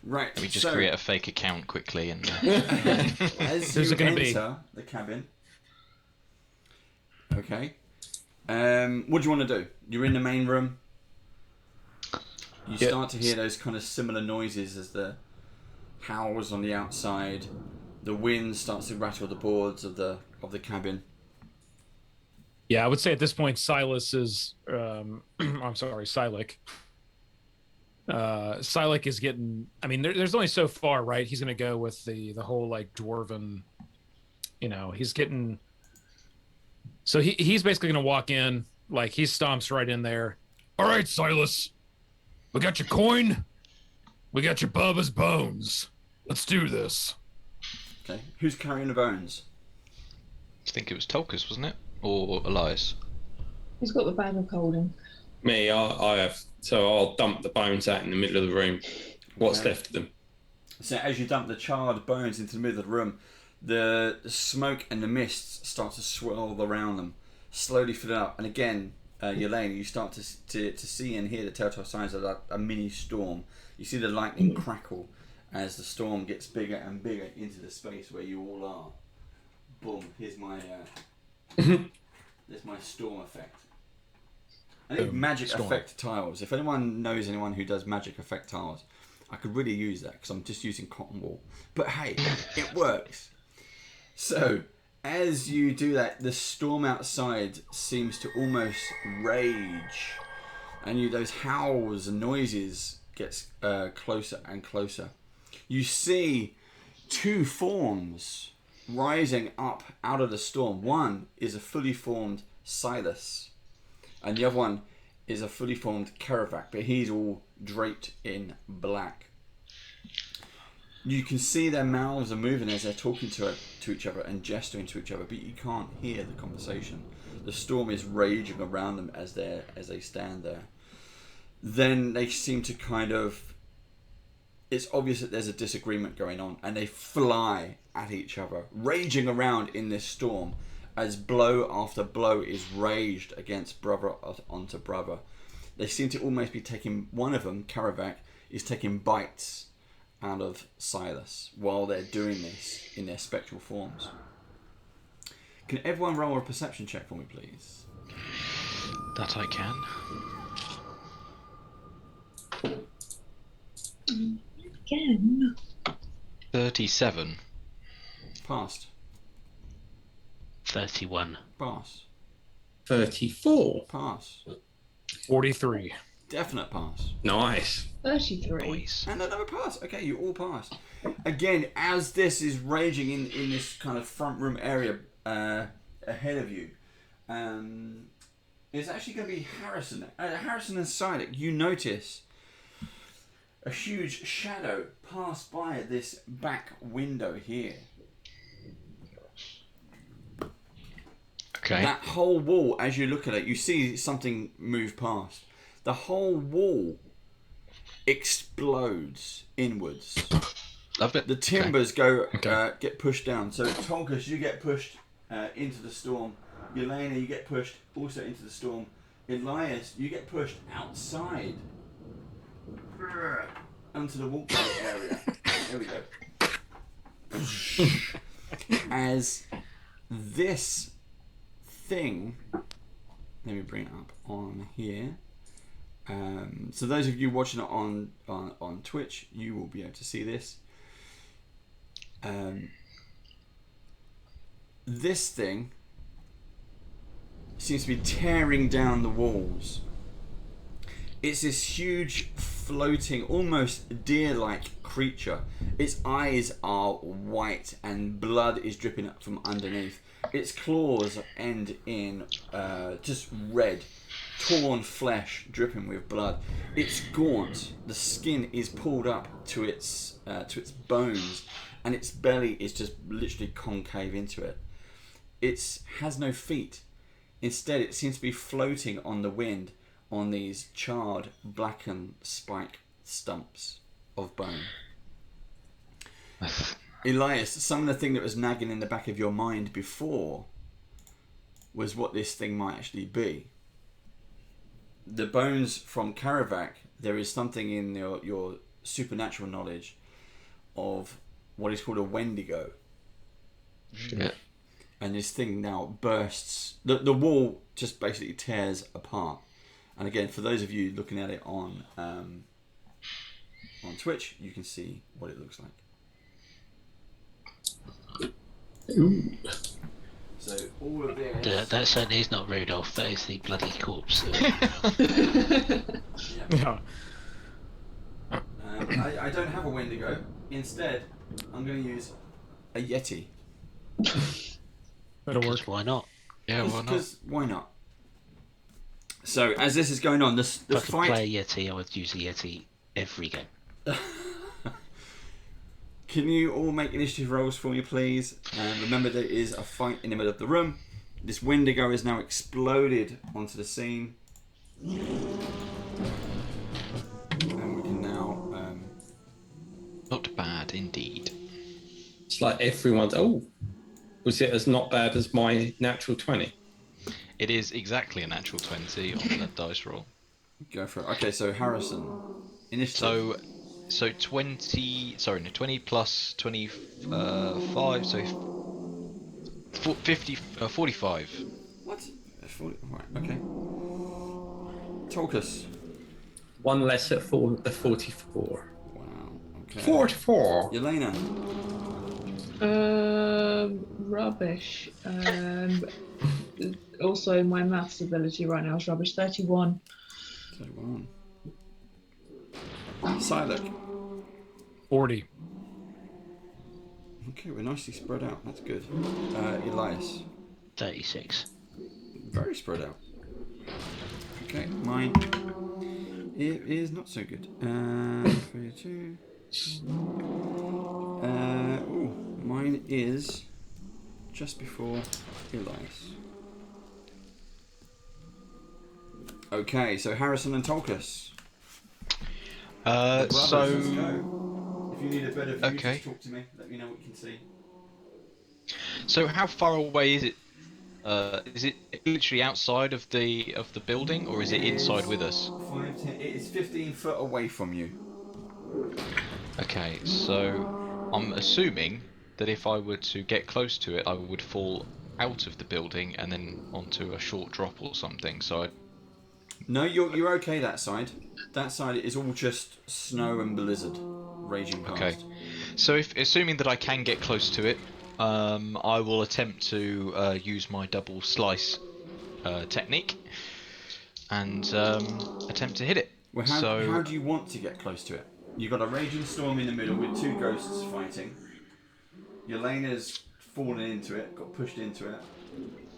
Right. Let me just so, create a fake account quickly and. as Who's you it gonna be? enter the cabin. Okay. What do you want to do? You're in the main room. You Yeah. start to hear those kind of similar noises as the howls on the outside. The wind starts to rattle the boards of the cabin. Yeah, I would say at this point, Silas is. I'm sorry, Silik. Silik is getting. I mean, there's only so far, right? He's going to go with the whole like dwarven. You know, he's getting. So he's basically going to walk in, like he stomps right in there. All right, Silas, we got your coin, we got your Bubba's bones. Let's do this. Okay. Who's carrying the bones? I think it was Tolkus, wasn't it? Or Elias? He's got the bag of holding. Me, I have. So I'll dump the bones out in the middle of the room. What's Okay. left of them? So as you dump the charred bones into the middle of the room, the smoke and the mists start to swirl around them, slowly fill up. And again, Yelena, you start to see and hear the telltale signs of a mini storm. You see the lightning crackle as the storm gets bigger and bigger into the space where you all are. Boom! Here's my there's my storm effect. I think magic storm. effect tiles. If anyone knows anyone who does magic effect tiles, I could really use that because I'm just using cotton wool. But hey, it works. So, as you do that, the storm outside seems to almost rage, and those howls and noises gets closer and closer. You see two forms rising up out of the storm. One is a fully formed Silas, and the other one is a fully formed Karavac, but he's all draped in black. You can see their mouths are moving as they're talking to each other and gesturing to each other, but you can't hear the conversation. The storm is raging around them as they stand there. Then they seem to kind of... It's obvious that there's a disagreement going on, and they fly at each other, raging around in this storm as blow after blow is raged against brother onto brother. They seem to almost be taking... One of them, Karavac, is taking bites out of Silas while they're doing this in their spectral forms. Can everyone roll a perception check for me, please? That I can. Again. 37. Passed. 31. Pass. 34. Pass. 43. Definite pass. Nice. 33. Boys. And another pass. Okay, you all pass. Again, as this is raging in this kind of front room area ahead of you, it's actually going to be Harrison. Harrison and Sidic, you notice a huge shadow pass by this back window here. Okay. That whole wall, as you look at it, you see something move past. The whole wall explodes inwards. Love it. The timbers get pushed down. So Tonkus, you get pushed into the storm. Yelena, you get pushed also into the storm. Elias, you get pushed outside onto the walkway area. There we go. As this thing, let me bring it up on here. So those of you watching it on Twitch, you will be able to see this. This thing seems to be tearing down the walls. It's this huge, floating, almost deer-like creature. Its eyes are white and blood is dripping up from underneath. Its claws end in just red, torn flesh dripping with blood. It's gaunt. The skin is pulled up to its bones, and its belly is just literally concave into it. It has no feet. Instead, it seems to be floating on the wind on these charred, blackened spike stumps of bone. Elias, some of the thing that was nagging in the back of your mind before was what this thing might actually be. The bones from Karavac, there is something in your supernatural knowledge of what is called a Wendigo. Yeah. And this thing now bursts. The wall just basically tears apart. And again, for those of you looking at it on Twitch, you can see what it looks like. Ooh. So all of this. That certainly is not Rudolph. That is the bloody corpse. Yeah. I don't have a Wendigo. Instead, I'm going to use a Yeti. That'll work. Because why not? Yeah, why not? Because why not? So as this is going on, the If I could fight. play a Yeti, I would use a Yeti every game. Can you all make initiative rolls for me, please? And remember, there is a fight in the middle of the room. This Wendigo is now exploded onto the scene. And we can now... Not bad indeed. It's like everyone's. Oh, was it as not bad as my natural 20? It is exactly a natural 20 on the dice roll. Go for it. Okay, so Harrison. Initiative. So 20. Sorry, no, 20 plus 25. So 45. What? 40, right, okay. Tolkus. One less at the 44. Wow, okay. 44. Yelena. Rubbish. Also, my maths ability right now is rubbish. 31. 31. Sidic. 40. Okay, we're nicely spread out. That's good. Elias. 36. Very spread out. Okay, mine. It is not so good. 32. Mine is just before Elias. Okay, so Harrison and Tolkus. Let's So go. If you need a better view, Okay. just talk to me. Let me know what you can see. So how far away is it? Is it literally outside of the building, or is it inside with us? 5, 10, it is 15 foot away from you. Okay, so I'm assuming that if I were to get close to it, I would fall out of the building and then onto a short drop or something. So No, you're okay that side. That side is all just snow and blizzard raging past. okay, So, if assuming that I can get close to it, I will attempt to use my double slice technique and attempt to hit it. Well, how do you want to get close to it? You've got a raging storm in the middle with two ghosts fighting. Yelena's fallen into it, got pushed into it.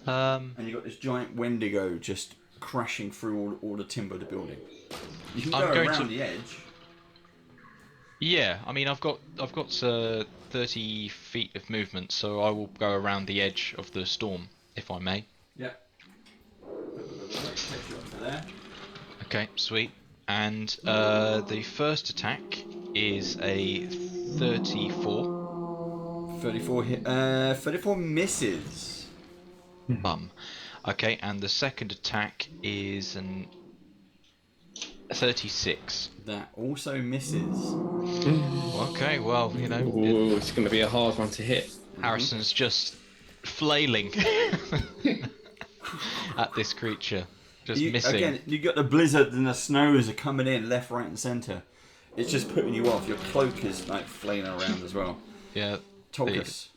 And you've got this giant Wendigo just crashing through all the timber of the building. You can go around the edge. Yeah, I mean, I've got 30 feet of movement, so I will go around the edge of the storm, if I may. Yeah. Takes you up to there. Okay, sweet. And the first attack is a 34. 34 hit. 34 misses. Bum. Okay, and the second attack is an 36. That also misses. Okay, well, you know, Ooh, it's going to be a hard one to hit. Harrison's just flailing at this creature, just missing. Again, you got the blizzard and the snows are coming in left, right, and centre. It's just putting you off. Your cloak is like flailing around as well. Yeah. Tulkas.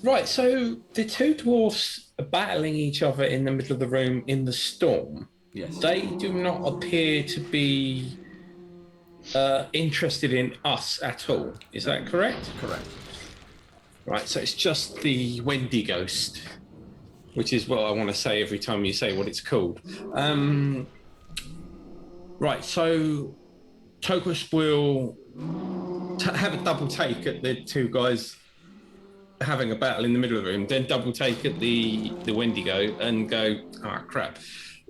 Right, so the two dwarfs are battling each other in the middle of the room in the storm. Yes. They do not appear to be interested in us at all. Is that correct? Correct. Right, so it's just the Wendy ghost, which is what I want to say every time you say what it's called. Right, so Tokus will have a double take at the two guys having a battle in the middle of the room, then double take at the Wendigo and go, oh crap,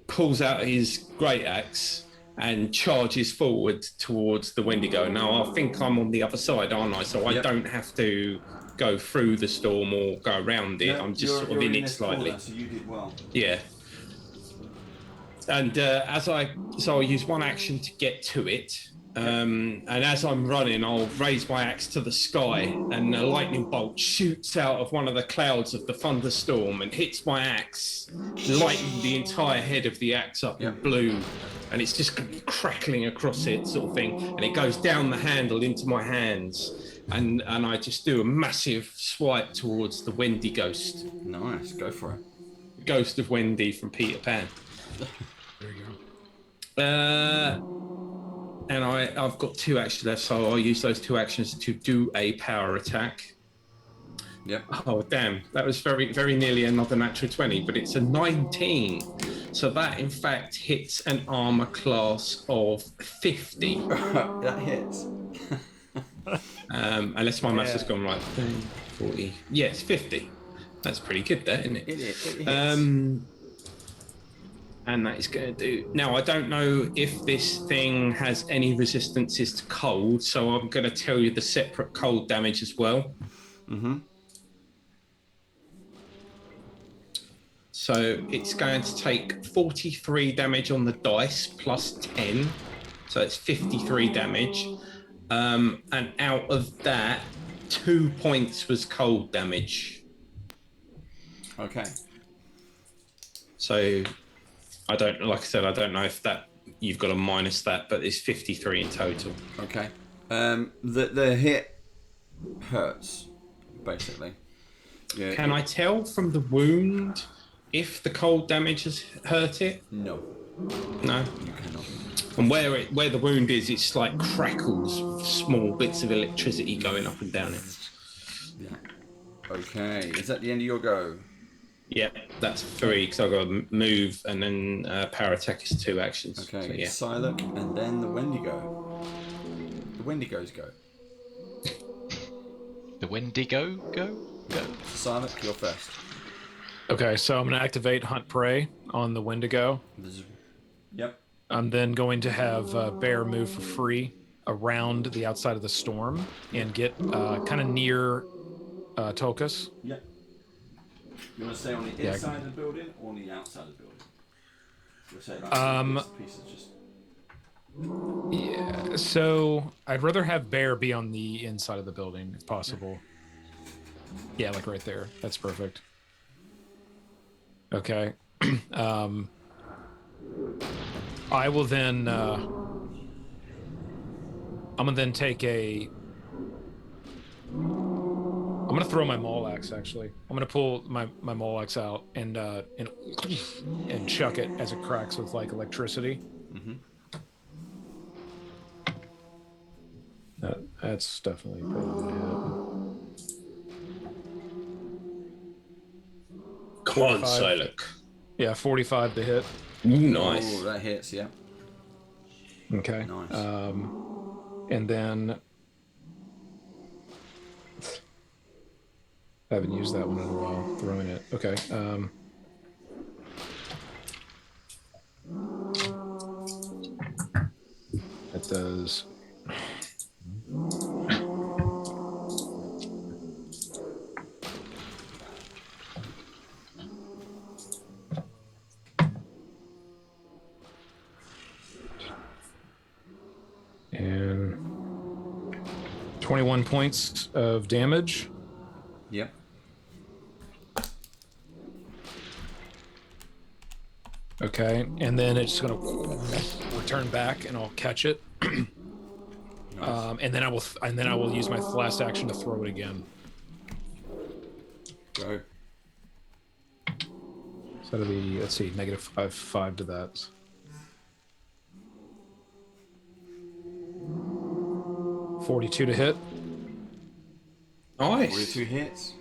pulls out his great axe and charges forward towards the Wendigo. Now I think I'm on the other side, aren't I? So I don't have to go through the storm or go around it. I'm just sort of in it slightly. Corner, so you did well. Yeah. And I'll use one action to get to it. And as I'm running, I'll raise my axe to the sky, and a lightning bolt shoots out of one of the clouds of the thunderstorm and hits my axe, lighting the entire head of the axe up in blue, and it's just crackling across it, sort of thing. And it goes down the handle into my hands, and I just do a massive swipe towards the Wendy ghost. Nice, go for it. Ghost of Wendy from Peter Pan. There you go. And I've got 2 actions left, so I'll use those 2 actions to do a power attack. Yep. Oh, damn. That was very, very nearly another natural 20, but it's a 19. So that, in fact, hits an armor class of 50. That hits. Unless my maths has gone right. 30, 40. Yeah, it's 50. That's pretty good, there, isn't it? It hits. And that is going to do... Now, I don't know if this thing has any resistances to cold, so I'm going to tell you the separate cold damage as well. Mm-hmm. So it's going to take 43 damage on the dice plus 10. So it's 53 damage. And out of that, 2 points was cold damage. Okay. So... like I said, I don't know if that you've got to minus that, but it's 53 in total. Okay. The hit hurts, basically. Yeah. Can I tell from the wound if the cold damage has hurt it? No. No. You cannot. And where the wound is, it's like crackles, small bits of electricity going up and down it. Yeah. Okay. Is that the end of your go? Yeah, that's 3 because I've got to move, and then power attack is 2 actions. Okay, so, yeah. Psylocke, and then the Wendigo. The Wendigos go. The Wendigo go? Psylocke, you're first. Okay, so I'm going to activate Hunt Prey on the Wendigo. Yep. I'm then going to have Bear move for free around the outside of the storm and get kind of near Tokus. Yep. You want to stay on the inside of the building or on the outside of the building? You'll say like pieces just... Yeah, so I'd rather have Bear be on the inside of the building if possible. Yeah, like right there. That's perfect. I will then. I'm gonna then take a. I'm gonna throw my maul axe. Actually, I'm gonna pull my maul axe out and chuck it as it cracks with like electricity. Mm-hmm. That's definitely probably a hit. Come on, Psylocke. Yeah, 45 to hit. Nice. Oh, that hits. Yeah. Okay. Nice. And then I haven't used that one in a while. Throwing it. Okay. It does. And 21 points of damage. Yep. Okay, and then it's gonna return back, and I'll catch it. Nice. And then I will use my last action to throw it again. Go. So that'll be, let's see, -5 to that. $42 to hit. Nice. 42 hits.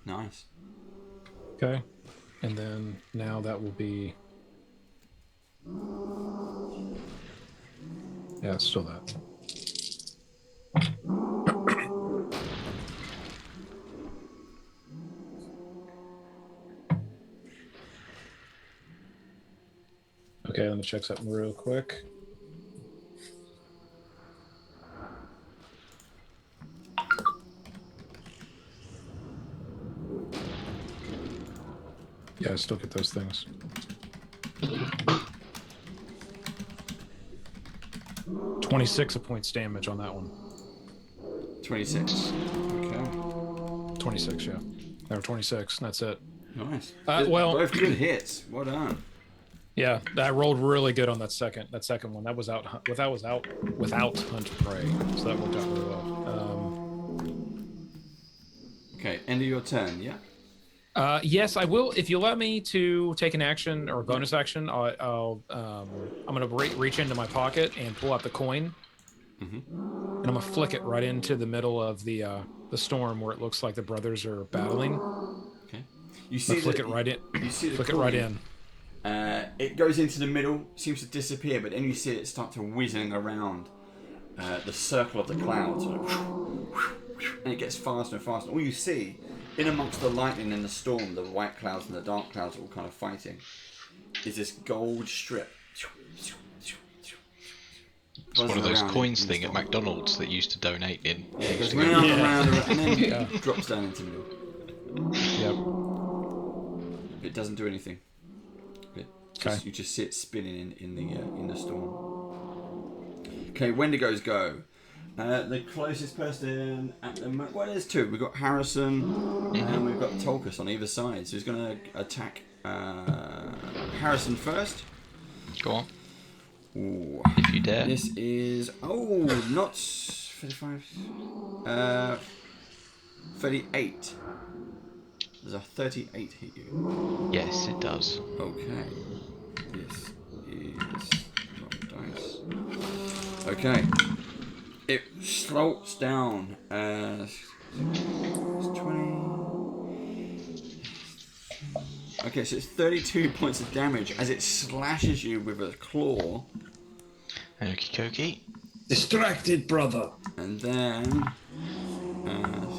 Nice. Okay, and then now that will be. Yeah, it's still that. Okay, let me check something real quick. Yeah, I still get those things. 26 points damage on that one. 26. Okay. 26, yeah. Or 26, and that's it. Nice. Well, both good hits. Well done. Yeah, I rolled really good on that second one. That was out without hunt prey, so that worked out really well. Okay, end of your turn. Yeah. Yes, I will. If you let me to take an action or a bonus action, I'm gonna reach into my pocket and pull out the coin, and I'm gonna flick it right into the middle of the storm where it looks like the brothers are battling. Okay. You see flick it right in. You see the flick coin. it right in. It goes into the middle, seems to disappear, but then you see it start to whizzing around the circle of the clouds, and it gets faster and faster. All you see, in amongst the lightning and the storm, the white clouds and the dark clouds all kind of fighting, is this gold strip. It's one of those coins thing at McDonald's that used to donate in. Yeah, it goes round and round and then drops down into the middle. Yep. It doesn't do anything. You just see it spinning in the storm. Okay, Wendigos go. The closest person at the moment. Well, there's two. We've got Harrison and we've got Tolkus on either side. So he's going to attack Harrison first. Go on. Ooh. If you dare. This is not 35. 38. Does a 38 hit you? Yes, it does. Okay. This is wrong dice. Okay. It slopes down. It's 20. Okay, so it's 32 points of damage as it slashes you with a claw. Okie dokie. Distracted, brother. And then.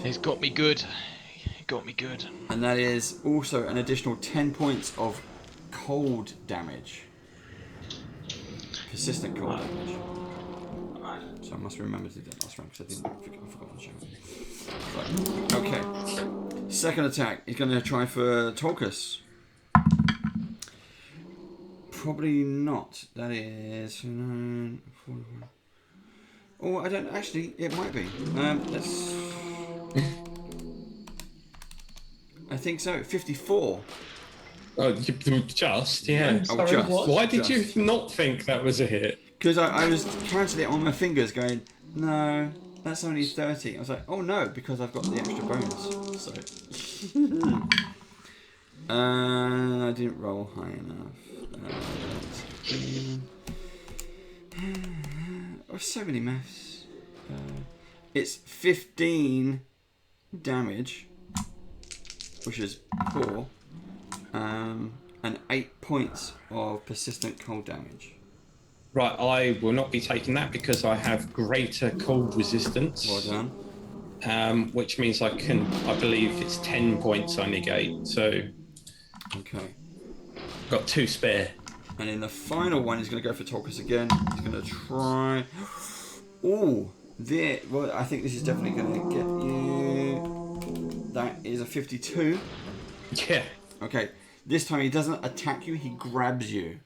He's got me good. He got me good. And that is also an additional 10 points of cold damage. Persistent cold damage. So I must remember to do that last round because I forgot to show it. Right. Okay. Second attack. He's going to try for Tolkus. Probably not. That is 9, 41. Oh, I don't actually. It might be. Let's. I think so. 54. Oh, just, yeah. I'm sorry, just. what? Why did Just. you not think that was a hit? Because I was counting it on my fingers, going, no, that's only 30. I was like, oh no, because I've got the extra bonus. So, I didn't roll high enough. Oh, so many maths. It's 15 damage, which is poor, and 8 points of persistent cold damage. Right, I will not be taking that because I have greater cold resistance. Well done. Which means I believe it's 10 points I negate. So, Okay. got 2 spare. And in the final one, he's going to go for Tolkus again. He's going to try. Oh, there. Well, I think this is definitely going to get you. That is a 52. Yeah. Okay. This time he doesn't attack you, he grabs you.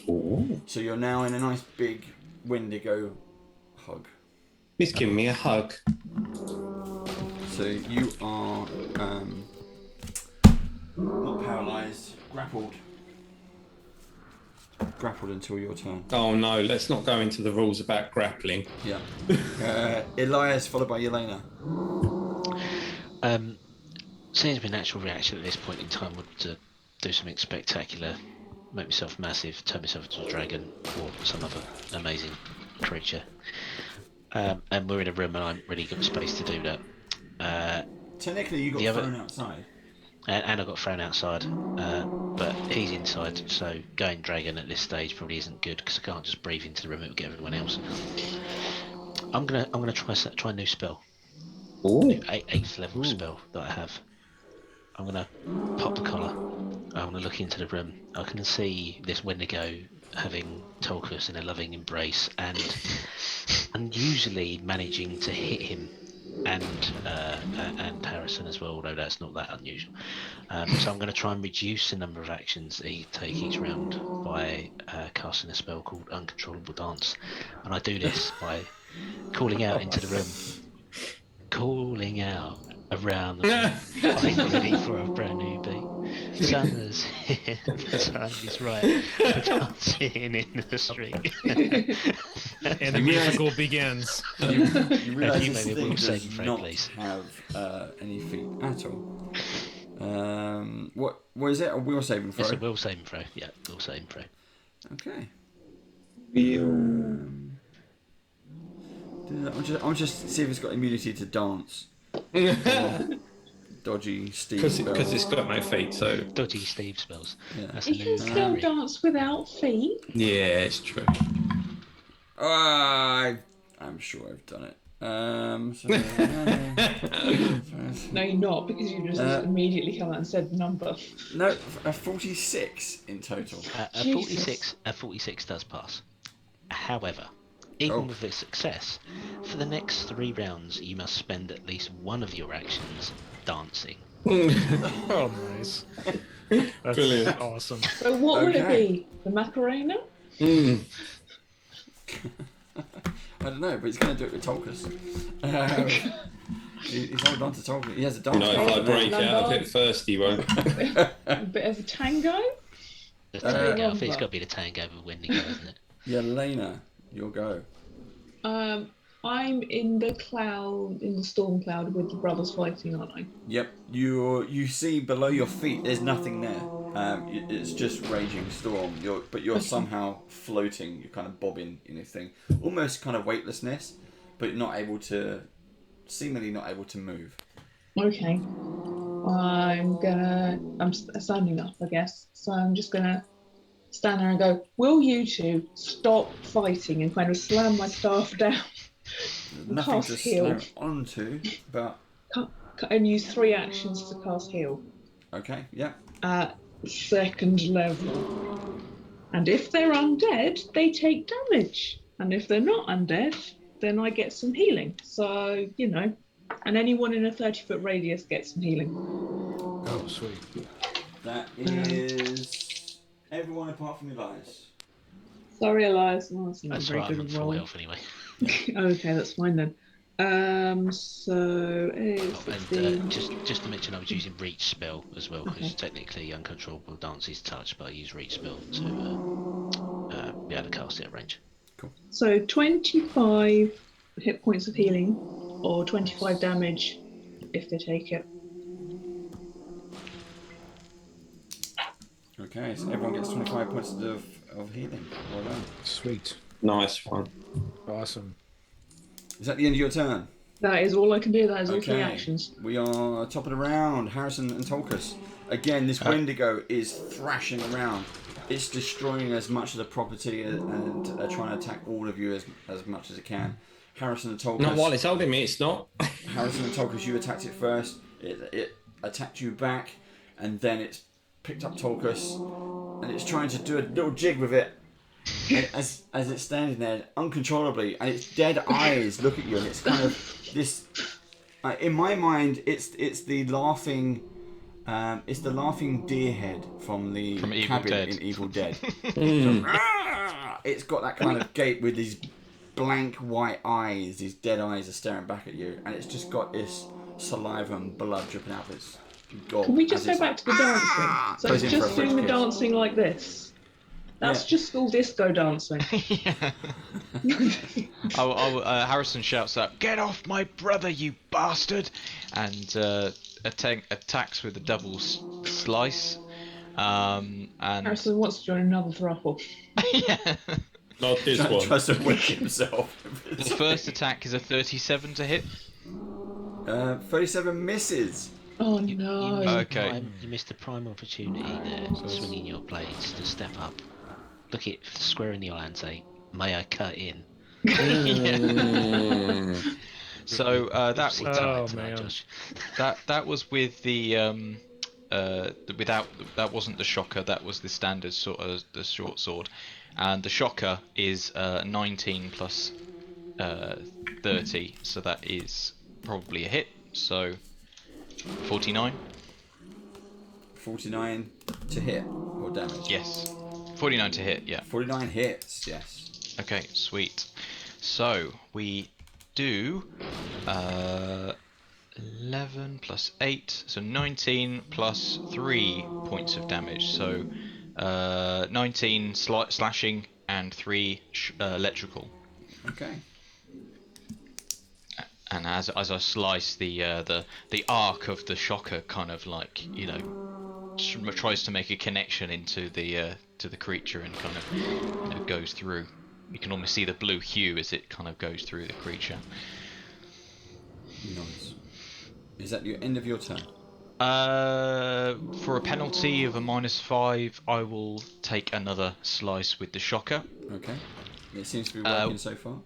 Ooh. So you're now in a nice big Wendigo hug. He's giving me a hug. So you are not paralysed, grappled. Grappled until your turn. Oh no, let's not go into the rules about grappling. Yeah. Elias followed by Yelena. Seems to be a natural reaction at this point in time would to do something spectacular, make myself massive, turn myself into a dragon or some other amazing creature. And we're in a room and I haven't really got space to do that. Technically you got thrown outside. And I got thrown outside, but he's inside, so going dragon at this stage probably isn't good because I can't just breathe into the room; it'll get everyone else. I'm gonna try a new spell. Ooh. New 8th level spell that I have. I'm gonna pop the collar. I'm gonna look into the room. I can see this Wendigo having Tolkus in a loving embrace and unusually managing to hit him. And Harrison as well, although that's not that unusual. So I'm going to try and reduce the number of actions that he take each round by casting a spell called Uncontrollable Dance, and I do this by calling out into the room, calling out around the room. I'm ready for a brand new beat. Summer's here, the time is right for dancing in the street. And the musical begins. You realise you this maybe thing will does save your not please. have any feet at all. What is it? A will saving throw? It's a will saving throw. Yeah, will saving throw. Okay. I'll just see if it's got immunity to dance. Dodgy Steve spells. Because it's got no feet, so... Dodgy Steve spells. Yeah. That's You can still dance without feet. Yeah, it's true. I'm sure I've done it. No, you're not, because you just immediately come out and said the number. No, a 46 in total. A 46 does pass. However, even with a success, for the next 3 rounds, you must spend at least one of your actions dancing. Oh, nice. That's Brilliant. Awesome. So what would it be? The Macarena? I don't know, but he's going to do it with Tolkus. He's holding on to Tolkus. He has a dance. No, if I break out of it first, he won't. A bit of a tango? The tango, I think it's got to be the tango with Wendigo, isn't it? Yelena, you'll go. I'm in the storm cloud with the brothers fighting, aren't I? Yep. You see below your feet, there's nothing there. It's just raging storm. You're somehow floating. You're kind of bobbing in this thing, almost kind of weightlessness, but seemingly not able to move. Okay. I'm standing up, I guess. So I'm just gonna stand there and go, will you two stop fighting, and kind of slam my staff down. Nothing to heal. slam onto, but and use 3 actions to cast heal. Okay, yeah. At 2nd level. And if they're undead, they take damage. And if they're not undead, then I get some healing. So, and anyone in a 30-foot radius gets some healing. Oh, sweet. That is everyone apart from Elias. Sorry, Elias. Oh, that's not That's a very right, I'm good full roll. health anyway. Okay, that's fine then. So it's And just to mention, I was using reach spell as well because technically uncontrollable dances touch, but I use reach spell to be able to cast it at range. So 25 hit points of healing, or 25 damage if they take it. Okay, so everyone gets 25 points of healing. Well done. Sweet. Nice one. Awesome. Is that the end of your turn? That is all I can do. That is all 3 Okay. actions. We are top of the round. Harrison and Tolkus. Again, this Wendigo is thrashing around. It's destroying as much of the property and trying to attack all of you as much as it can. Harrison and Tolkus. Not while it's holding me, it's not. Harrison and Tolkus, you attacked it first. It attacked you back, and then it's picked up Tolkus, and it's trying to do a little jig with it as it's standing there uncontrollably, and its dead eyes look at you, and it's kind of this. In my mind, it's the laughing deer head from Evil cabin Dead. in Evil Dead. It's got that kind of gait with these blank white eyes. These dead eyes are staring back at you, and it's just got this saliva and blood dripping out of its gob. Can we just go back to the dancing? So Goes it's in for a just doing the French kiss. dancing like this. That's just school disco dancing. Harrison shouts out, "Get off my brother, you bastard!" and attacks with a double slice. And Harrison wants to join another throuple. yeah. Not this one. Tries to wake himself. The first attack is a 37 to hit. 37 misses. Oh You no. Okay. You missed the prime opportunity there, swinging your blades to step up. Look it square in the eye and say, "May I cut in?" So that Sit was tight Oh, tonight, man. Josh. that was with the without that wasn't the shocker. That was the standard sort of the short sword, and the shocker is 19 plus 30, so that is probably a hit. So 49. 49 to hit or damage. Yes, 49 to hit. Yeah. 49 hits. Yes. Okay, sweet. So we do 11 plus 8, so 19 plus 3 points of damage. So 19 slashing and 3 electrical. Okay. And as I slice the arc of the shocker, kind of like tries to make a connection into the to the creature and kind of goes through. You can almost see the blue hue as it kind of goes through the creature. Nice. Is that your end of your turn? For a penalty of a -5, I will take another slice with the shocker Okay. It seems to be working so far.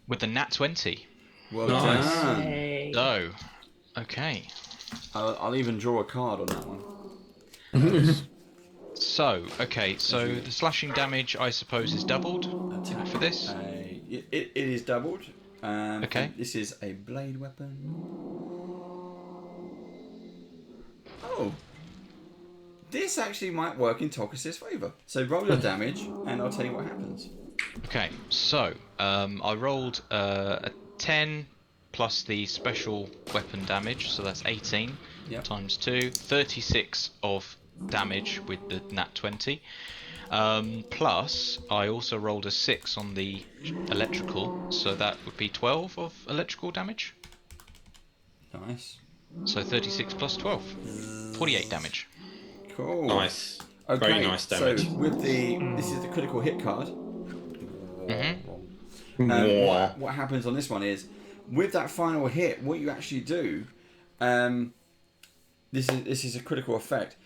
with the nat 20. Well Nice. done. Hey. So, okay. I'll even draw a card on that one. So, okay, so the slashing damage, I suppose, is doubled Attack. for this. It is doubled. Okay. And this is a blade weapon. Oh. This actually might work in Tolkus' favour. So roll your damage, and I'll tell you what happens. Okay, so I rolled a 10 plus the special weapon damage, so that's 18 Yep. times 2, 36 of damage with the nat 20. Plus, I also rolled a 6 on the electrical, so that would be 12 of electrical damage. Nice. So 36 plus 12, 48 damage. Cool. Nice. Okay, Very nice damage. So with this is the critical hit card. What happens on this one is, with that final hit, what you actually do, this is a critical effect.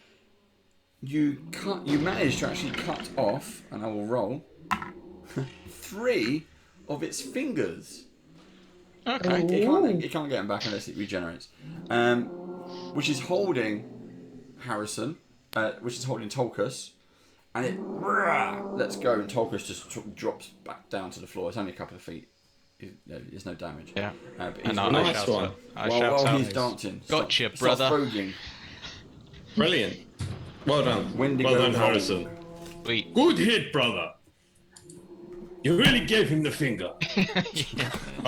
You manage to actually cut off, and I will roll 3 of its fingers. Okay. It can't get them back unless it regenerates. Which is holding Harrison, which is holding Tolkus, and it lets go, and Tolkus just sort of drops back down to the floor. It's only a couple of feet. There's no damage. Yeah. But he's And Nice shout one. out. I while shout out. he's dancing. Gotcha, Stop brother. frogging. Brilliant. Well done. Wendigo well done, roll. Harrison. Sweet. Good hit, brother. You really gave him the finger.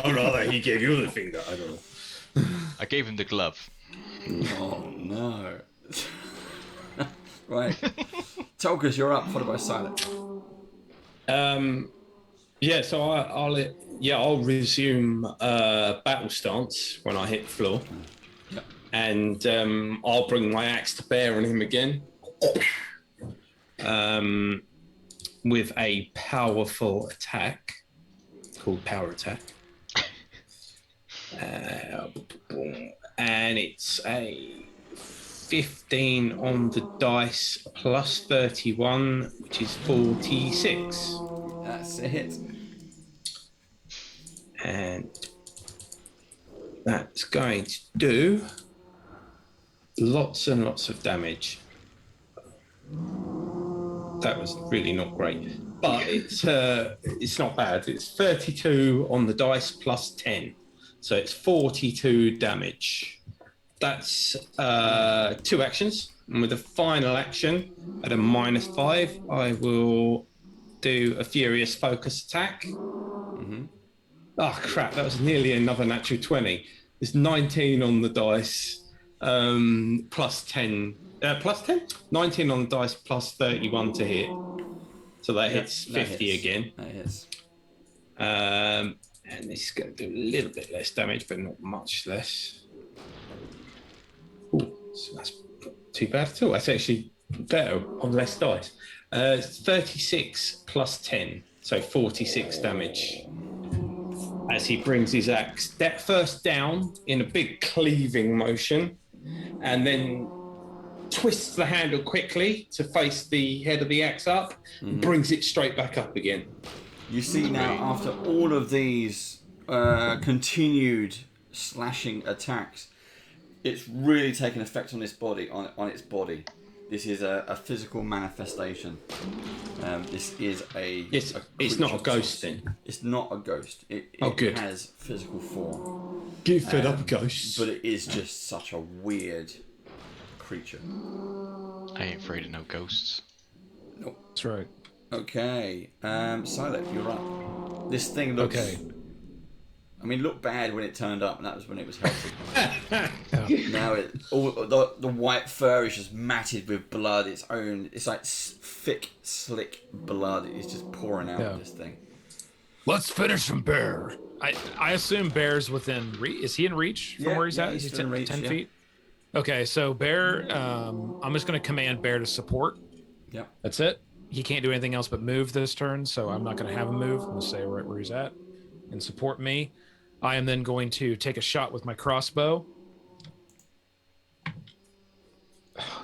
Or rather, he gave you the finger. I don't know. I gave him the glove. Oh no. Right. Tulkas, you're up, followed by Silent. Yeah, so I'll resume battle stance when I hit the floor. Yep. And I'll bring my axe to bear on him again. With a powerful attack called Power Attack. And it's a 15 on the dice plus 31, which is 46. That's a hit. And that's going to do lots and lots of damage. That was really not great, but it's not bad. It's 32 on the dice plus 10, so it's 42 damage. That's 2 actions, and with the final action at a -5, I will do a furious focus attack. Mm-hmm. Oh crap! That was nearly another natural 20. It's 19 on the dice, plus 10. Plus 10? 19 on the dice, plus 31 to hit. So that hits 50 hits. again. That hits. And this is going to do a little bit less damage, but not much less. Ooh, so that's not too bad at all. That's actually better on less dice. It's 36 plus 10, so 46 damage. As he brings his axe first down in a big cleaving motion, and then twists the handle quickly to face the head of the axe up, brings it straight back up again. You see now, after all of these continued slashing attacks, it's really taken effect on its body. On its body, this is a physical manifestation. This is it's not a ghost then. It's not a ghost. It good. has physical form. Get fed up, ghosts. But it is just such a weird creature. I ain't afraid of no ghosts. Nope. That's right. Okay, Silent, you're up. This thing looks... Okay. I mean, looked bad when it turned up, and that was when it was healthy. Yeah. Now the white fur is just matted with blood. It's like thick, slick blood. It's just pouring out of this thing. Let's finish him, Bear. I assume Bear's within reach. Is he in reach from where he's at? He's Is he still in reach, 10 feet? Okay, so Bear, I'm just going to command Bear to support. Yep. That's it. He can't do anything else but move this turn, so I'm not going to have him move. I'm going to stay right where he's at and support me. I am then going to take a shot with my crossbow.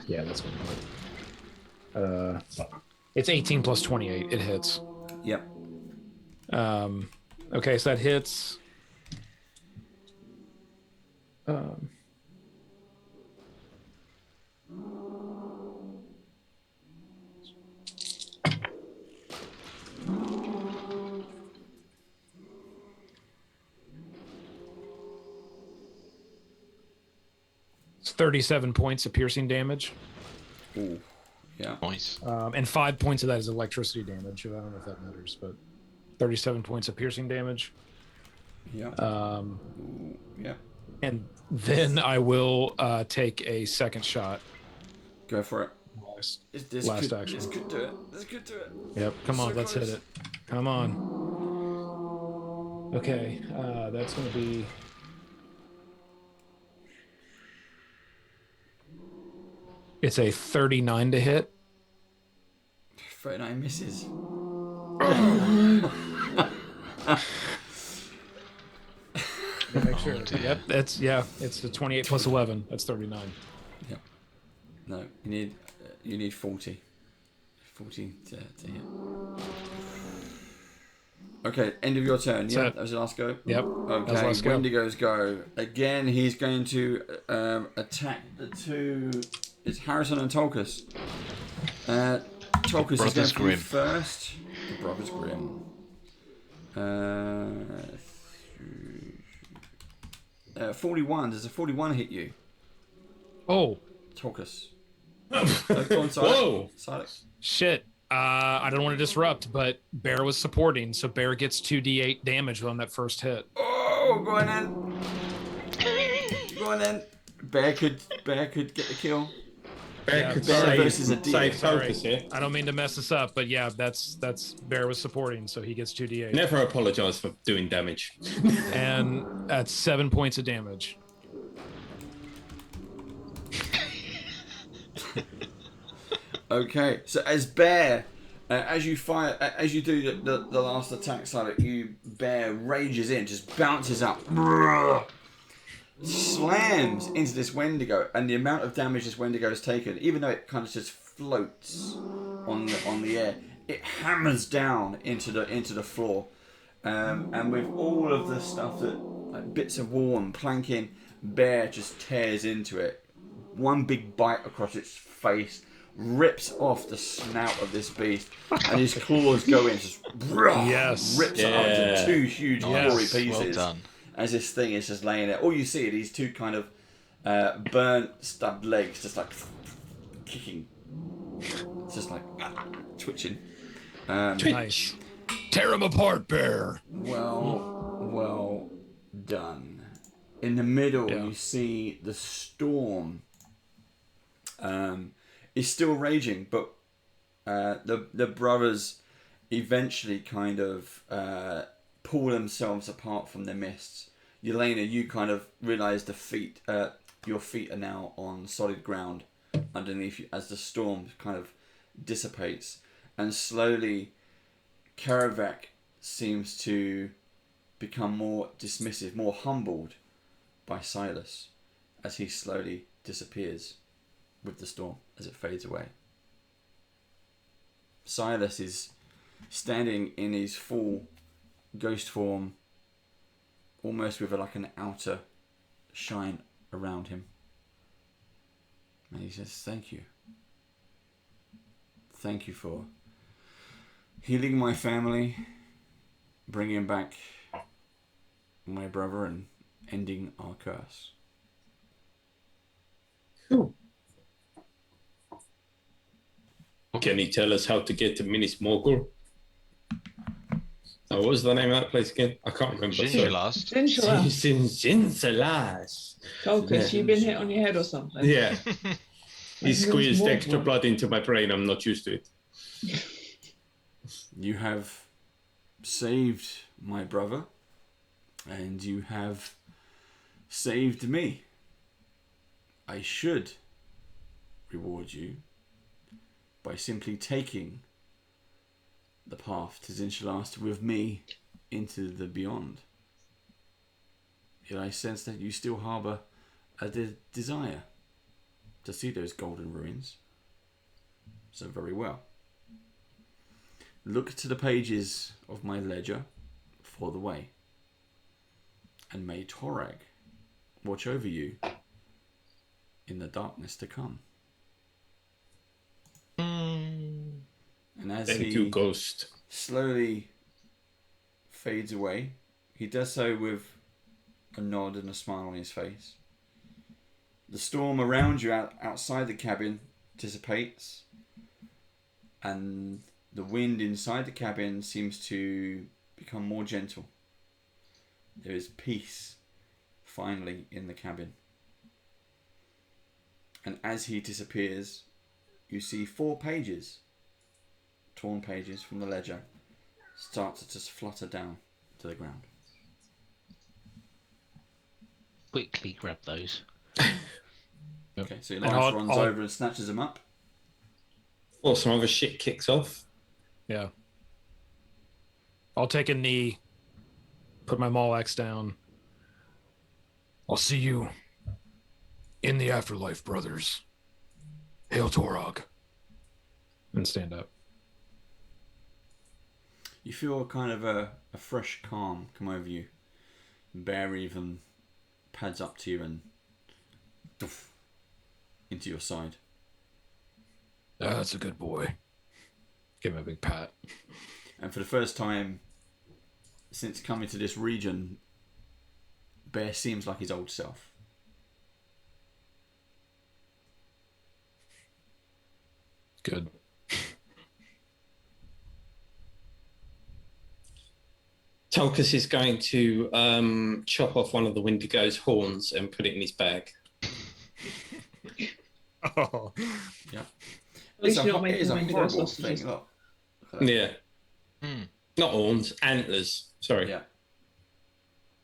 Yeah, that's going to hit. It's 18 plus 28. It hits. Yep. Okay, so that hits. It's 37 points of piercing damage. Ooh. Yeah. Nice. And 5 points of that is electricity damage. I don't know if that matters, but 37 points of piercing damage. Yeah. Yeah. And then I will take a second shot. Go for it. Last action. This could do it. This could do it. Yep. Come on, So let's close. hit it. Come on. Okay, that's going to be... It's a 39 to hit. 39 misses. Make sure. Yep, it's the 28 plus 11. That's 39. Yep. No, you need 40. 40 to hit. Okay, end of your turn. Yeah, that was your last go. Yep. Okay, last go. Wendigo's go. Again, he's going to attack the two. It's Harrison and Tulkas. Tulkas is going Brothers to be Grimm. first. The Brothers Grimm. 41. Does a 41 hit you? Oh, Tulkas. So go on, Silent. Whoa! Silent. shit. I don't want to disrupt, but Bear was supporting, so Bear gets 2d8 damage on that first hit. Oh, go on then. Go on then. Bear could get the kill. Bear could Bear save, versus a deer. save focus here. I don't mean to mess this up, but yeah, that's Bear was supporting, so he gets 2d8. Never apologise for doing damage. And that's 7 points of damage. Okay, so as Bear, as you fire, as you do the last attack, Silent, Bear rages in, just bounces up, slams into this Wendigo, and the amount of damage this Wendigo has taken, even though it kind of just floats on the air, it hammers down into the floor, and with all of the stuff that like bits of wall and planking, Bear just tears into it. One big bite across its face, rips off the snout of this beast, and his claws go in, just rips it up into two huge gory pieces. Well done. As this thing is just laying there. All you see are these two kind of burnt, stubbed legs, just like kicking. It's just like twitching. Nice. Tear him apart, Bear. Well done. In the middle, you see the storm. Is still raging, but the brothers eventually kind of pull themselves apart from the mists. Yelena, you kind of realise your feet are now on solid ground underneath you as the storm kind of dissipates, and slowly Karavak seems to become more dismissive, more humbled by Silas as he slowly disappears with the storm as it fades away. Silas is standing in his full ghost form, almost with like an outer shine around him. And he says, "Thank you. Thank you for healing my family, bringing back my brother, and ending our curse." Cool. Can you tell us how to get to Minis Mogul? Oh, what was the name of that place again? I can't remember. Gingerlast. Gingerlast. Focus, you've been hit on your head or something. Yeah. He squeezed Mogul. extra blood into my brain. I'm not used to it. You have saved my brother, and you have saved me. I should reward you by simply taking the path to Zinchalas with me into the beyond. Yet I sense that you still harbour a desire to see those golden ruins. So very well. Look to the pages of my ledger for the way. And may Torag watch over you in the darkness to come. And as Thank he you, Ghost. slowly fades away, he does so with a nod and a smile on his face. The storm around you outside the cabin dissipates, and the wind inside the cabin seems to become more gentle. There is peace finally in the cabin. And as he disappears, you see 4 pages, torn pages from the ledger, start to just flutter down to the ground. Quickly grab those. Okay, so Elias runs over and snatches them up. Or some other shit kicks off. Yeah. I'll take a knee, put my maul axe down. I'll see you in the afterlife, brothers. Hail Torog. And stand up. You feel kind of a fresh calm come over you. Bear even pads up to you and doof, into your side. That's a good boy. Give him a big pat. And for the first time since coming to this region, Bear seems like his old self. Good. Tulkas is going to chop off one of the Wendigo's horns and put it in his bag. Oh. Yeah. At least you're not It is making a Wendigo horrible sausages. thing. Look at that. Yeah. Hmm. Not horns, antlers. Sorry. Yeah.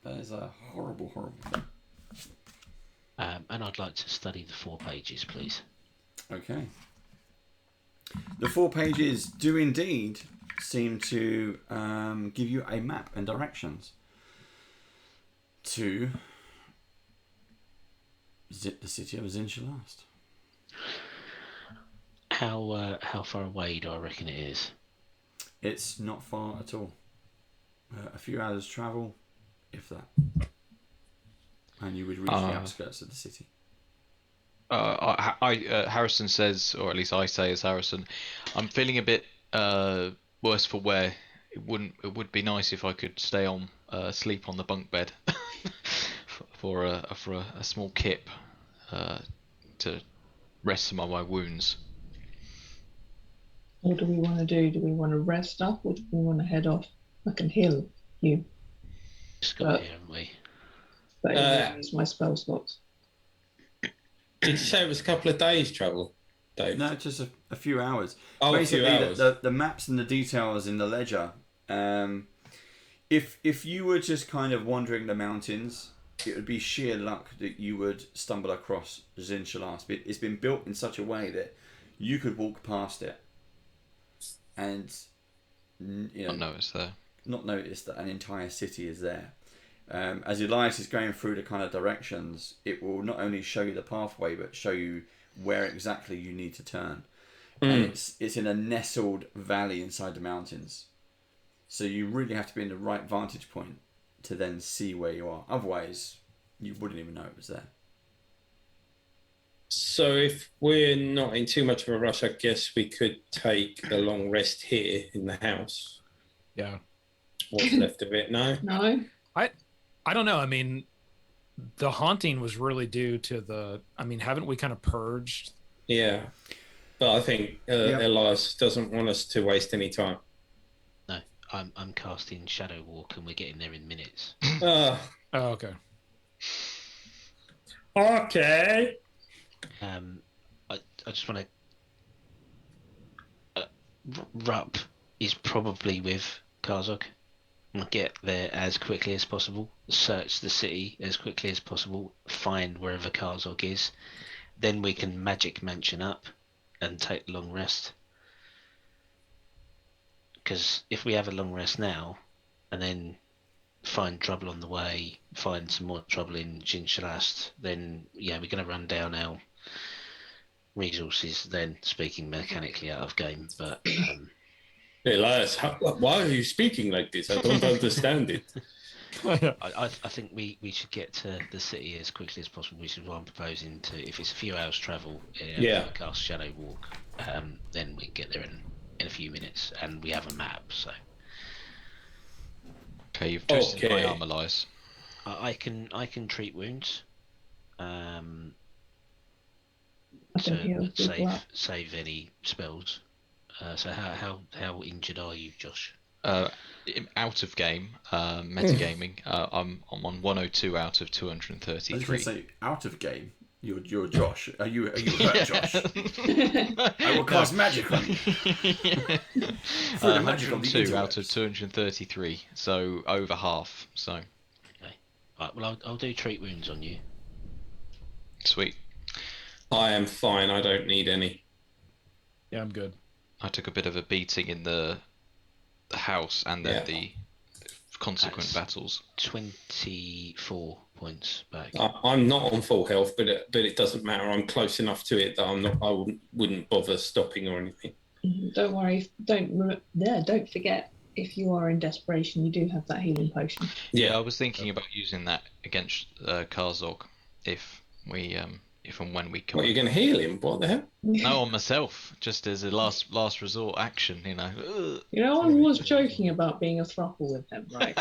That is a horrible, horrible thing. And I'd like to study the 4 pages, please. Okay. The 4 pages do indeed seem to give you a map and directions to the city of Zincharast. How far away do I reckon it is? It's not far at all. A few hours travel, if that. And you would reach the outskirts of the city. Harrison says, or at least I say as Harrison, I'm feeling a bit worse for wear. It would be nice if I could stay on sleep on the bunk bed for a small kip to rest some of my wounds. What do we want to do? Do we want to rest up or do we want to head off? I can heal you, Just got here, haven't we? but I won't use my spell slots. Did you say it was a couple of days travel, Dave? No, just a few hours. Oh, Basically, a few hours. The maps and the details in the ledger. If you were just kind of wandering the mountains, it would be sheer luck that you would stumble across Zincharast. It's been built in such a way that you could walk past it and Not notice that an entire city is there. As Elias is going through the kind of directions, it will not only show you the pathway, but show you where exactly you need to turn. And it's in a nestled valley inside the mountains. So you really have to be in the right vantage point to then see where you are. Otherwise, you wouldn't even know it was there. So if we're not in too much of a rush, I guess we could take a long rest here in the house. Yeah. What's left of it? No? No? I don't know. I mean, the haunting was really due to haven't we kind of purged? Yeah. But I think Elias doesn't want us to waste any time. No, I'm casting Shadow Walk and we're getting there in minutes. Oh, okay. Okay. I just want to... Rupp is probably with Karzog. We'll get there as quickly as possible, search the city as quickly as possible, find wherever Karzog is. Then we can magic mansion up and take a long rest. Because if we have a long rest now, and then find trouble on the way, find some more trouble in Zincharast, then yeah, we're going to run down our resources then, speaking mechanically out of game, but... Elias, why are you speaking like this? I don't understand it. I think we should get to the city as quickly as possible, which is why I'm proposing to, if it's a few hours travel, cast Shadow Walk, then we can get there in a few minutes, and we have a map, so... Okay, you've twisted my arm, Elias. I can treat wounds, heal to people save any spells. So how injured are you, Josh? Out of game, metagaming. I'm on 102 out of 233. I was going to say, out of game. You're Josh. Are you hurt, Josh? I will cast magic on you. 102 out of 233, so over half. So. Okay. Right. Well, I'll do treat wounds on you. Sweet. I am fine. I don't need any. Yeah, I'm good. I took a bit of a beating in the house and then the consequent battles. 24 points back. I'm not on full health, but it doesn't matter. I'm close enough to it that I wouldn't bother stopping or anything. Don't worry. Don't forget, if you are in desperation, you do have that healing potion. Yeah, I was thinking about using that against Karzog if and when we come. What, you're going to heal him? What the hell? No, on myself, just as a last resort action, you know. You know, I was joking about being a thruple with him, right?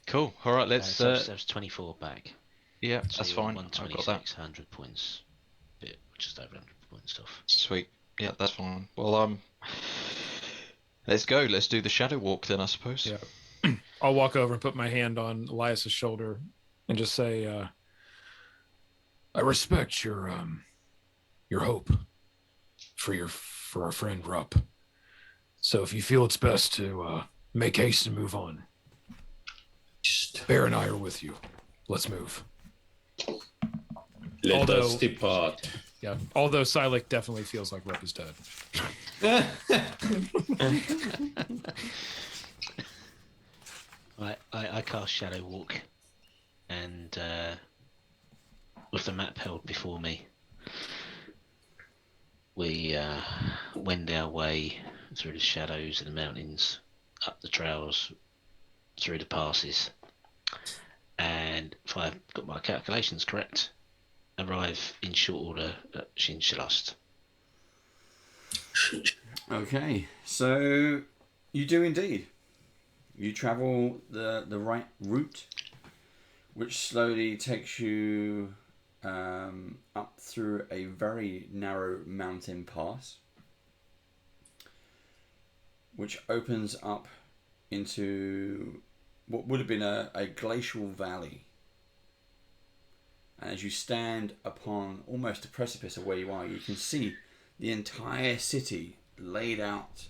Cool. All right, let's. There's 24 back. Yeah, So that's you're fine. 126, I've got that. 100 points. Just over 100 points off. Sweet. Yeah, that's fine. Well, Let's go. Let's do the shadow walk then, I suppose. Yeah. I'll walk over and put my hand on Elias's shoulder and just say, I respect your hope for our friend Rupp. So if you feel it's best to make haste and move on, Bear and I are with you. Let's move. Let us depart. Yeah, although Silik definitely feels like Rupp is dead. I cast Shadow Walk, and with the map held before me, we wend our way through the shadows of the mountains, up the trails, through the passes, and if I've got my calculations correct, arrive in short order at Ch06. Okay, so you do indeed. You travel the right route, which slowly takes you up through a very narrow mountain pass, which opens up into what would have been a glacial valley. And as you stand upon almost the precipice of where you are, you can see the entire city laid out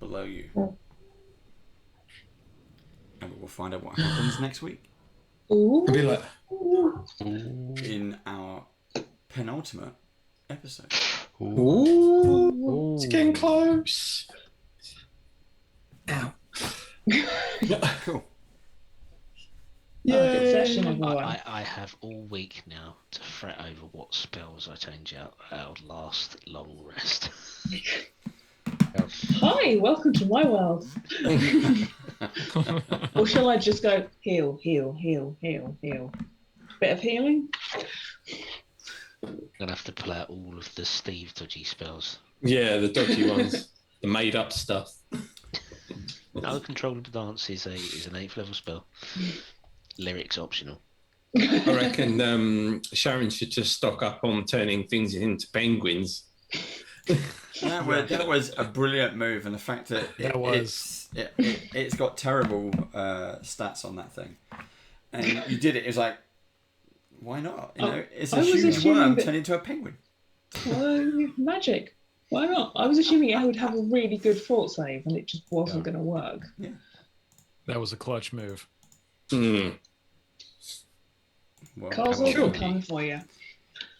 below you. And we'll find out what happens next week. Ooh. I'll be like, In our penultimate episode. ooh, it's getting close. Ow. Cool. Good session, everyone. I have all week now to fret over what spells I change out our last long rest. Hi, welcome to my world. Or shall I just go heal, heal, heal, heal, heal? Bit of healing? I'm gonna have to pull out all of the Steve dodgy spells. Yeah, the dodgy ones, the made up stuff. No control of the dance is an 8th level spell. Lyrics optional. I reckon Sharon should just stock up on turning things into penguins. That was a brilliant move, and the fact that it's got terrible stats on that thing, and you did it. It's like, why not? You know, it's a huge worm turned into a penguin. Magic. Why not? I was assuming it would have a really good fort save, and it just wasn't going to work. Yeah, That was a clutch move. Mm. Well, Castle, I'm coming for you.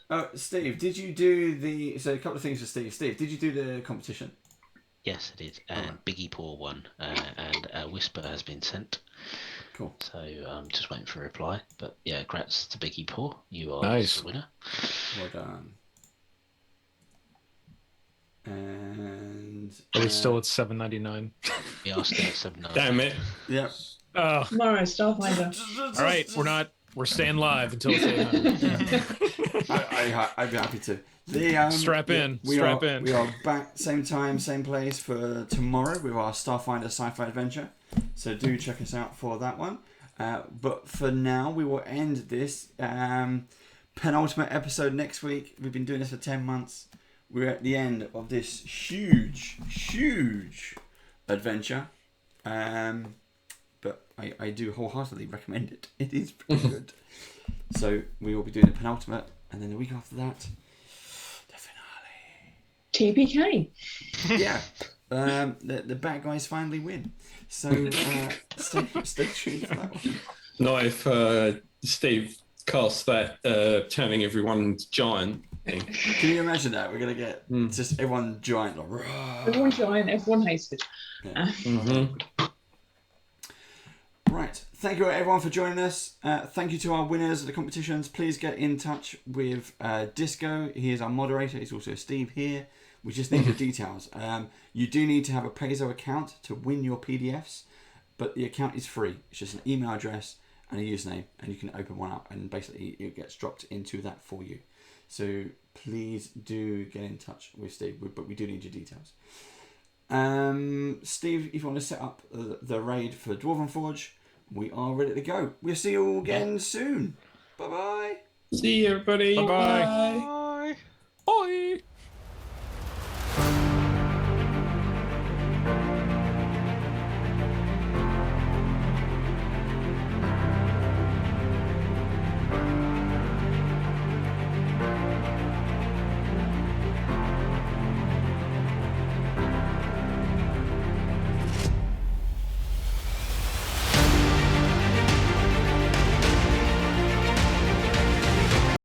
Oh, Steve, did you do so a couple of things for Steve. Steve, did you do the competition? Yes, I did. And Biggie Paw won, and a Whisper has been sent. Cool. So I'm just waiting for a reply. But yeah, congrats to Biggie Paw. You are Nice. the winner. Well done. And Are we still at $7.99? We are still at 7. Damn it. yeah. Oh, Tomorrow, Starfinder. all right. We're staying live until it's 800. I'd be happy to. Strap in. We are back same time, same place for tomorrow with our Starfinder sci-fi adventure. So do check us out for that one. But for now, we will end this penultimate episode next week. We've been doing this for 10 months. We're at the end of this huge adventure. But I do wholeheartedly recommend it. It is pretty good. So we will be doing the penultimate, and then the week after that, the finale. TPK. Yeah. The bad guys finally win. So stay tuned for that one. Not if Steve casts that turning everyone into giant thing. Can you imagine that? We're going to get just everyone giant. Like, Everyone giant, everyone hasted. yeah. Mm-hmm. Right. Thank you everyone for joining us. Thank you to our winners of the competitions. Please get in touch with Disco. He is our moderator. He's also Steve here. We just need the details. You do need to have a Paizo account to win your PDFs, but the account is free. It's just an email address and a username, and you can open one up, and basically it gets dropped into that for you. So please do get in touch with Steve, but we do need your details. Steve, if you want to set up the raid for Dwarven Forge, we are ready to go. We'll see you all again soon. Bye-bye. See you, everybody. Bye-bye. Bye. Bye.